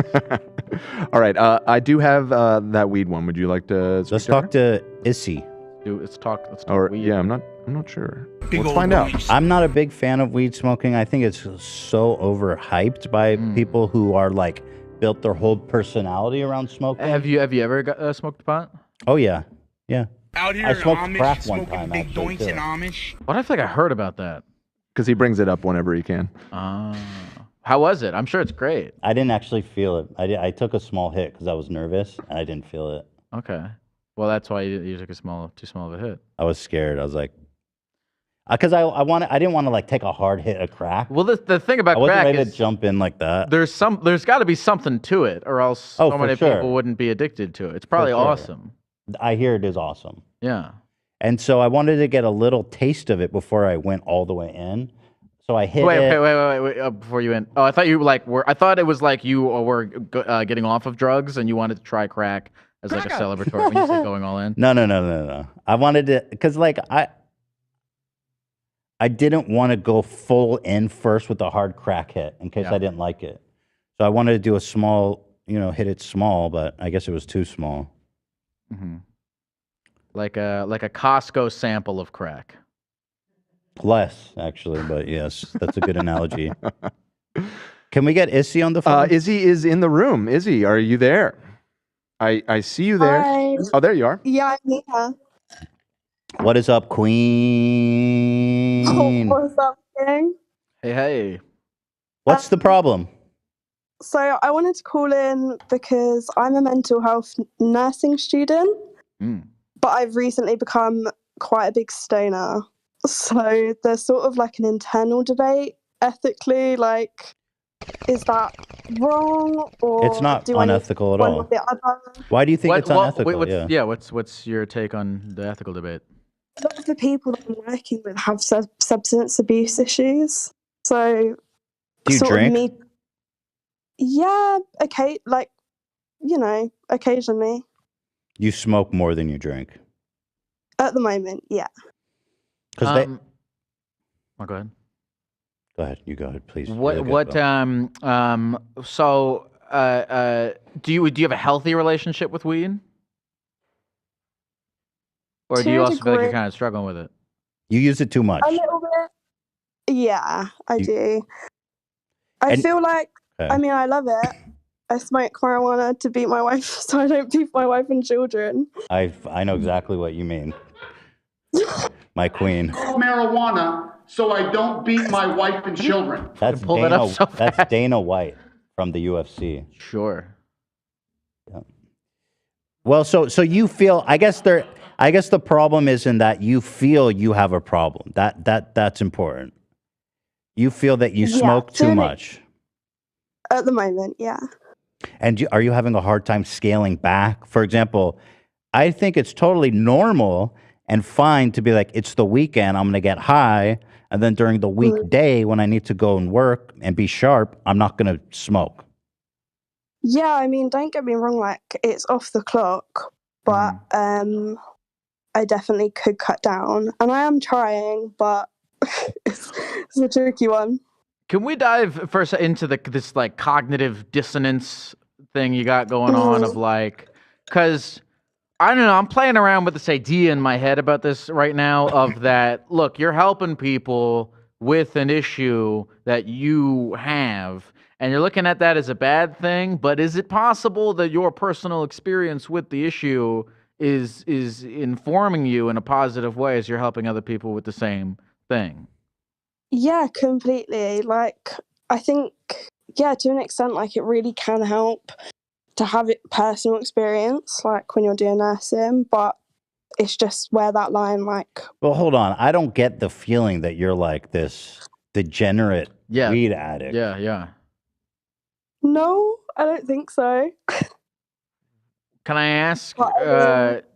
All right, I do have that weed one. Would you like to? Let's talk to Issy. Dude, let's talk weed. Yeah, I'm not sure. Let's find out. I'm not a big fan of weed smoking. I think it's so overhyped by people who are like built their whole personality around smoking. Have you ever smoked pot? Oh yeah, yeah. Out here I in smoked Amish, crack one smoking time, big actually, doinks too. in Amish. What I think I heard about that. Because he brings it up whenever he can. How was it? I'm sure it's great. I didn't actually feel it. I took a small hit because I was nervous and I didn't feel it. Okay. Well, that's why you took too small of a hit. I was scared. I was like, because I didn't want to like take a hard hit of crack. Well, the thing about I wasn't crack ready is to jump in like that. there's got to be something to it, or else so for many sure. people wouldn't be addicted to it. It's probably For sure. awesome. I hear it is awesome. Yeah. And so I wanted to get a little taste of it before I went all the way in. So I hit it. Wait, before you went. Oh, I thought you I thought it was like you were getting off of drugs and you wanted to try crack as like a celebratory when you said going all in. No. I wanted to, because like I didn't want to go full in first with a hard crack hit in case I didn't like it. So I wanted to do a small, hit it small, but I guess it was too small. Mm-hmm. Like a Costco sample of crack. Less, actually, but yes, that's a good analogy. Can we get Issy on the phone? Izzy is in the room. Izzy, are you there? I see you there. Hi. Oh, there you are. Yeah, I'm here. What is up, Queen? Oh, what's up, gang? Hey. What's the problem? So I wanted to call in because I'm a mental health nursing student, but I've recently become quite a big stoner. So there's sort of like an internal debate ethically, like, is that wrong or It's not unethical at all. Why do you think it's unethical? What's your take on the ethical debate? A lot of the people that I'm working with have substance abuse issues. So do you drink? Yeah, okay, like, occasionally. You smoke more than you drink. At the moment, yeah. Because go ahead. Go ahead. You go ahead, please. Do you have a healthy relationship with weed? Or do you also feel like you're kind of struggling with it? You use it too much. A little bit. Yeah, I do. I feel like, I mean, I love it, I smoke marijuana to beat my wife, so I don't beat my wife and children. I know exactly what you mean. My queen. Marijuana, so I don't beat my wife and children. That's pull that up so That's Dana White from the UFC. Sure. Yeah. Well, so you feel, I guess the problem is in that you feel you have a problem. That's important. You feel that you smoke too much. At the moment, yeah. And are you having a hard time scaling back? For example, I think it's totally normal and fine to be like, it's the weekend, I'm going to get high. And then during the weekday, when I need to go and work and be sharp, I'm not going to smoke. Yeah, I mean, don't get me wrong, like, it's off the clock, but I definitely could cut down. And I am trying, but it's a tricky one. Can we dive first into this like cognitive dissonance thing you got going on of like, because I don't know, I'm playing around with this idea in my head about this right now of that, look, you're helping people with an issue that you have, and you're looking at that as a bad thing, but is it possible that your personal experience with the issue is informing you in a positive way as you're helping other people with the same thing? Yeah, completely. Like, I think, yeah, to an extent, like, it really can help to have it personal experience, like when you're doing nursing, but it's just where that line, like... Well, hold on. I don't get the feeling that you're like this degenerate weed addict. Yeah. No, I don't think so. Can I ask,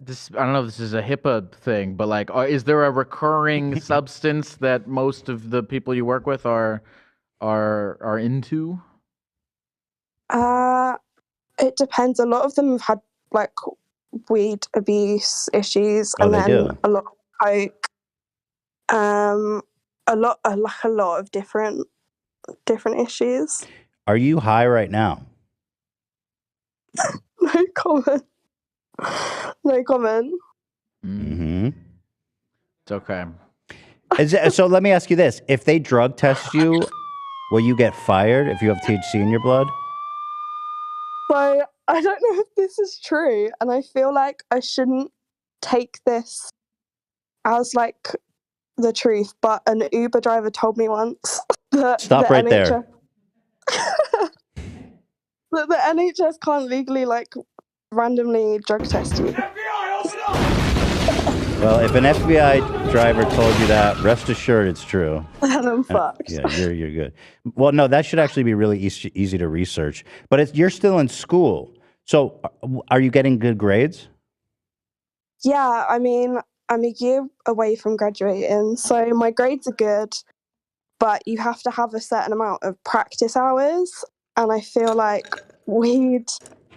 this, I don't know if this is a HIPAA thing, but like, is there a recurring substance that most of the people you work with are into? It depends. A lot of them have had like weed abuse issues, and then a lot of coke. A lot of different issues. Are you high right now? No comment. No comment. Mm-hmm. It's okay. So let me ask you this. If they drug test you, will you get fired if you have THC in your blood? So I don't know if this is true, and I feel like I shouldn't take this as like the truth, but an Uber driver told me once that Stop right there. That the NHS can't legally like randomly drug test you. Well, if an FBI driver told you that, rest assured it's true. Then I'm fucked. Yeah, you're good. Well, no, that should actually be really easy to research. But you're still in school, so are you getting good grades? Yeah, I mean, I'm a year away from graduating, so my grades are good, but you have to have a certain amount of practice hours, and I feel like weed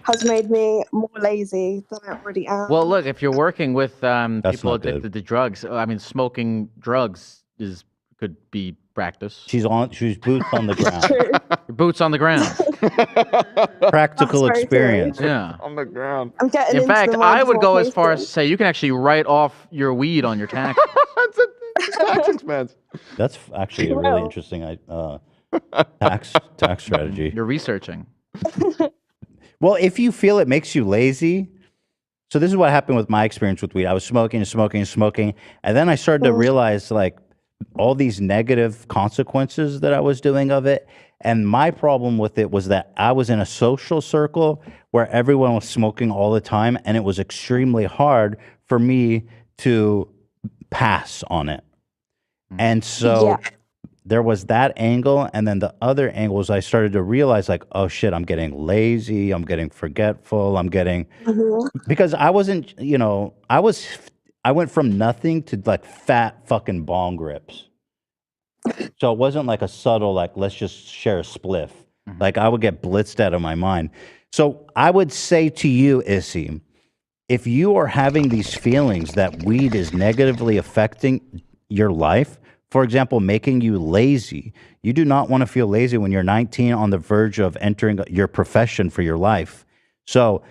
has made me more lazy than I already am. Well, look, if you're working with people not addicted to drugs, I mean, smoking drugs could be practice. She's boots on the ground. Your boots on the ground. Practical experience. Yeah. On the ground. I'm getting In fact, into I would go as far as places. to say you can actually write off your weed on your tax. Tax expense. That's actually a really interesting tax strategy. You're researching. Well, if you feel it makes you lazy, so this is what happened with my experience with weed. I was smoking, and then I started to realize like all these negative consequences that I was doing of it. And my problem with it was that I was in a social circle where everyone was smoking all the time, and it was extremely hard for me to pass on it. And so there was that angle, and then the other angle was I started to realize like, oh shit, I'm getting lazy, I'm getting forgetful, I'm getting because I wasn't, I went from nothing to like fat fucking bong rips. So it wasn't like a subtle like let's just share a spliff. Like I would get blitzed out of my mind. So I would say to you, Issy, if you are having these feelings that weed is negatively affecting your life, for example, making you lazy. You do not want to feel lazy when you're 19 on the verge of entering your profession for your life. So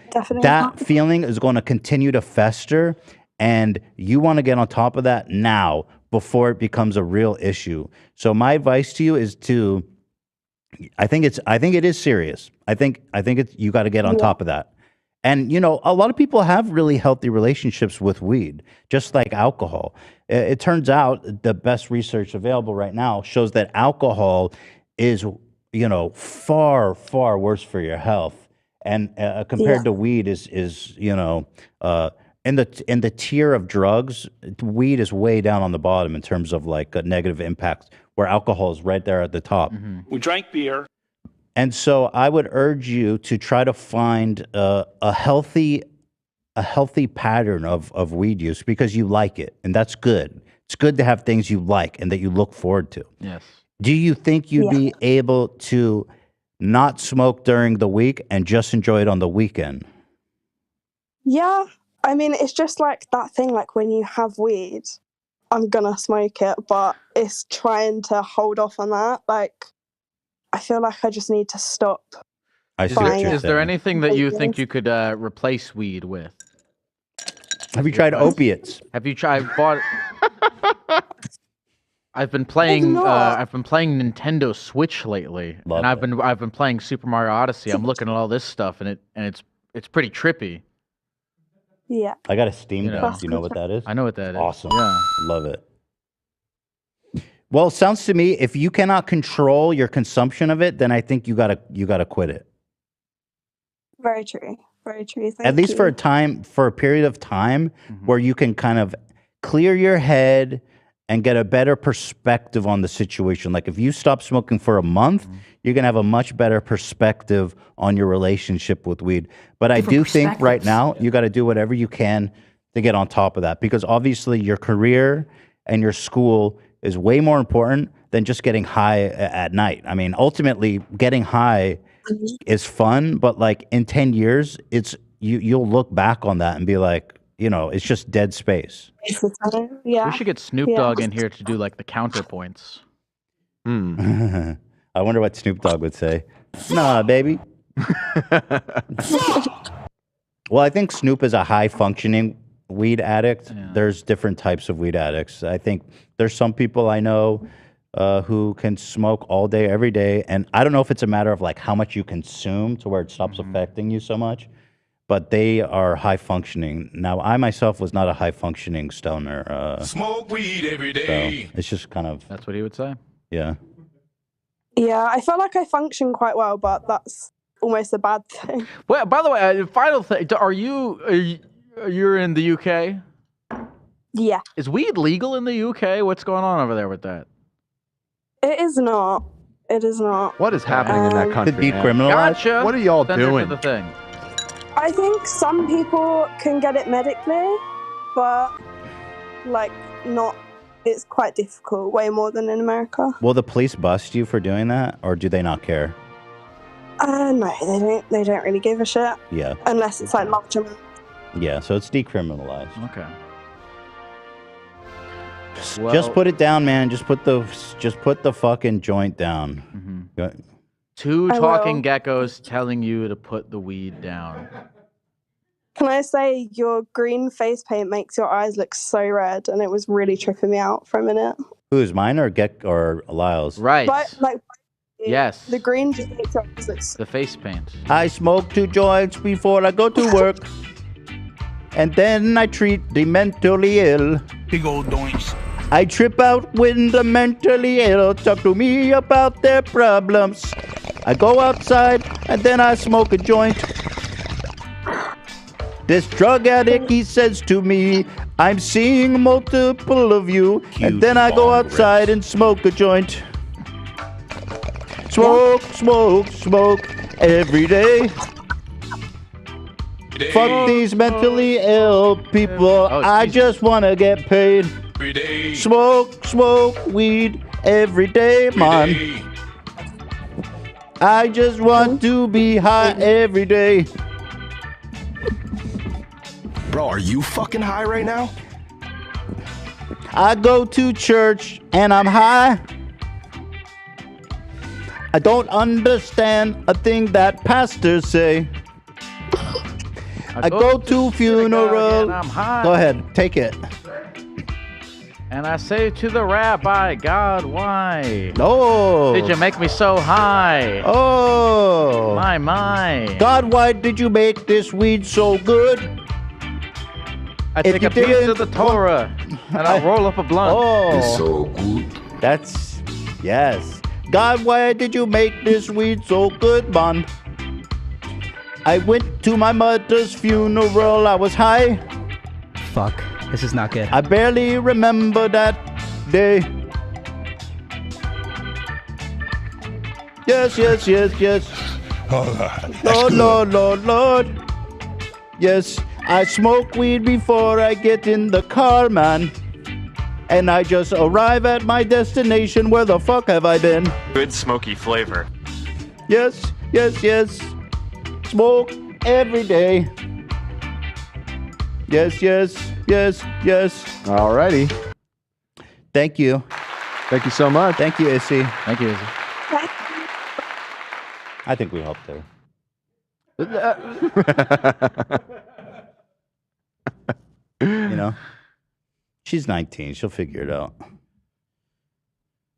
that feeling is going to continue to fester, and you want to get on top of that now before it becomes a real issue. So my advice to you is to I think it is serious. I think it's you got to get on top of that. And you know, a lot of people have really healthy relationships with weed, just like alcohol. It turns out the best research available right now shows that alcohol is, you know, far worse for your health, and compared to weed is you know, in the tier of drugs, weed is way down on the bottom in terms of like a negative impact, where alcohol is right there at the top. We drank beer. And so I would urge you to try to find a healthy pattern of weed use, because you like it, and that's good. It's good to have things you like and that you look forward to. Yes. Do you think you'd be able to not smoke during the week and just enjoy it on the weekend? Yeah, I mean, it's just like that thing, like when you have weed, I'm gonna smoke it, but it's trying to hold off on that. Like, I feel like I just need to stop. Is there anything that you think you could replace weed with? Have you tried opiates? Have you tried I've been playing Nintendo Switch lately, and I've been playing Super Mario Odyssey. I'm looking at all this stuff, and it's pretty trippy. Yeah. I got a Steam Deck. Do you know what that is? I know what that is. Awesome. Yeah. Love it. Well, it sounds to me, if you cannot control your consumption of it, then I think you gotta quit it. Very true. Very true. At least for a period of time where you can kind of clear your head and get a better perspective on the situation. Like if you stop smoking for a month, you're gonna have a much better perspective on your relationship with weed. But I do think right now you got to do whatever you can to get on top of that, because obviously your career and your school is way more important than just getting high at night. I mean, ultimately, getting high is fun, but like in 10 years, you'll look back on that and be like, you know, it's just dead space. Yeah. We should get Snoop Dogg in here to do like the counterpoints. I wonder what Snoop Dogg would say. Nah, baby. Well, I think Snoop is a high functioning weed addict. There's different types of weed addicts. I think there's some people I know who can smoke all day, every day. And I don't know if it's a matter of like how much you consume to where it stops affecting you so much, but they are high functioning. Now, I myself was not a high functioning stoner. Smoke weed every day. So it's just kind of. That's what he would say. Yeah. Yeah, I feel like I function quite well, but that's almost a bad thing. Well, by the way, final thing: you're in the UK? Yeah. Is weed legal in the UK? What's going on over there with that? It is not. It is not. What is happening in that country? Gotcha. What are y'all Send her to doing? the thing. I think some people can get it medically, but like not. It's quite difficult, way more than in America. Will the police bust you for doing that, or do they not care? No, they don't really give a shit. Yeah. Unless it's like large amounts. Yeah, so it's decriminalized. Okay. Just put it down, man. Just put the fucking joint down. Two I talking will. geckos telling you to put the weed down. Can I say your green face paint makes your eyes look so red, and it was really tripping me out for a minute. Who's mine or or Lyle's? Right. But like, Yes. the green just makes your eyes look. The face paint. I smoke 2 joints before I go to work, and then I treat the mentally ill. Big old doinks. I trip out when the mentally ill talk to me about their problems. I go outside and then I smoke a joint. This drug addict, he says to me, I'm seeing multiple of you. And then I go outside and smoke a joint. Smoke, smoke, smoke every day. Fuck these mentally ill people. I just want to get paid. Smoke, smoke weed every day, man. I just want to be high every day. Bro, are you fucking high right now? I go to church and I'm high. I don't understand a thing that pastors say. I go to funeral. and I'm high. Go ahead, take it. And I say to the rabbi, God, why? Oh. Did you make me so high? Oh. My. God, why did you make this weed so good? I take a piece of the Torah and I roll up a blunt. Oh. It's so good. That's, yes. God, why did you make this weed so good, man? I went to my mother's funeral, I was high. Fuck, this is not good. I barely remember that day. Yes. Lord. Yes, I smoke weed before I get in the car, man. And I just arrive at my destination. Where the fuck have I been? Good smoky flavor. Yes. Smoke every day. Yes. Alrighty. Thank you. Thank you so much. Thank you, Issy. Thank you, Izzy. I think we helped her. You know, she's 19. She'll figure it out.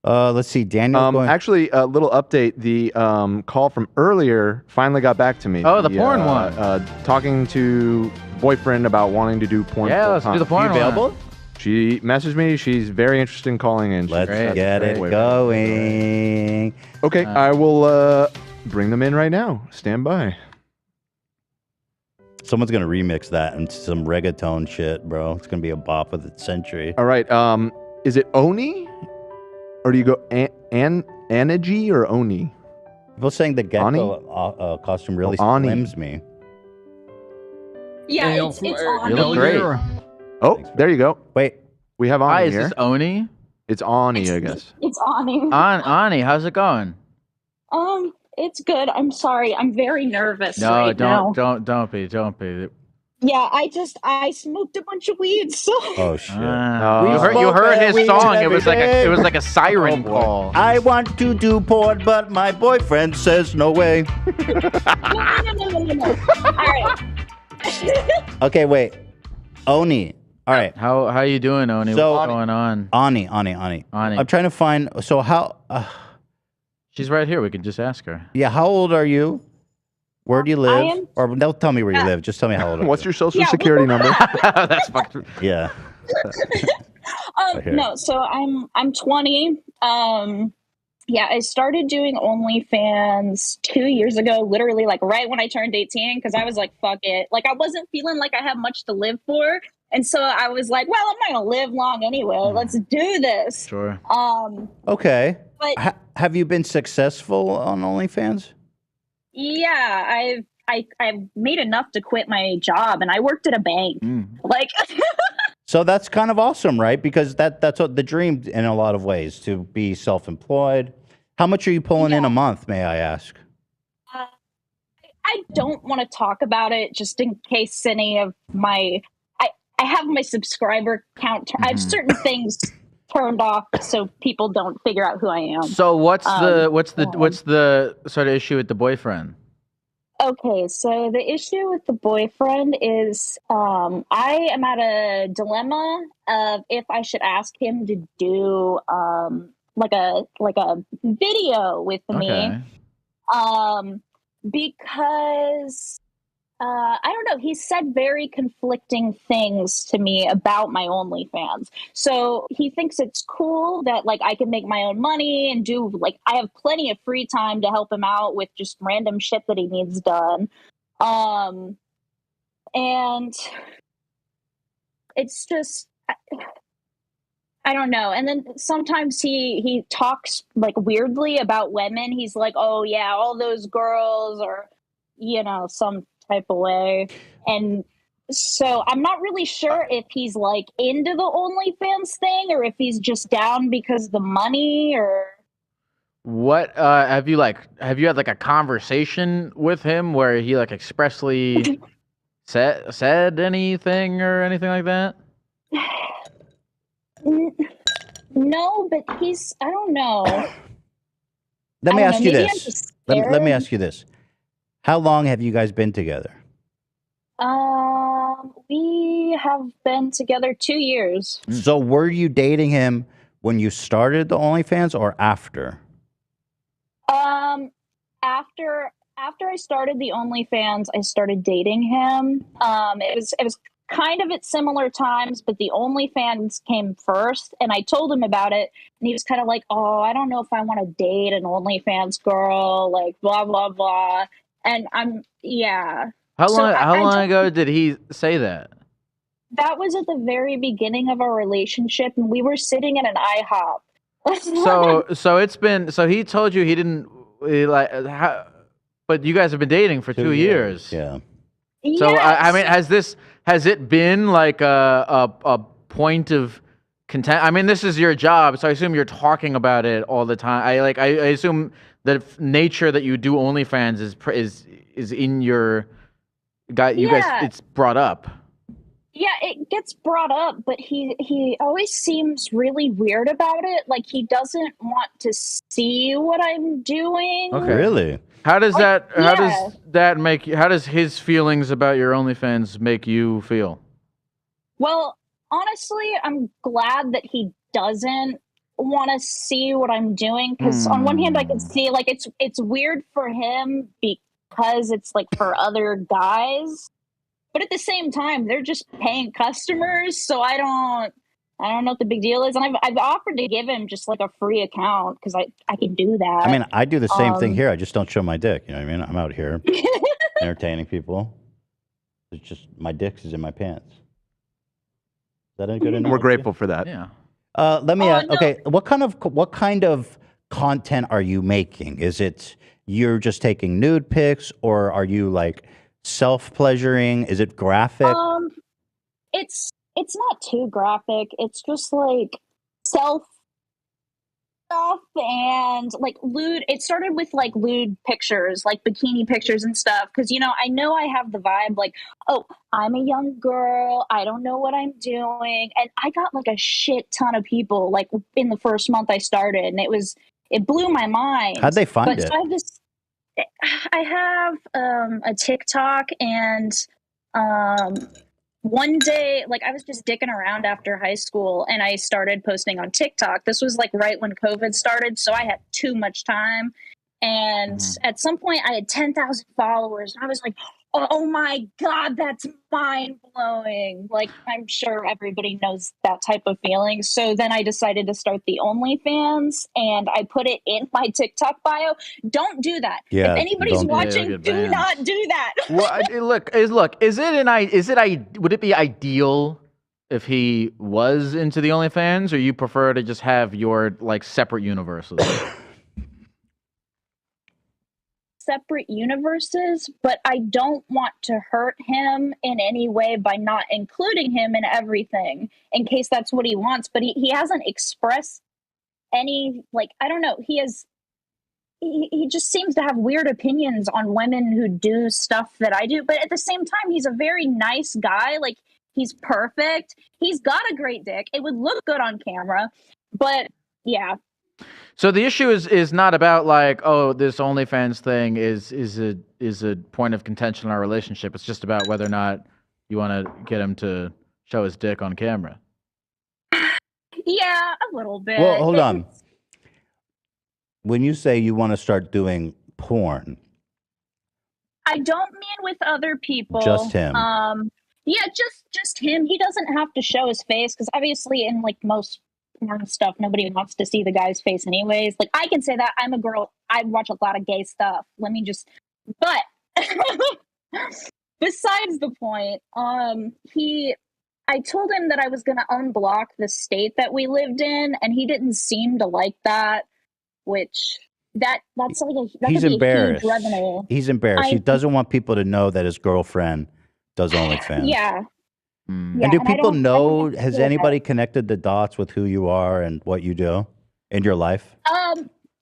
Let's see, Daniel. Actually, a little update. The call from earlier finally got back to me. Oh, the porn one. Talking to boyfriend about wanting to do porn. Yeah, let's do the porn one. Available? She messaged me. She's very interested in calling in. Let's get it going. Okay, I will bring them in right now. Stand by. Someone's gonna remix that into some reggaeton shit, bro. It's gonna be a bop of the century. All right. Is it Oni, or do you go Anaji or Oni? People saying the Gecko costume really slims me. Yeah, it's You look great. Oh, there you go. Wait, we have Ani Hi, is here. this Oni? It's Ani, I guess. It's Ani. Ani, how's it going? It's good. I'm sorry. I'm very nervous No, right now. don't be. Yeah, I smoked a bunch of weed, so. Oh shit! You heard his song. It was like a siren call. I want to do porn, but my boyfriend says no way. No. All right. Okay, wait. Oni. All right. How you doing, Oni? What's going on? Ani. I'm trying to find. So how? She's right here. We can just ask her. Yeah. How old are you? Where do you live? Or don't tell me where you live. Just tell me how old. What's your social security number? That's fucked. Yeah. No. So I'm 20. Yeah, I started doing OnlyFans 2 years ago, literally like right when I turned 18, because I was like, fuck it. Like I wasn't feeling like I had much to live for. And so I was like, well, I'm not gonna live long anyway. Let's do this. Sure. Okay. But have you been successful on OnlyFans? yeah, I've made enough to quit my job, and I worked at a bank. Like So that's kind of awesome, right? Because that's what the dream in a lot of ways, to be self-employed. How much are you pulling in a month, may I ask? I don't want to talk about it just in case any of my I have my subscriber count. I have certain things turned off so people don't figure out who I am. So what's the sort of issue with the boyfriend? Okay, so the issue with the boyfriend is I am at a dilemma of if I should ask him to do like a video with me. Because I don't know, he said very conflicting things to me about my OnlyFans. So he thinks it's cool that like I can make my own money and do like I have plenty of free time to help him out with just random shit that he needs done. And it's just I don't know. And then sometimes he talks like weirdly about women. He's like, oh yeah, all those girls are, you know, some type of way. And so I'm not really sure if he's like into the OnlyFans thing or if he's just down because of the money or what have you had like a conversation with him where he like expressly said anything or anything like that? No, but he's I don't know. Let me ask you this. Let me ask you this. How long have you guys been together? I We have been together 2 years. So were you dating him when you started the OnlyFans or after? After I started the OnlyFans, I started dating him. It was kind of at similar times, but the OnlyFans came first, and I told him about it, and he was kind of like, "Oh, I don't know if I want to date an OnlyFans girl," like blah blah blah. And yeah. How So long? I How long told- ago did he say that? That was at the very beginning of our relationship, and we were sitting in an IHOP. So it's been. So he told you he didn't but you guys have been dating for 2 years. Yeah. So I mean, Yes. has it been like a point of content? I mean, this is your job, so I assume you're talking about it all the time. I assume the nature that you do OnlyFans is in your guy. You guys, Yeah. it's brought up. Yeah, it gets brought up, but he always seems really weird about it. Like he doesn't want to see what I'm doing. Okay. Really? How does that? How yeah. does that make you? How does his feelings about your OnlyFans make you feel? Well, honestly, I'm glad that he doesn't want to see what I'm doing, because on one hand I can see like it's weird for him because it's like for other guys, but at the same time they're just paying customers, so I don't know what the big deal is, and I've offered to give him just like a free account because I can do that. I mean, I do the same thing here. I just don't show my dick. You know what I mean? I'm out here entertaining people. It's just my dick is in my pants. Is that a good analogy? We're grateful for that. Yeah. Let me ask. Okay, what kind of content are you making? Is it you're just taking nude pics, or are you like self-pleasuring? Is it graphic? It's not too graphic. It's just like self stuff and like lewd. It started with like lewd pictures, like bikini pictures and stuff. Because I know I have the vibe like, oh, I'm a young girl. I don't know what I'm doing, and I got like a shit ton of people like in the first month I started, and it blew my mind. How'd they find it? So I have a TikTok, and one day, like I was just dicking around after high school and I started posting on TikTok. This was like right when COVID started, so I had too much time. And at some point I had 10,000 followers, and I was like, oh my God, that's mind blowing. Like, I'm sure everybody knows that type of feeling. So then I decided to start the OnlyFans, and I put it in my TikTok bio. Don't do that. Yeah, if anybody's don't- watching, Yeah, do not do that. Well, would it be ideal if he was into the OnlyFans, or you prefer to just have your like separate universes? Separate universes, but I don't want to hurt him in any way by not including him in everything in case that's what he wants. But he hasn't expressed any, like, I don't know, he just seems to have weird opinions on women who do stuff that I do, but at the same time he's a very nice guy. Like, he's perfect, he's got a great dick, it would look good on camera, but yeah. So the issue is not about like, oh, this OnlyFans thing is a point of contention in our relationship. It's just about whether or not you want to get him to show his dick on camera. Yeah, a little bit. Well, hold on. When you say you want to start doing porn, I don't mean with other people. Just him. Yeah, just him. He doesn't have to show his face, because obviously in like most porn stuff, nobody wants to see the guy's face anyways. Like, I can say that I'm a girl, I watch a lot of gay stuff. But besides the point, I told him that I was going to unblock the state that we lived in, and he didn't seem to like that, which that's like he's embarrassed. A huge revenue. He's embarrassed. He doesn't want people to know that his girlfriend does OnlyFans. Yeah. And Yeah, do and I people don't know? feel Has that. anybody connected the dots with who you are and what you do in your life?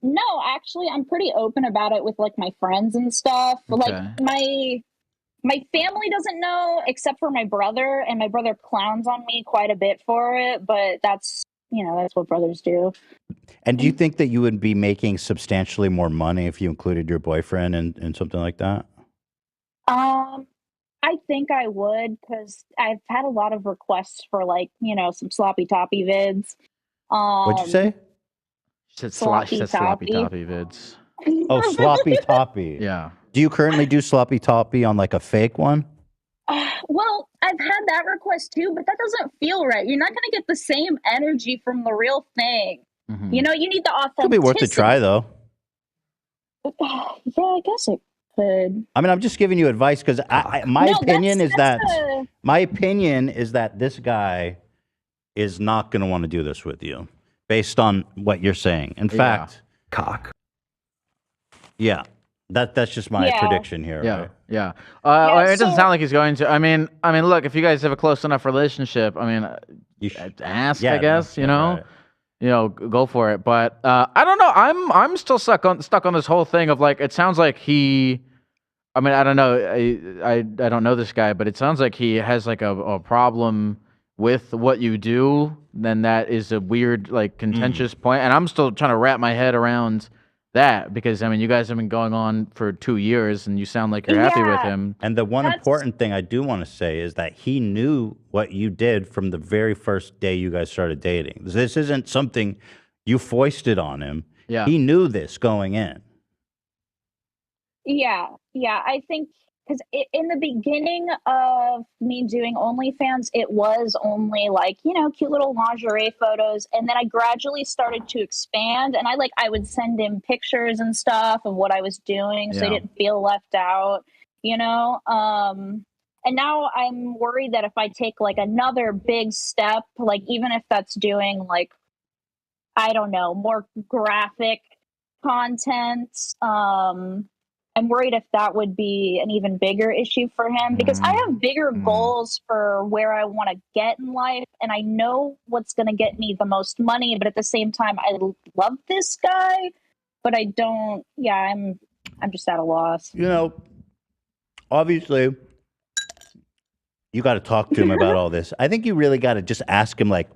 No, actually, I'm pretty open about it with like my friends and stuff. Okay. Like my family doesn't know, except for my brother, and my brother clowns on me quite a bit for it. But that's what brothers do. And do you think that you would be making substantially more money if you included your boyfriend in something like that? I think I would, because I've had a lot of requests for, like, some sloppy toppy vids. What'd you say? She said Sloppy sloppy toppy. toppy vids. Oh, sloppy toppy. Yeah. Do you currently do sloppy toppy on like a fake one? Well, I've had that request too, but that doesn't feel right. You're not going to get the same energy from the real thing. You need the authenticity. Could be worth a try, though. Yeah, I guess it could. I mean, I'm just giving you advice because my opinion is that this guy is not going to want to do this with you, based on what you're saying. In fact, cock. Yeah, that's just my prediction here. Yeah, right? yeah. It doesn't sound like he's going to. I mean, look, if you guys have a close enough relationship, I mean, you should ask. Yeah, I guess right. go for it. But I don't know. I'm still stuck on this whole thing of like. It sounds like he. I mean, I don't know. I don't know this guy, but it sounds like he has like a problem with what you do. Then that is a weird, like, contentious point, and I'm still trying to wrap my head around that, because I mean, you guys have been going on for 2 years, and you sound like you're happy with him. And the one important thing I do want to say is that he knew what you did from the very first day you guys started dating. This isn't something you foisted on him. Yeah, he knew this going in. Yeah, I think because in the beginning of me doing OnlyFans, it was only like, cute little lingerie photos. And then I gradually started to expand, and I would send him pictures and stuff of what I was doing, so he didn't feel left out, and now I'm worried that if I take like another big step, like even if that's doing like, I don't know, more graphic content, I'm worried if that would be an even bigger issue for him, because I have bigger goals for where I want to get in life, and I know what's going to get me the most money, but at the same time, I love this guy, but I don't. Yeah, I'm just at a loss. Obviously, you got to talk to him about all this. I think you really got to just ask him, like,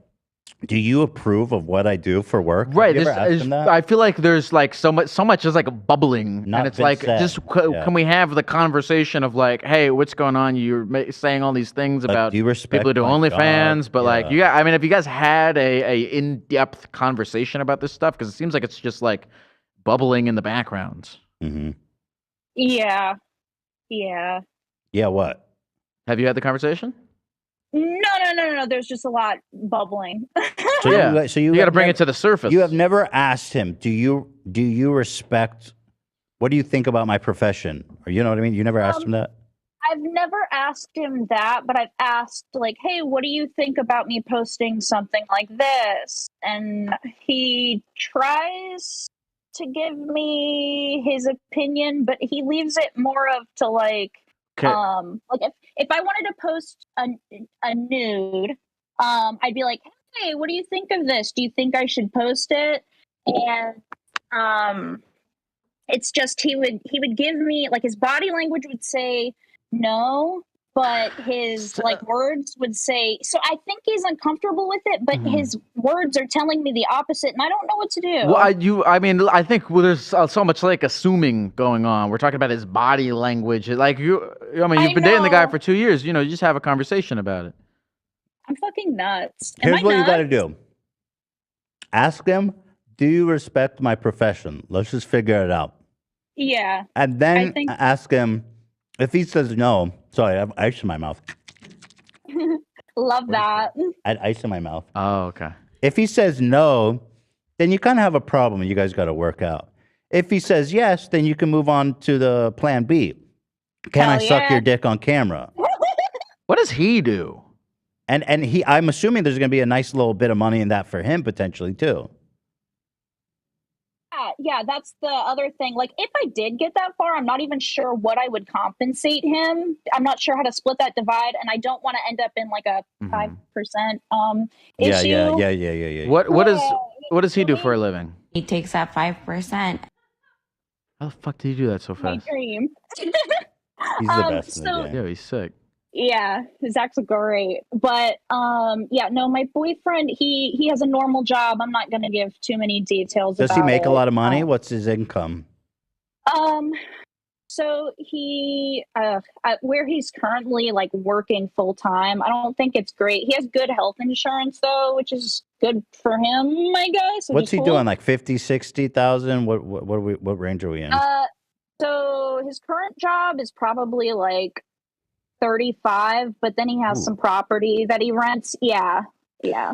do you approve of what I do for work? Right. Have you ever asked him that? I feel like there's like so much is like bubbling, Not and it's been like, said. just can we have the conversation of like, hey, what's going on? You're saying all these things about do you respect people who do my OnlyFans, job? but like, I mean, have you guys had a in-depth conversation about this stuff? Because it seems like it's just like bubbling in the background. Mm-hmm. Yeah. Yeah. What? Have you had the conversation? No. There's just a lot bubbling. So you got to bring it to the surface. You have never asked him, do you respect, what do you think about my profession? Or you know what I mean? You never asked him that? I've never asked him that, but I've asked like, hey, what do you think about me posting something like this? And he tries to give me his opinion, but he leaves it more of to like, like if I wanted to post a nude, I'd be like, hey, what do you think of this? Do you think I should post it? And it's just he would give me, like, his body language would say no, but his like words would say, so I think he's uncomfortable with it, but his words are telling me the opposite, and I don't know what to do. Well, I think there's so much like assuming going on. We're talking about his body language. Like you've been dating the guy for 2 years. You just have a conversation about it. I'm fucking nuts. Here's what you got to do. Ask him, do you respect my profession? Let's just figure it out. Yeah. And then ask him, if he says no, sorry, I have ice in my mouth. Love that. I had ice in my mouth. Oh, okay. If he says no, then you kind of have a problem you guys got to work out. If he says yes, then you can move on to the plan B. Can I suck your dick on camera? What does he do? And I'm assuming there's going to be a nice little bit of money in that for him potentially too. Yeah, that's the other thing. Like, if I did get that far, I'm not even sure what I would compensate him. I'm not sure how to split that divide, and I don't want to end up in like a 5% issue. Yeah. What does he do for a living? He takes that 5%. How the fuck did he do that so fast? My dream. He's the best in the game. Yeah, he's sick. Yeah, Zach's great. But my boyfriend, he has a normal job. I'm not gonna give too many details. Does he make a lot of money? What's his income? So he, where he's currently like working full time, I don't think it's great. He has good health insurance though, which is good for him, I guess. What's he doing? Like 50, 60,000? What range are we in? So his current job is probably like 35, but then he has some property that he rents. Yeah.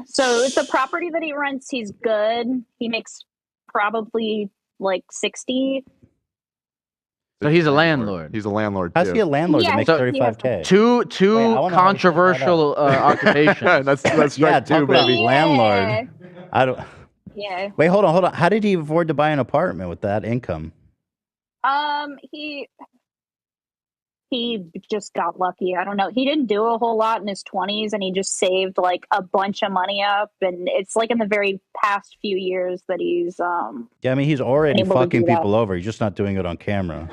So it's a property that he rents. He's good. He makes probably like 60. So he's a landlord. He's a landlord How's too. he a landlord that makes 35K? Two controversial occupations. That's Yeah, strike talk two, about baby. landlord. I don't. Yeah. Wait, hold on. How did he afford to buy an apartment with that income? He just got lucky. I don't know. He didn't do a whole lot in his 20s, and he just saved like a bunch of money up. And it's like in the very past few years that he's Yeah, I mean, he's already able to fucking do that. people over. He's just not doing it on camera.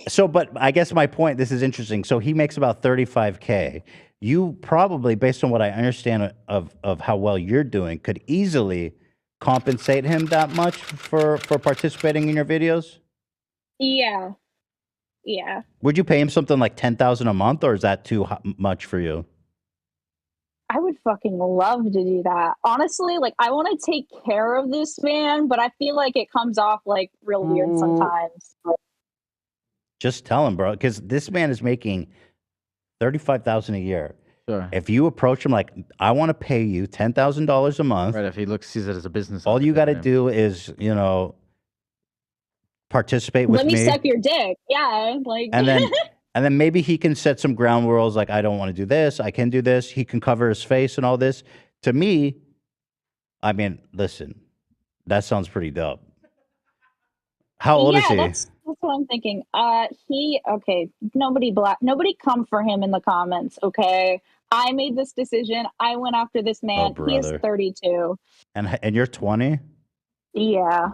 So, but I guess my point, this is interesting. So he makes about 35K. You probably, based on what I understand of how well you're doing, could easily compensate him that much for participating in your videos? Yeah. Would you pay him something like $10,000 a month, or is that too much for you? I would fucking love to do that. Honestly, like I want to take care of this man, but I feel like it comes off like real weird sometimes. Just tell him, bro, because this man is making $35,000 a year. Sure. If you approach him like, I want to pay you $10,000 a month. Right. If he sees it as a business. All you got to do is, participate with Let me suck your dick. Yeah. Like And then maybe he can set some ground rules like, I don't want to do this. I can do this. He can cover his face and all this. To me, I mean, listen, that sounds pretty dope. How old is he? That's what I'm thinking. Nobody come for him in the comments, okay? I made this decision. I went after this man. He is 32. And you're 20? Yeah.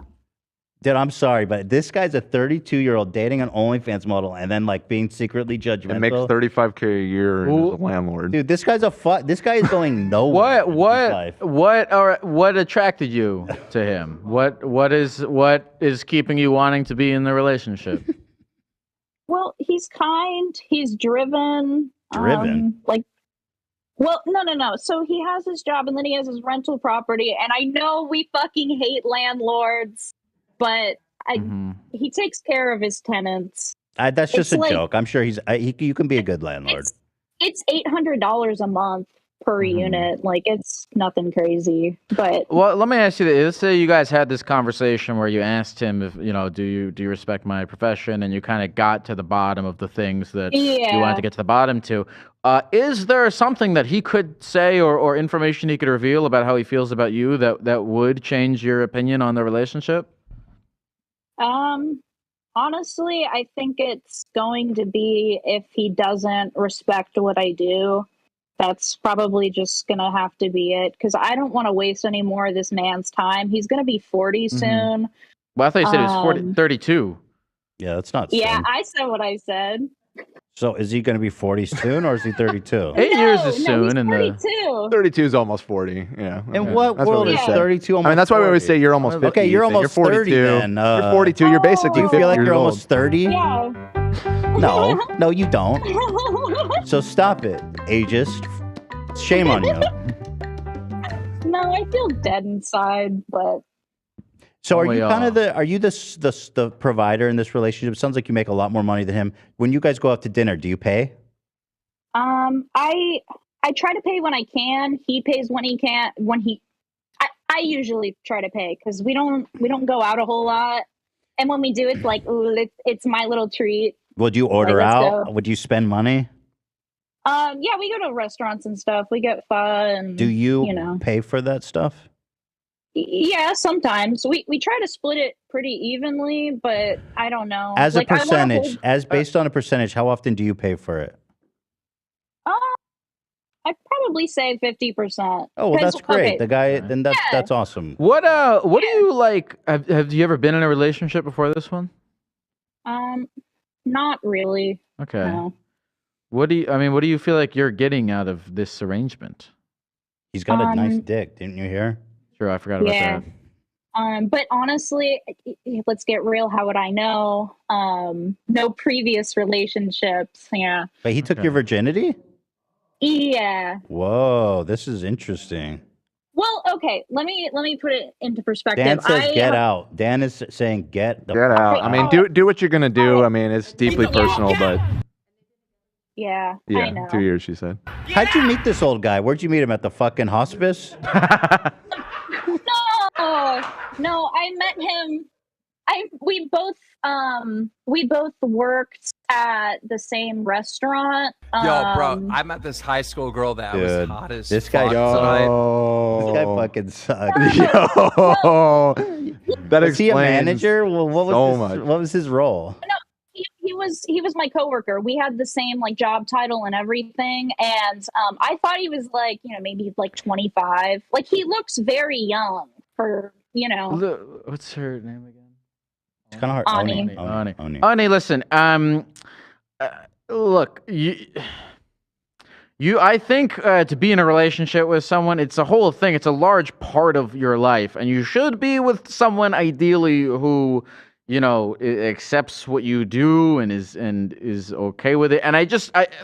Dude, I'm sorry, but this guy's a 32-year-old dating an OnlyFans model and then like being secretly judgmental. And makes $35K a year and is a landlord. Dude, this guy's this guy is going nowhere. What attracted you to him? What is keeping you wanting to be in the relationship? Well, he's kind. He's driven. No. So he has his job and then he has his rental property. And I know we fucking hate landlords, but he takes care of his tenants. That's just a joke. I'm sure you can be a good landlord. It's $800 a month per unit. Like it's nothing crazy. But well, let me ask you this. Let's say you guys had this conversation where you asked him if do you respect my profession, and you kind of got to the bottom of the things that you wanted to get to the bottom to. Is there something that he could say or information he could reveal about how he feels about you that would change your opinion on the relationship? Honestly, I think it's going to be if he doesn't respect what I do. That's probably just going to have to be it, because I don't want to waste any more of this man's time. He's going to be 40 soon. Well, I thought you said he was 32. Yeah, that's not Yeah, soon. I said what I said. So is he going to be 40 soon, or is he 32? 8 years is soon. He's 32. 32 is almost 40. Yeah. In what world is 32 almost I mean, that's why we always 40? say you're almost 50. Okay, you're almost 30 42. then. You're 42. You're basically Do you feel like 50 you're years almost 30? Yeah. No, you don't. So stop it, ageist. Shame on you. No, I feel dead inside, but So are you kind of the provider in this relationship? It sounds like you make a lot more money than him. When you guys go out to dinner, do you pay? I try to pay when I can. He pays when he can. I usually try to pay because we don't go out a whole lot, and when we do, it's like, ooh, it's my little treat. Would you order Like, let's out? go. Would you spend money? Yeah, we go to restaurants and stuff. We get fun. Do you pay for that stuff? Yeah, sometimes we try to split it pretty evenly, but I don't know. As Like, a percentage, based on a percentage, how often do you pay for it? I'd probably say 50%. Oh, well, that's great. Okay. The guy, then that's awesome. What do you like? Have you ever been in a relationship before this one? Not really. Okay. No. What do you feel like you're getting out of this arrangement? He's got a nice dick, didn't you hear? Sure, I forgot about that. But honestly, let's get real. How would I know? No previous relationships. Yeah. But he took your virginity? Yeah. Whoa, this is interesting. Well, okay. Let me put it into perspective. Dan says get out. Dan is saying get the Get out. fuck I mean, do what you're gonna do. I mean, it's deeply personal, but Yeah, I yeah, know. 2 years, she said. How'd you meet this old guy? Where'd you meet him, at the fucking hospice? No, I met him. We both worked at the same restaurant. Yo, bro, I met this high school girl that was Dude, hot as this guy, fuck this guy fucking sucks. Yo, that was he a explains manager? Well, what was his role? No, he was my coworker. We had the same like job title and everything. And I thought he was like, maybe like 25. Like he looks very young for, What's her name again? It's kind of hard. Ani, listen. Look, I think to be in a relationship with someone, it's a whole thing. It's a large part of your life, and you should be with someone ideally who, accepts what you do and is okay with it. And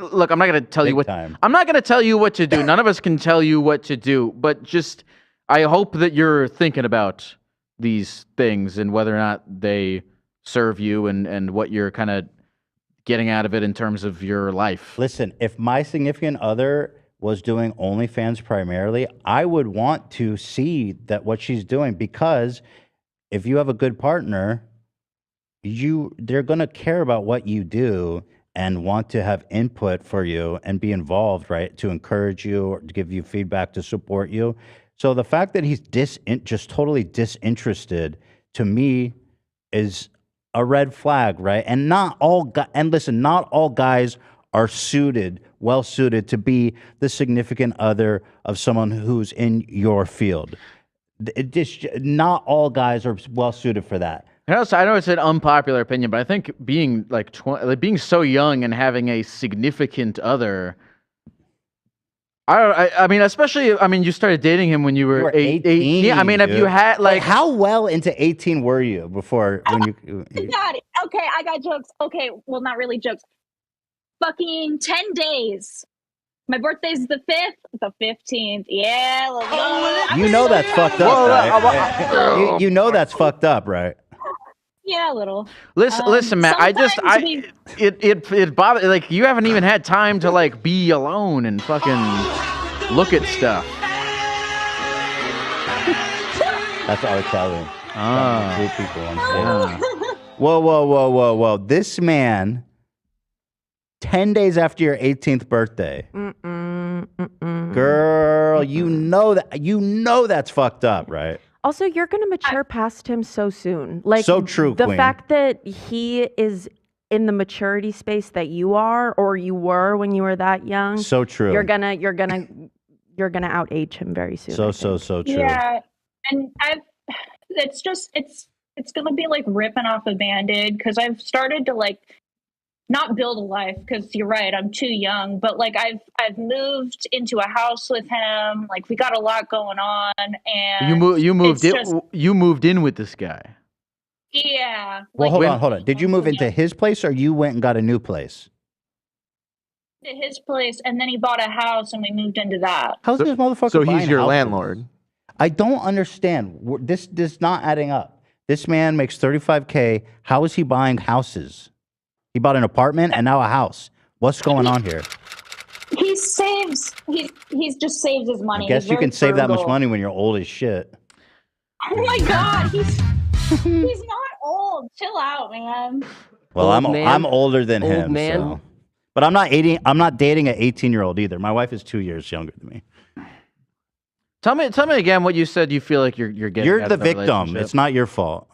look, I'm not gonna tell you what. I'm not gonna tell you what to do. None of us can tell you what to do. But just, I hope that you're thinking about these things and whether or not they serve you and what you're kind of getting out of it in terms of your life. Listen, if my significant other was doing OnlyFans primarily, I would want to see that what she's doing, because if you have a good partner, they're going to care about what you do and want to have input for you and be involved, right? To encourage you or to give you feedback, to support you. So the fact that he's just totally disinterested, to me, is a red flag, right? And not all guys are well suited to be the significant other of someone who's in your field. Not all guys are well suited for that. And also, I know it's an unpopular opinion, but I think being being so young and having a significant other. I mean, especially, you started dating him when you were 18. Yeah, I mean, dude. Have you had like how well into 18 were you before when you? Got it. Okay, I got jokes. Okay, well, not really jokes. Fucking 10 days. My birthday's the 5th, the 15th. Yeah. You know that's fucked up, right? You know that's fucked up, right? Yeah, a little. Listen, Matt. It bothers. Like, you haven't even had time to like be alone and fucking look at stuff. That's R. Kelly. Blue people on stage. Whoa! This man, 10 days after your 18th birthday, girl, you know that's fucked up, right? Also, you're going to mature past him so soon. Like, so true, the Queen. fact that he is in the maturity space that you are, or you were when you were that young. So true. You're gonna outage him very soon. So true. Yeah, and it's gonna be like ripping off a Band-Aid, because I've started to like not build a life, because you're right, I'm too young, but like I've moved into a house with him. Like, we got a lot going on, and you moved in with this guy. Yeah. Well, hold on. Did you move into his place, or you went and got a new place? To his place, and then he bought a house, and we moved into that. How's this motherfucker? So buying he's your houses? landlord. I don't understand. This is not adding up. This man makes $35K. How is he buying houses? He bought an apartment and now a house. What's going on here? He saves. He's just saves his money. I guess He's you can very save that much frugal. money when you're old as shit. Oh my god, he's not old. Chill out, man. Well, I'm older than him. man. So. But I'm not dating an 18-year-old either. My wife is 2 years younger than me. Tell me again what you said. You feel like you're getting. You're out the of the victim. relationship. It's not your fault.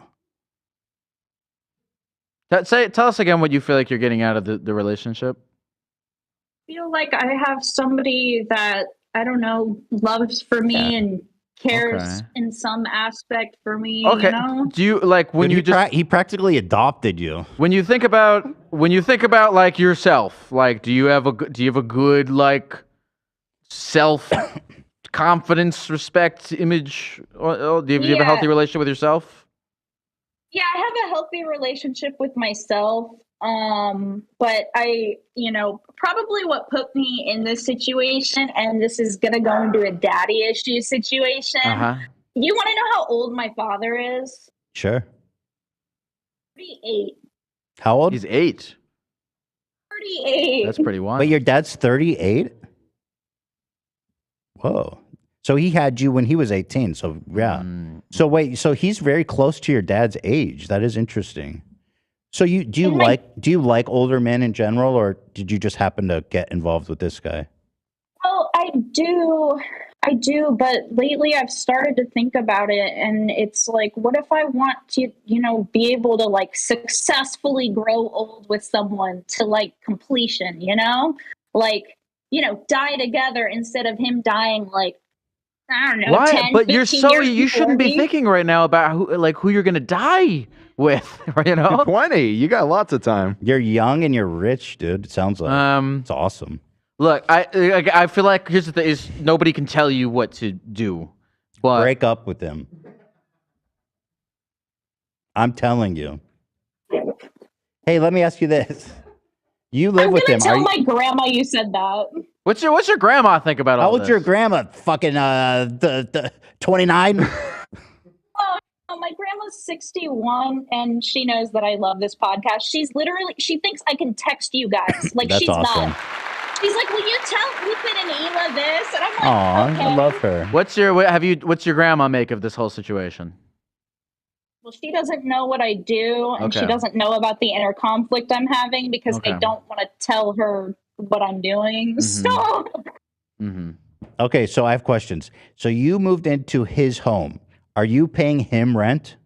Tell us again what you feel like you're getting out of the relationship. I feel like I have somebody that, I don't know, loves for me and cares in some aspect for me. Okay. You know? Do you like when he practically adopted you? When you think about like yourself, like do you have a good like self confidence, respect, image? Do you have a healthy relationship with yourself? Yeah, I have a healthy relationship with myself. But I, probably what put me in this situation, and this is going to go into a daddy issue situation. You want to know how old my father is? Sure. 38. How old? He's 8. 38. That's pretty wild. Wait, your dad's 38? Whoa. So he had you when he was 18. So yeah. So wait, so he's very close to your dad's age. That is interesting. So do you like older men in general, or did you just happen to get involved with this guy? Well, I do, but lately I've started to think about it, and it's like, what if I want to, be able to like successfully grow old with someone to like completion, like, die together instead of him dying like, I don't know. Why? 10, But you're 15 so years you shouldn't be before me. thinking right now about who you're gonna die with. You know, 20. You got lots of time. You're young and you're rich, dude. It sounds like it's awesome. Look, I feel like here's the thing: is nobody can tell you what to do. But break up with him. I'm telling you. Hey, let me ask you this: you live with him? Tell my grandma you said that. What's your grandma think about all How this? old's your grandma? Fucking the 29. My grandma's 61, and she knows that I love this podcast. She thinks I can text you guys. Like, That's she's awesome. not. She's like, will you tell Ethan and Ela this? And I'm like, Aw, okay. I love her. What's your grandma make of this whole situation? Well, she doesn't know what I do, and she Okay. doesn't know about the inner conflict I'm having because I Okay. don't want to tell her what I'm doing. So, Okay, so I have questions. So you moved into his home. Are you paying him rent?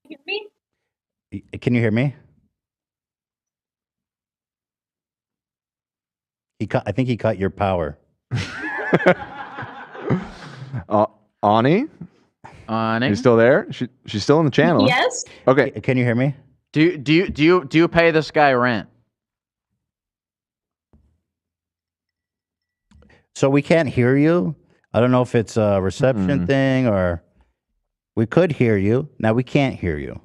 you hear me? Can you hear me? I think he cut your power. Ani? You still there? She's still in the channel. Yes. Okay. Can you hear me? Do you pay this guy rent? So we can't hear you. I don't know if it's a reception thing or we could hear you. Now we can't hear you.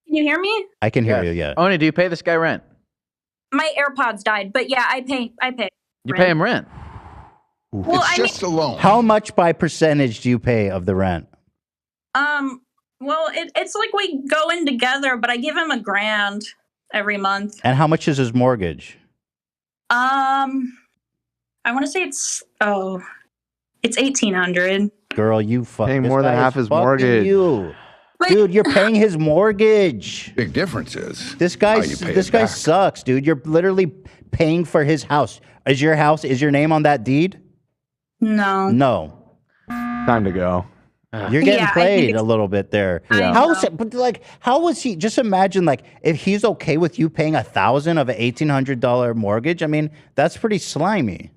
Can you hear me? I can hear you, yeah. Oni, do you pay this guy rent? My AirPods died, but yeah, I pay. You pay him rent. Well, It's I just mean, a loan. How much by percentage do you pay of the rent? well, it's like we go in together, but I give him $1,000 every month. And how much is his mortgage? I want to say it's 1,800. Girl, you Paying more than half his mortgage. You. Dude, you're paying his mortgage. Big difference is This guy how you pay this it guy back. sucks, dude. You're literally paying for his house. Is your name on that deed? No. No. Time to go. You're getting Yeah, I think played it's- a little bit there. I How know. is it, but like, how was he? Just imagine, like, if he's okay with you paying $1,000 of an $1,800 mortgage. I mean, that's pretty slimy.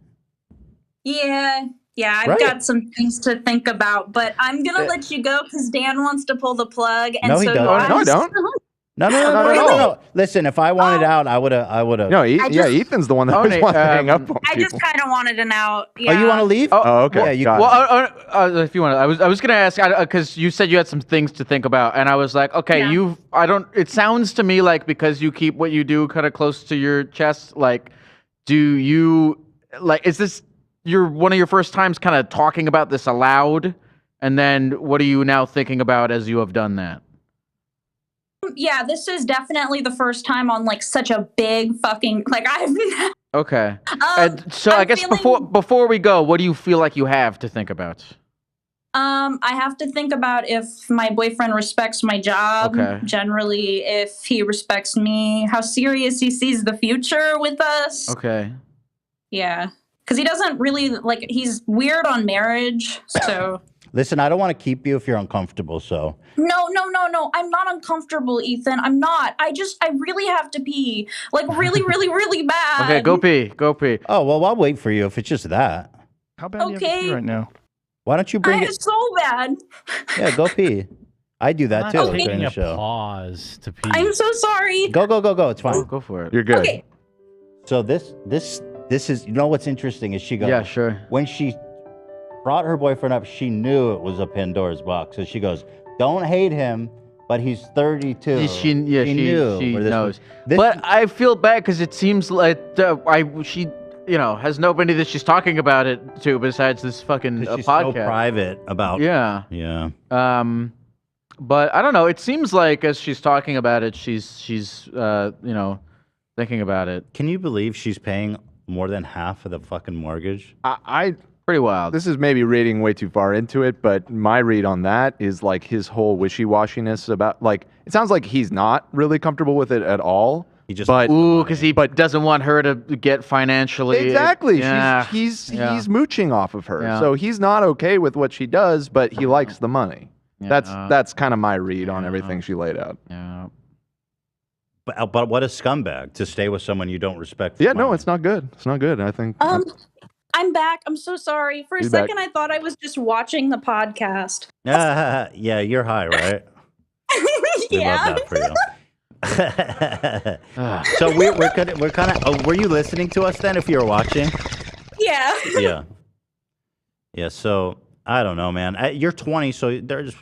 Yeah, I've Right. got some things to think about, but I'm gonna let you go because Dan wants to pull the plug. And No, he so doesn't. I'm No, I don't. No. Listen, if I wanted out, I would have. No, Ethan's the one that always wants to hang up on I people. just kind of wanted an out. Oh, you want to leave? Oh, okay. Yeah, you Got Well, it. if you want, I was gonna ask because you said you had some things to think about, and I was like, okay, It sounds to me like because you keep what you do kind of close to your chest. Like, is this one of your first times kind of talking about this aloud? And then what are you now thinking about as you have done that? Yeah, this is definitely the first time on like such a big fucking I've. Okay. And so I guess before we go, what do you feel like you have to think about? I have to think about if my boyfriend respects my job. Okay. Generally, if he respects me, how serious he sees the future with us. Okay. Yeah, because he doesn't really he's weird on marriage. So Listen, I don't want to keep you if you're uncomfortable. So no. I'm not uncomfortable, Ethan. I'm not. I really have to pee. Really, really, really bad. Okay, go pee. Oh well, I'll wait for you if it's just that. How bad do you have to Okay. pee right now? Why don't you bring it? It's so bad. Yeah, go pee. I do that too Okay. during the A show. pause to pee. I'm so sorry. Go. It's fine. Go for it. You're good. Okay. So this is, you know what's interesting is she goes, Yeah, sure. When she brought her boyfriend up, she knew it was a Pandora's box. So she goes, don't hate him, but he's 32. She knew she where this knows. was- But I feel bad because it seems like she has nobody that she's talking about it to besides this fucking she's podcast. so private about. Yeah. Yeah. But I don't know. It seems like as she's talking about it, she's thinking about it. Can you believe she's paying more than half of the fucking mortgage? Pretty wild. This is maybe reading way too far into it, but my read on that is like his whole wishy-washiness about, like, it sounds like he's not really comfortable with it at all. He just because he doesn't want her to get financially. Exactly. Yeah. He's Yeah. mooching off of her, Yeah. so he's not okay with what she does, but he likes the money. That's kind of my read on everything she laid out. Yeah. But what a scumbag to stay with someone you don't respect. Yeah, no, it's not good. It's not good. I think. I'm back. I'm so sorry. For a He's back. second, I thought I was just watching the podcast. Yeah, you're high, right? We Yeah. love that for you. So we're kind of. Were you listening to us then? If you were watching. Yeah. Yeah. So I don't know, man. You're 20, so there's.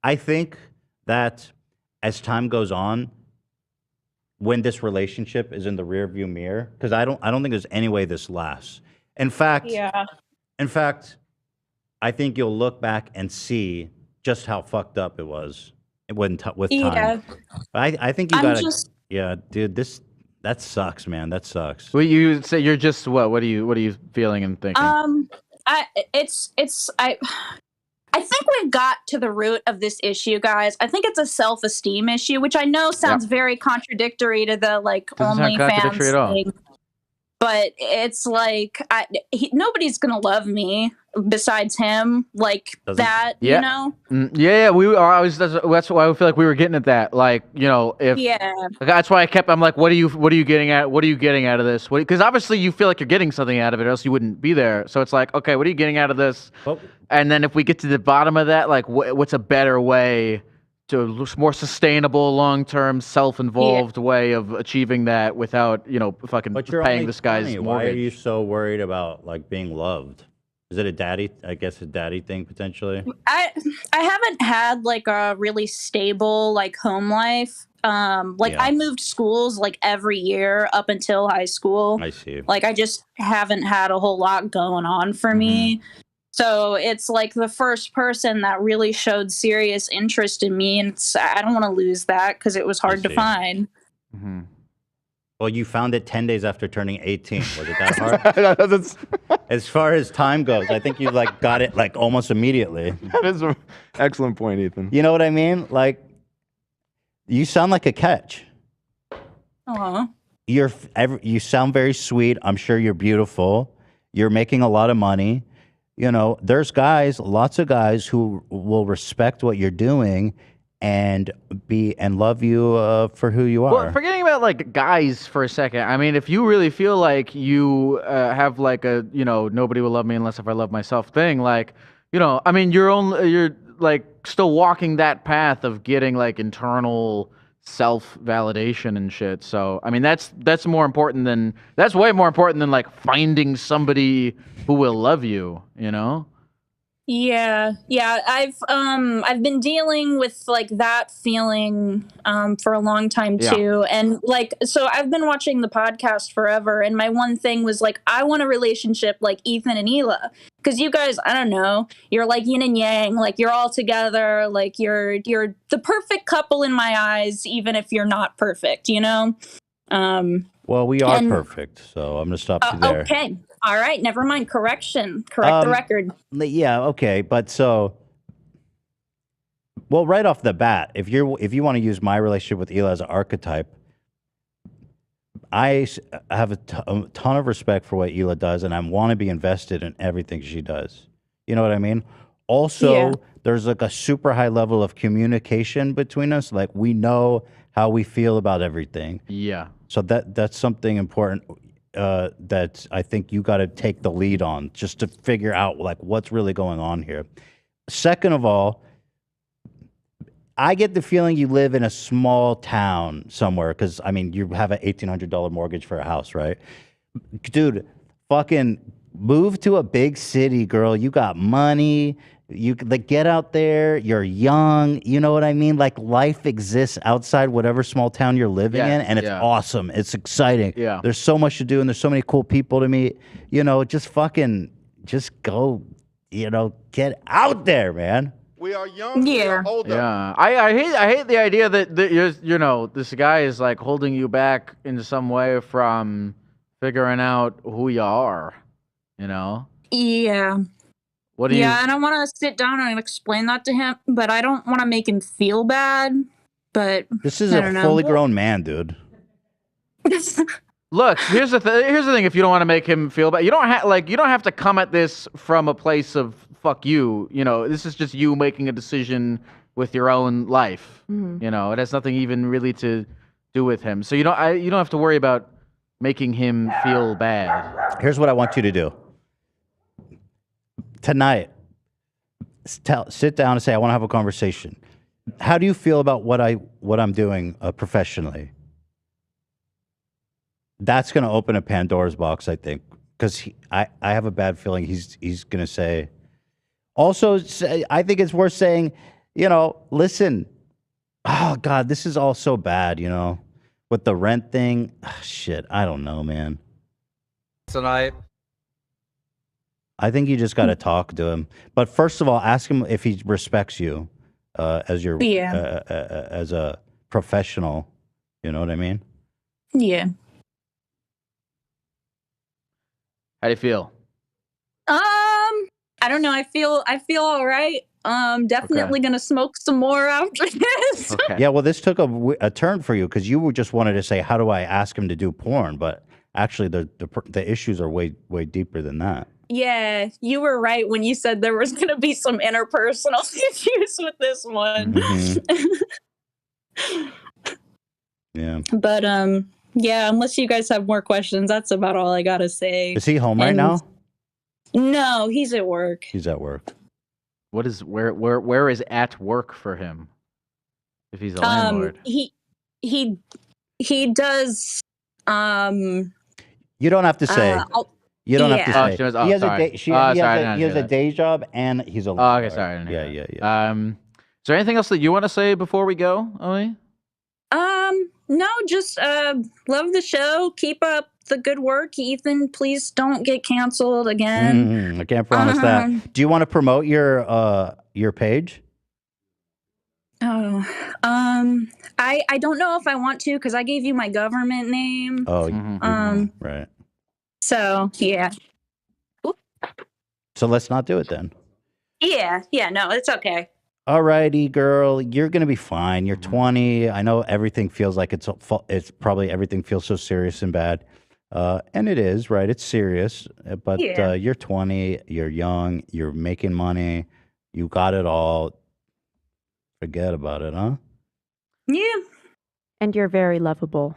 I think that as time goes on, when this relationship is in the rearview mirror, because I don't think there's any way this lasts. In fact, I think you'll look back and see just how fucked up it was with time. Yeah. I think you I'm gotta. just- Yeah, dude, that sucks, man. That sucks. Well, you say you're just what? What are you feeling and thinking? I think we've got to the root of this issue, guys. I think it's a self-esteem issue, which I know sounds very contradictory to the Doesn't sound contradictory at OnlyFans all. thing. But it's like nobody's gonna love me besides him, like that. Yeah. You know? Yeah. That's why I feel like we were getting at that. Like, if Yeah. that's why I'm like, what are you getting at? What are you getting out of this? Because obviously you feel like you're getting something out of it, or else you wouldn't be there. So it's like, okay, what are you getting out of this? And then if we get to the bottom of that, like, what's a better way to more sustainable, long-term, self-involved way of achieving that without, fucking But you're paying only this guy's 20. mortgage? Why are you so worried about like being loved? Is it a daddy? I guess a daddy thing potentially. I haven't had like a really stable like home life. I moved schools like every year up until high school. I see. Like I just haven't had a whole lot going on for me. So it's like the first person that really showed serious interest in me, and I don't want to lose that because it was hard to see. find. Well, you found it 10 days after turning 18. Was it that hard? As far as time goes, I think you like got it like almost immediately. That is an excellent point, Ethan. You know what I mean? Like, you sound like a catch. You sound very sweet. I'm sure you're beautiful. You're making a lot of money. There's lots of guys who will respect what you're doing and love you for who you are. Well, forgetting about like guys for a second. I mean, if you really feel like you have like a nobody will love me unless if I love myself thing, like I mean, you're like still walking that path of getting like internal self validation and shit. So I mean, that's way more important than like finding somebody who will love you. Yeah. I've been dealing with like that feeling for a long time too, and like so I've been watching the podcast forever, and my one thing was like I want a relationship like Ethan and Hila, because you guys, I don't know, you're like yin and yang, like you're all together, like you're the perfect couple in my eyes, even if you're not perfect, Well, we are perfect, so I'm gonna stop you there. Okay. All right, never mind. Correct the record. Yeah, okay, but right off the bat, if you want to use my relationship with Hila as an archetype, I have a ton of respect for what Hila does, and I want to be invested in everything she does. You know what I mean? Also, there's like a super high level of communication between us. Like we know how we feel about everything. Yeah. So that's something important. That I think you got to take the lead on just to figure out like what's really going on here. Second of all, I get the feeling you live in a small town somewhere because, I mean, you have an $1,800 mortgage for a house, right? Dude, fucking move to a big city, girl. You got money. You like get out there. You're young. You know what I mean? Like life exists outside whatever small town you're living in, and it's awesome. It's exciting. Yeah. There's so much to do, and there's so many cool people to meet. You know, just go. You know, get out there, man. We are young. Yeah. We are older. Yeah, I hate the idea that you know this guy is like holding you back in some way from figuring out who you are. You know. Yeah. What do you? Yeah, and I want to sit down and explain that to him, but I don't want to make him feel bad. But This is I a don't know. fully grown man, dude. Look, here's the thing. If you don't want to make him feel bad, you don't have to come at this from a place of fuck you. You know, this is just you making a decision with your own life. You know, it has nothing even really to do with him. So you don't have to worry about making him feel bad. Here's what I want you to do. Tonight, sit down and say, I want to have a conversation. How do you feel about what I'm doing professionally? That's going to open a Pandora's box, I think, because I have a bad feeling he's going to say. Also, I think it's worth saying, you know, listen, oh, God, this is all so bad, you know, with the rent thing. Shit, I don't know, man. Tonight. I think you just got to talk to him. But first of all, ask him if he respects you as your as a professional. You know what I mean? Yeah. How do you feel? I don't know. I feel all right. Definitely gonna smoke some more after this. Okay. Yeah, well, this took a turn for you because you just wanted to say, how do I ask him to do porn? But actually, the issues are way deeper than that. Yeah, you were right when you said there was gonna be some interpersonal issues with this one. Yeah. But yeah, unless you guys have more questions, that's about all I gotta say. Is he home right now? No, he's at work. He's at work. What is where is at work for him? If he's a landlord, He does. You don't have to say. You don't have to say. He has a day. He has a day job, and he's a. Oh, okay, sorry. I didn't hear that. Yeah. Is there anything else that you want to say before we go, Omi? No, just love the show. Keep up the good work, Ethan. Please don't get canceled again. I can't promise that. Do you want to promote your page? Oh, I don't know if I want to because I gave you my government name. Oh, right. So yeah. So let's not do it then. Yeah, no, it's okay. Alrighty, girl, you're gonna be fine. You're 20. I know everything feels like it's probably everything feels so serious and bad, and it is, right? It's serious, but you're 20. You're young. You're making money. You got it all. Forget about it, huh? Yeah. And you're very lovable.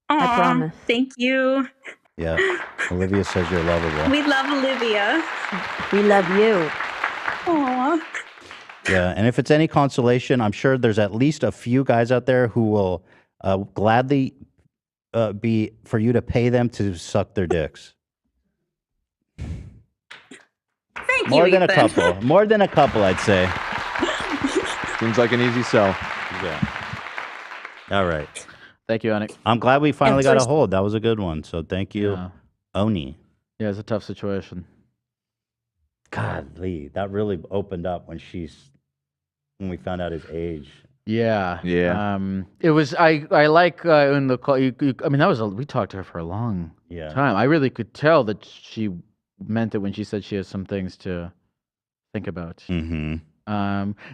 I promise. Thank you. Yeah. Olivia says you're lovable. We love Olivia. We love you. Aw. Yeah, and if it's any consolation, I'm sure there's at least a few guys out there who will gladly be for you to pay them to suck their dicks. Thank More you, than Ethan. a couple. More than a couple, I'd say. Seems like an easy sell. Yeah. All right. Thank you, Anik. I'm glad we finally got a hold. That was a good one. So thank you, Oni. Yeah, it's a tough situation. Godly, that really opened up when we found out his age. Yeah. Yeah. It was I like in the call. I mean, we talked to her for a long time. I really could tell that she meant it when she said she has some things to think about. Mm-hmm.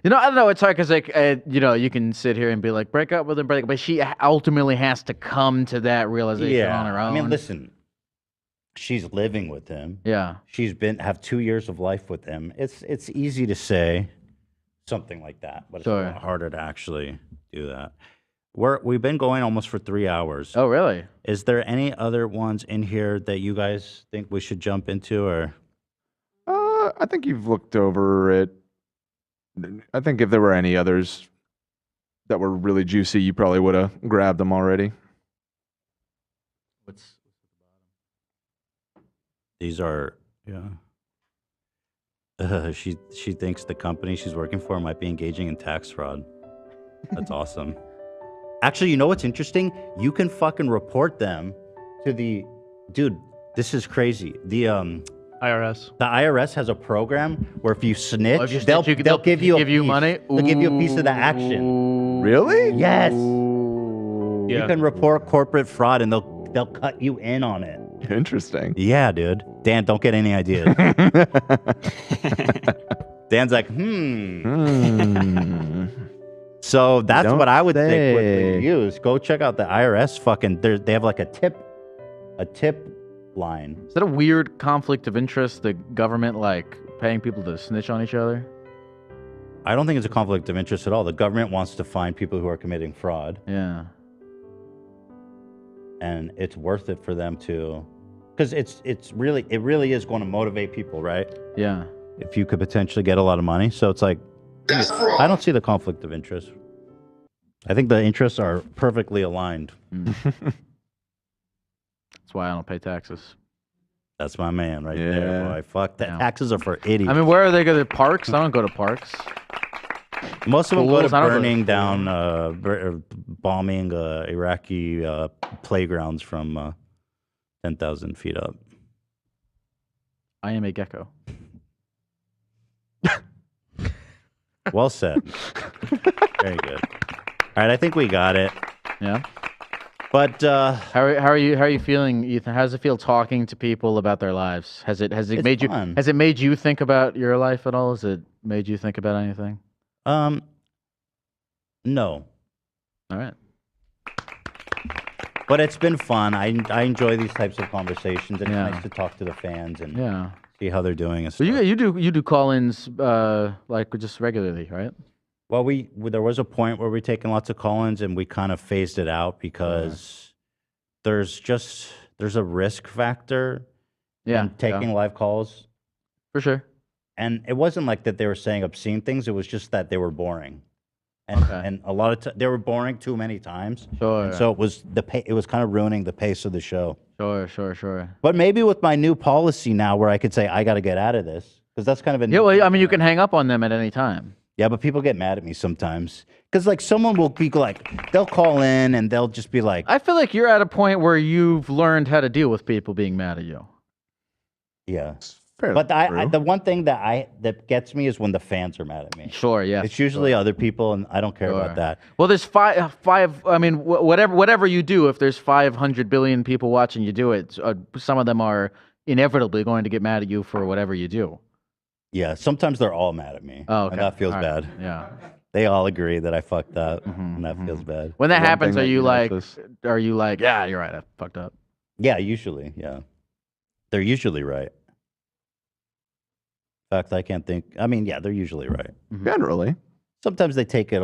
You know, I don't know. It's hard because you can sit here and be like, break up with him, but she ultimately has to come to that realization on her own. I mean, listen, she's living with him. Yeah. She's have 2 years of life with him. It's easy to say something like that, but it's a lot harder to actually do that. We've been going almost for 3 hours. Oh, really? Is there any other ones in here that you guys think we should jump into, or? I think you've looked over it. I think if there were any others, that were really juicy, you probably would have grabbed them already. These are, she thinks the company she's working for might be engaging in tax fraud. That's awesome. Actually, you know what's interesting? You can fucking report them to the, dude, this is crazy. The IRS. The IRS has a program where if you snitch, if you they'll snitch, give you a give you piece. money? They'll give you a piece of the action. Really? Yes. Yeah. You can report corporate fraud and they'll cut you in on it. Interesting. Yeah, dude. Dan, don't get any ideas. Dan's like, So that's what I would say quickly use. Go check out the IRS fucking, they have like a tip line. Is that a weird conflict of interest, the government like paying people to snitch on each other? I don't think it's a conflict of interest at all. The government wants to find people who are committing fraud. Yeah. And it's worth it for them to, because it really is going to motivate people, right? Yeah. If you could potentially get a lot of money. So it's like, I don't see the conflict of interest. I think the interests are perfectly aligned. That's why I don't pay taxes. That's my man right there, boy. Fuck that. Taxes are for idiots. I mean, where are they going to parks? I don't go to parks. Most of them go to Schools, I don't go to burning down, bombing Iraqi playgrounds from 10,000 feet up. I am a gecko. Well said. Very good. All right, I think we got it. Yeah. But how are you feeling, Ethan? How does it feel talking to people about their lives? Has it made fun. you has it made you think about your life at all? Has it made you think about anything? No. All right. But it's been fun. I enjoy these types of conversations. It's nice to talk to the fans and see how they're doing. And stuff. But you do call-ins like just regularly, right? Well, there was a point where we're taking lots of call-ins and we kind of phased it out because there's a risk factor in taking live calls. For sure. And it wasn't like that they were saying obscene things. It was just that they were boring. And a lot of they were boring too many times. Sure. And so it was it was kind of ruining the pace of the show. Sure. But maybe with my new policy now where I could say I got to get out of this because that's kind of a Yeah, well, I mean, you can hang up on them at any time. Yeah, but people get mad at me sometimes because like someone will be like, they'll call in and they'll just be like, I feel like you're at a point where you've learned how to deal with people being mad at you. Yeah. But the one thing that gets me is when the fans are mad at me. Sure, yeah. It's usually other people, and I don't care about that. Well, there's five. I mean, whatever you do, if there's 500 billion people watching you do it, some of them are inevitably going to get mad at you for whatever you do. Yeah, sometimes they're all mad at me. Oh, okay. And that feels All right. bad. Yeah. They all agree that I fucked up, and that feels bad. When that happens, are you like, yeah, you're right, I fucked up? Yeah, usually, yeah. They're usually right. In fact, I can't think. I mean, yeah, they're usually right. Generally. Sometimes they take it.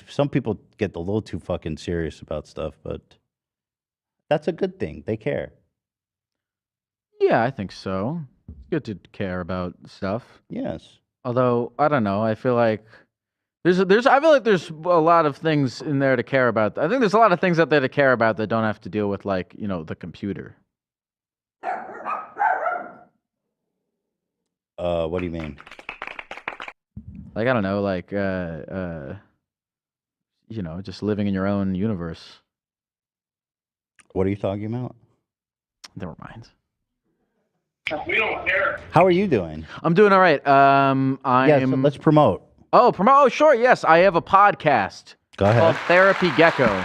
Some people get a little too fucking serious about stuff, but that's a good thing. They care. Yeah, I think so. It's good to care about stuff. Yes. Although I don't know, I feel like I feel like there's a lot of things in there to care about. I think there's a lot of things out there to care about that don't have to deal with like the computer. What do you mean? Like, I don't know, like, just living in your own universe. What are you talking about? Never mind. We don't care. How are you doing? I'm doing all right. So let's promote. Oh, promote? Oh, sure, yes. I have a podcast. Go ahead. Called Therapy Gecko.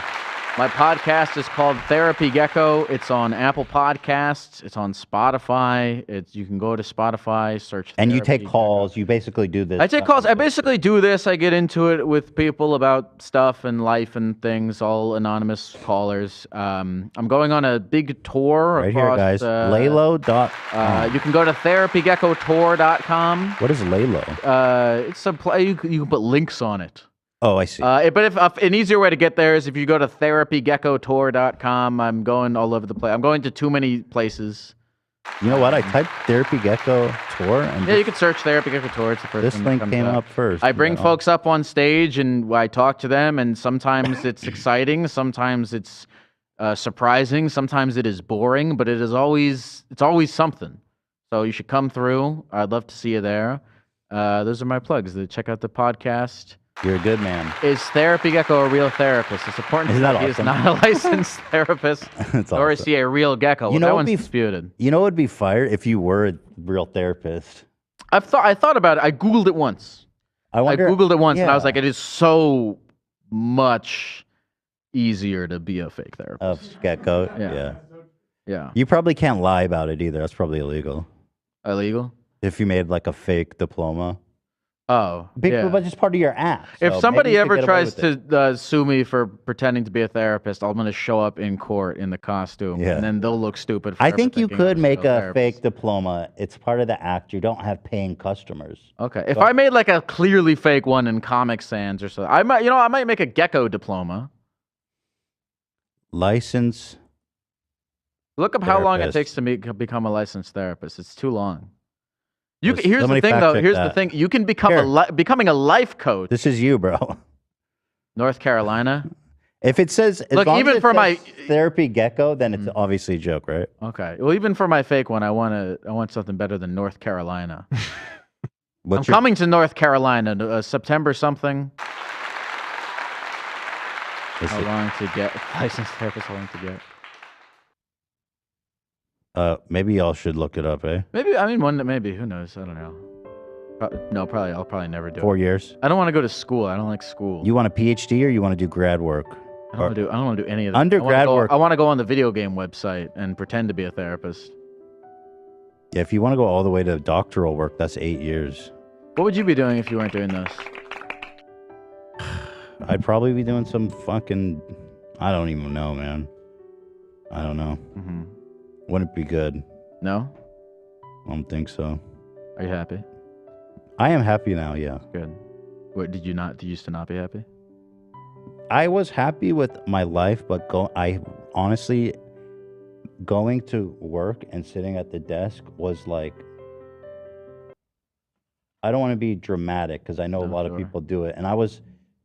My podcast is called Therapy Gecko. It's on Apple Podcasts. It's on Spotify. You can go to Spotify, search. And you take calls. You basically do this. I take calls. I basically do this. I get into it with people about stuff and life and things, all anonymous callers. I'm going on a big tour. Right across, here, guys. Laylo.com. You can go to therapygeckotour.com. What is Laylo? It's a play. You can put links on it. Oh, I see. But if an easier way to get there is if you go to therapygeckotour.com. I'm going all over the place. I'm going to too many places. You know what? I typed Therapy Gecko tour, and Yeah, you can search Therapy Gecko tour. It's the first this thing that link comes came up. up first. I bring folks up on stage and I talk to them, and sometimes it's exciting, sometimes it's surprising, sometimes it is boring, but it's always something. So you should come through. I'd love to see you there. Those are my plugs. Check out the podcast. You're a good man. Is Therapy Gecko a real therapist? It's important to Isn't know that he is awesome? not a licensed therapist, That's nor is awesome. he a real gecko. You know That what'd one's be disputed. You know what would be fire if you were a real therapist? I thought about it. I Googled it once. I Googled it once, and I was yeah. like, it is so much easier to be a fake therapist. Gecko. Yeah. Yeah. You probably can't lie about it either. That's probably illegal. Illegal? If you made like a fake diploma. Oh, yeah. But it's part of your app. If so somebody maybe you could ever get away tries with it. to sue me for pretending to be a therapist, I'm going to show up in court in the costume, Yeah. and then they'll look stupid. I forever think you thinking I could was make a therapist. fake diploma. It's part of the act. You don't have paying customers. Okay. If But- I made like a clearly fake one in Comic Sans or something, I might make a Gecko diploma. License. Look up how long it Therapist. takes to become a licensed therapist. It's too long. Let's- Here's the somebody thing, fact though. check Here's the that. thing. You can become becoming a life coach. This is you, bro. North Carolina. If it says, as Look, long even as it for my- says Therapy Gecko, then it's obviously a joke, right? Okay. Well, even for my fake one, I want something better than North Carolina. What's I'm coming to North Carolina, September something. Is How it- long to get licensed therapist? How long to get? Maybe y'all should look it up, eh? Maybe maybe who knows? I don't know. Probably I'll probably never do 4 it. years. I don't want to go to school. I don't like school. You want a PhD or you want to do grad work? I don't want to do any of that. Undergrad work. I want to go on the video game website and pretend to be a therapist. Yeah, if you want to go all the way to doctoral work, that's 8 years. What would you be doing if you weren't doing this? I'd probably be doing some fucking. I don't even know, man. I don't know. Mm-hmm. Wouldn't be good. No? I don't think so. Are you happy? I am happy now, yeah. Good. What did you used to not be happy? I was happy with my life, but I honestly, going to work and sitting at the desk was like, I don't want to be dramatic because I know a lot of people do it. And I was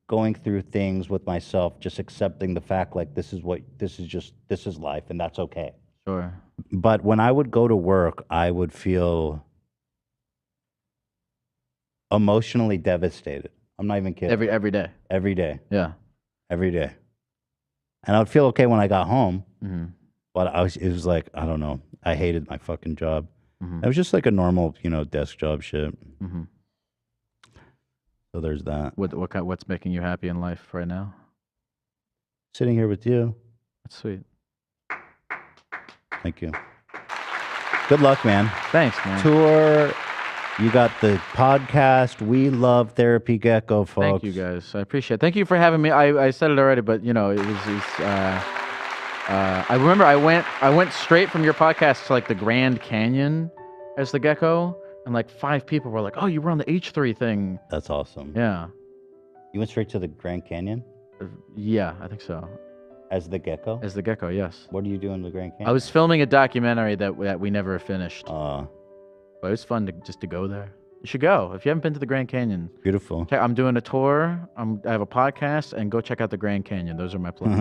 going through things with myself, just accepting the fact like this is life and that's okay. Sure. But when I would go to work, I would feel emotionally devastated. I'm not even kidding. Every day. Every day. Yeah. Every day. And I would feel okay when I got home. Mm-hmm. But it was like, I don't know. I hated my fucking job. Mm-hmm. It was just like a normal, desk job shit. Mm-hmm. So there's that. What's making you happy in life right now? Sitting here with you. That's sweet. Thank you. Good luck, man. Thanks, man. Tour. You got the podcast. We love Therapy Gecko, folks. Thank you, guys. I appreciate it. Thank you for having me. I said it already, but it was I remember I went straight from your podcast to like the Grand Canyon as the Gecko, and like 5 people were like, "Oh, you were on the H3 thing." That's awesome. Yeah. You went straight to the Grand Canyon? Yeah, I think so. As the Gecko? As the Gecko, yes. What are you doing in the Grand Canyon? I was filming a documentary that we never finished. But it was fun to go there. You should go if you haven't been to the Grand Canyon. Beautiful. I'm doing a tour. I have a podcast, and go check out the Grand Canyon. Those are my plugs.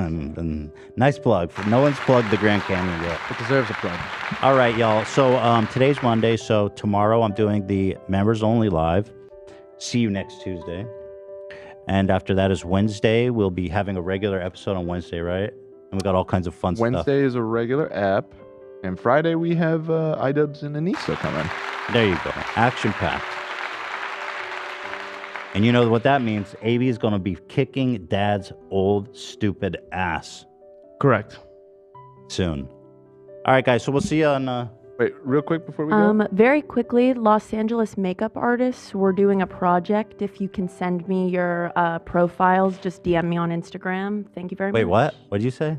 Nice plug. No one's plugged the Grand Canyon yet. It deserves a plug. All right, y'all. So today's Monday. So tomorrow I'm doing the members only live. See you next Tuesday. And after that is Wednesday. We'll be having a regular episode on Wednesday, right? And we got all kinds of fun stuff. Wednesday is a regular app. And Friday we have iDubbbz and Anissa coming. There you go. Action packed. And you know what that means? AB is going to be kicking Dad's old stupid ass. Correct. Soon. All right, guys. So we'll see you on. Wait, real quick before we go. Very quickly, Los Angeles makeup artists, we're doing a project. If you can send me your profiles, just DM me on Instagram. Thank you very much. Wait, what? What did you say?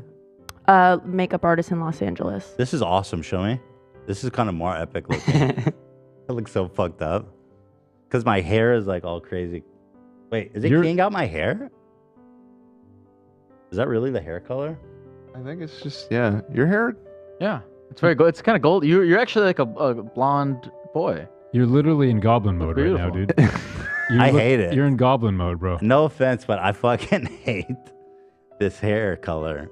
Makeup artist in Los Angeles. This is awesome. Show me. This is kind of more epic looking. I look so fucked up. Because my hair is like all crazy. Wait, is it keying out my hair? Is that really the hair color? I think it's just, yeah. Your hair? Yeah. It's very good. It's kind of gold. You're actually like a blonde boy. You're literally in goblin mode right now, dude. I hate it. You're in goblin mode, bro. No offense, but I fucking hate this hair color.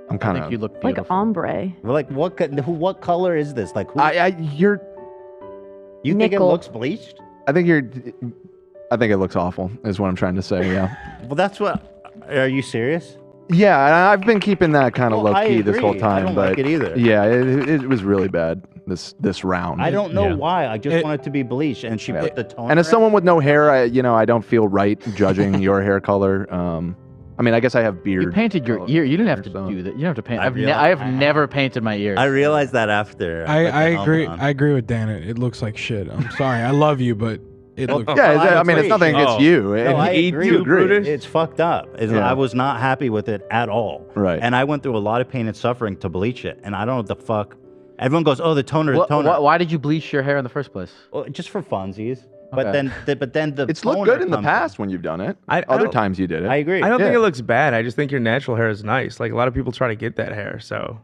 I'm kind I think you of look Like beautiful. ombre. Well, like what color is this? Like who? you're. You think it Nickel. looks bleached? I think it looks awful. Is what I'm trying to say. Yeah. Well, that's what. Are you serious? Yeah, and I've been keeping that kind of Well, low I key this whole agree. time, I don't but like it either. Yeah, it was really bad this round. I don't know Yeah. why. I just want it to be bleached, and she put the toner. And as someone with no hair, I don't feel right judging your hair color. I mean, I guess I have beard. You painted your ear. You didn't have to do that. You don't have to paint. I have never painted my ears. I realized that after. I agree. I agree with Dan. It looks like shit. I'm sorry. I love you, but it looks. Yeah, I mean, it's nothing against you. No, I agree. You agree. It's fucked up. Yeah. I was not happy with it at all. Right. And I went through a lot of pain and suffering to bleach it, and I don't know what the fuck. Everyone goes, "Oh, the toner, the toner." Why did you bleach your hair in the first place? Well, just for funsies. But Okay. then the It's looked toner good in the comes past when you've done it. I Other don't- times you did it. I agree. I don't think Yeah. it looks bad. I just think your natural hair is nice. Like a lot of people try to get that hair, so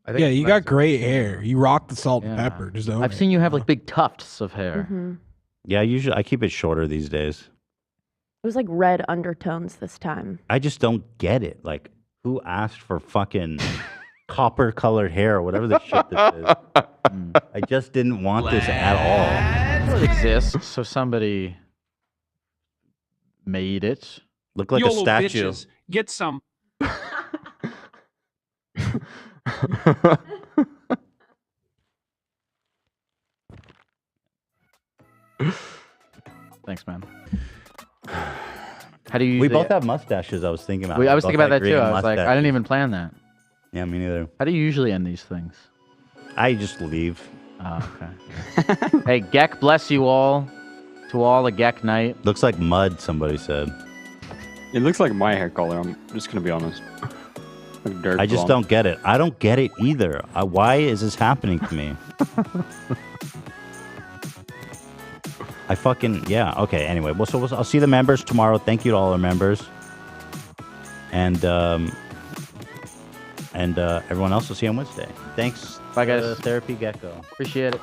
I think Yeah, it's you nice. got great hair. You rock the salt and Yeah. pepper. Just own I've it. seen you have like big tufts of hair. Yeah, I keep it shorter these days. It was like red undertones this time. I just don't get it. Like, who asked for fucking copper colored hair or whatever the shit this is? I just didn't want this at all. It exists, so somebody made it. Look like a YOLO statue. bitches, get some. Thanks, man. How do you? We usually- both have mustaches. I was thinking about. I was Both thinking about have that too. green I was like, I mustaches. didn't even plan that. Yeah, me neither. How do you usually end these things? I just leave. Oh, okay. Hey, Geck, bless you all. To all, a Geck night. Looks like mud. Somebody said. It looks like my hair color. I'm just gonna be honest. Like dirt I just blonde. don't get it. I don't get it either. Why is this happening to me? I fucking okay. Anyway, I'll see the members tomorrow. Thank you to all our members, and everyone else will see you on Wednesday. Thanks. Bye, guys. Therapy Gecko. Appreciate it.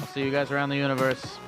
I'll see you guys around the universe.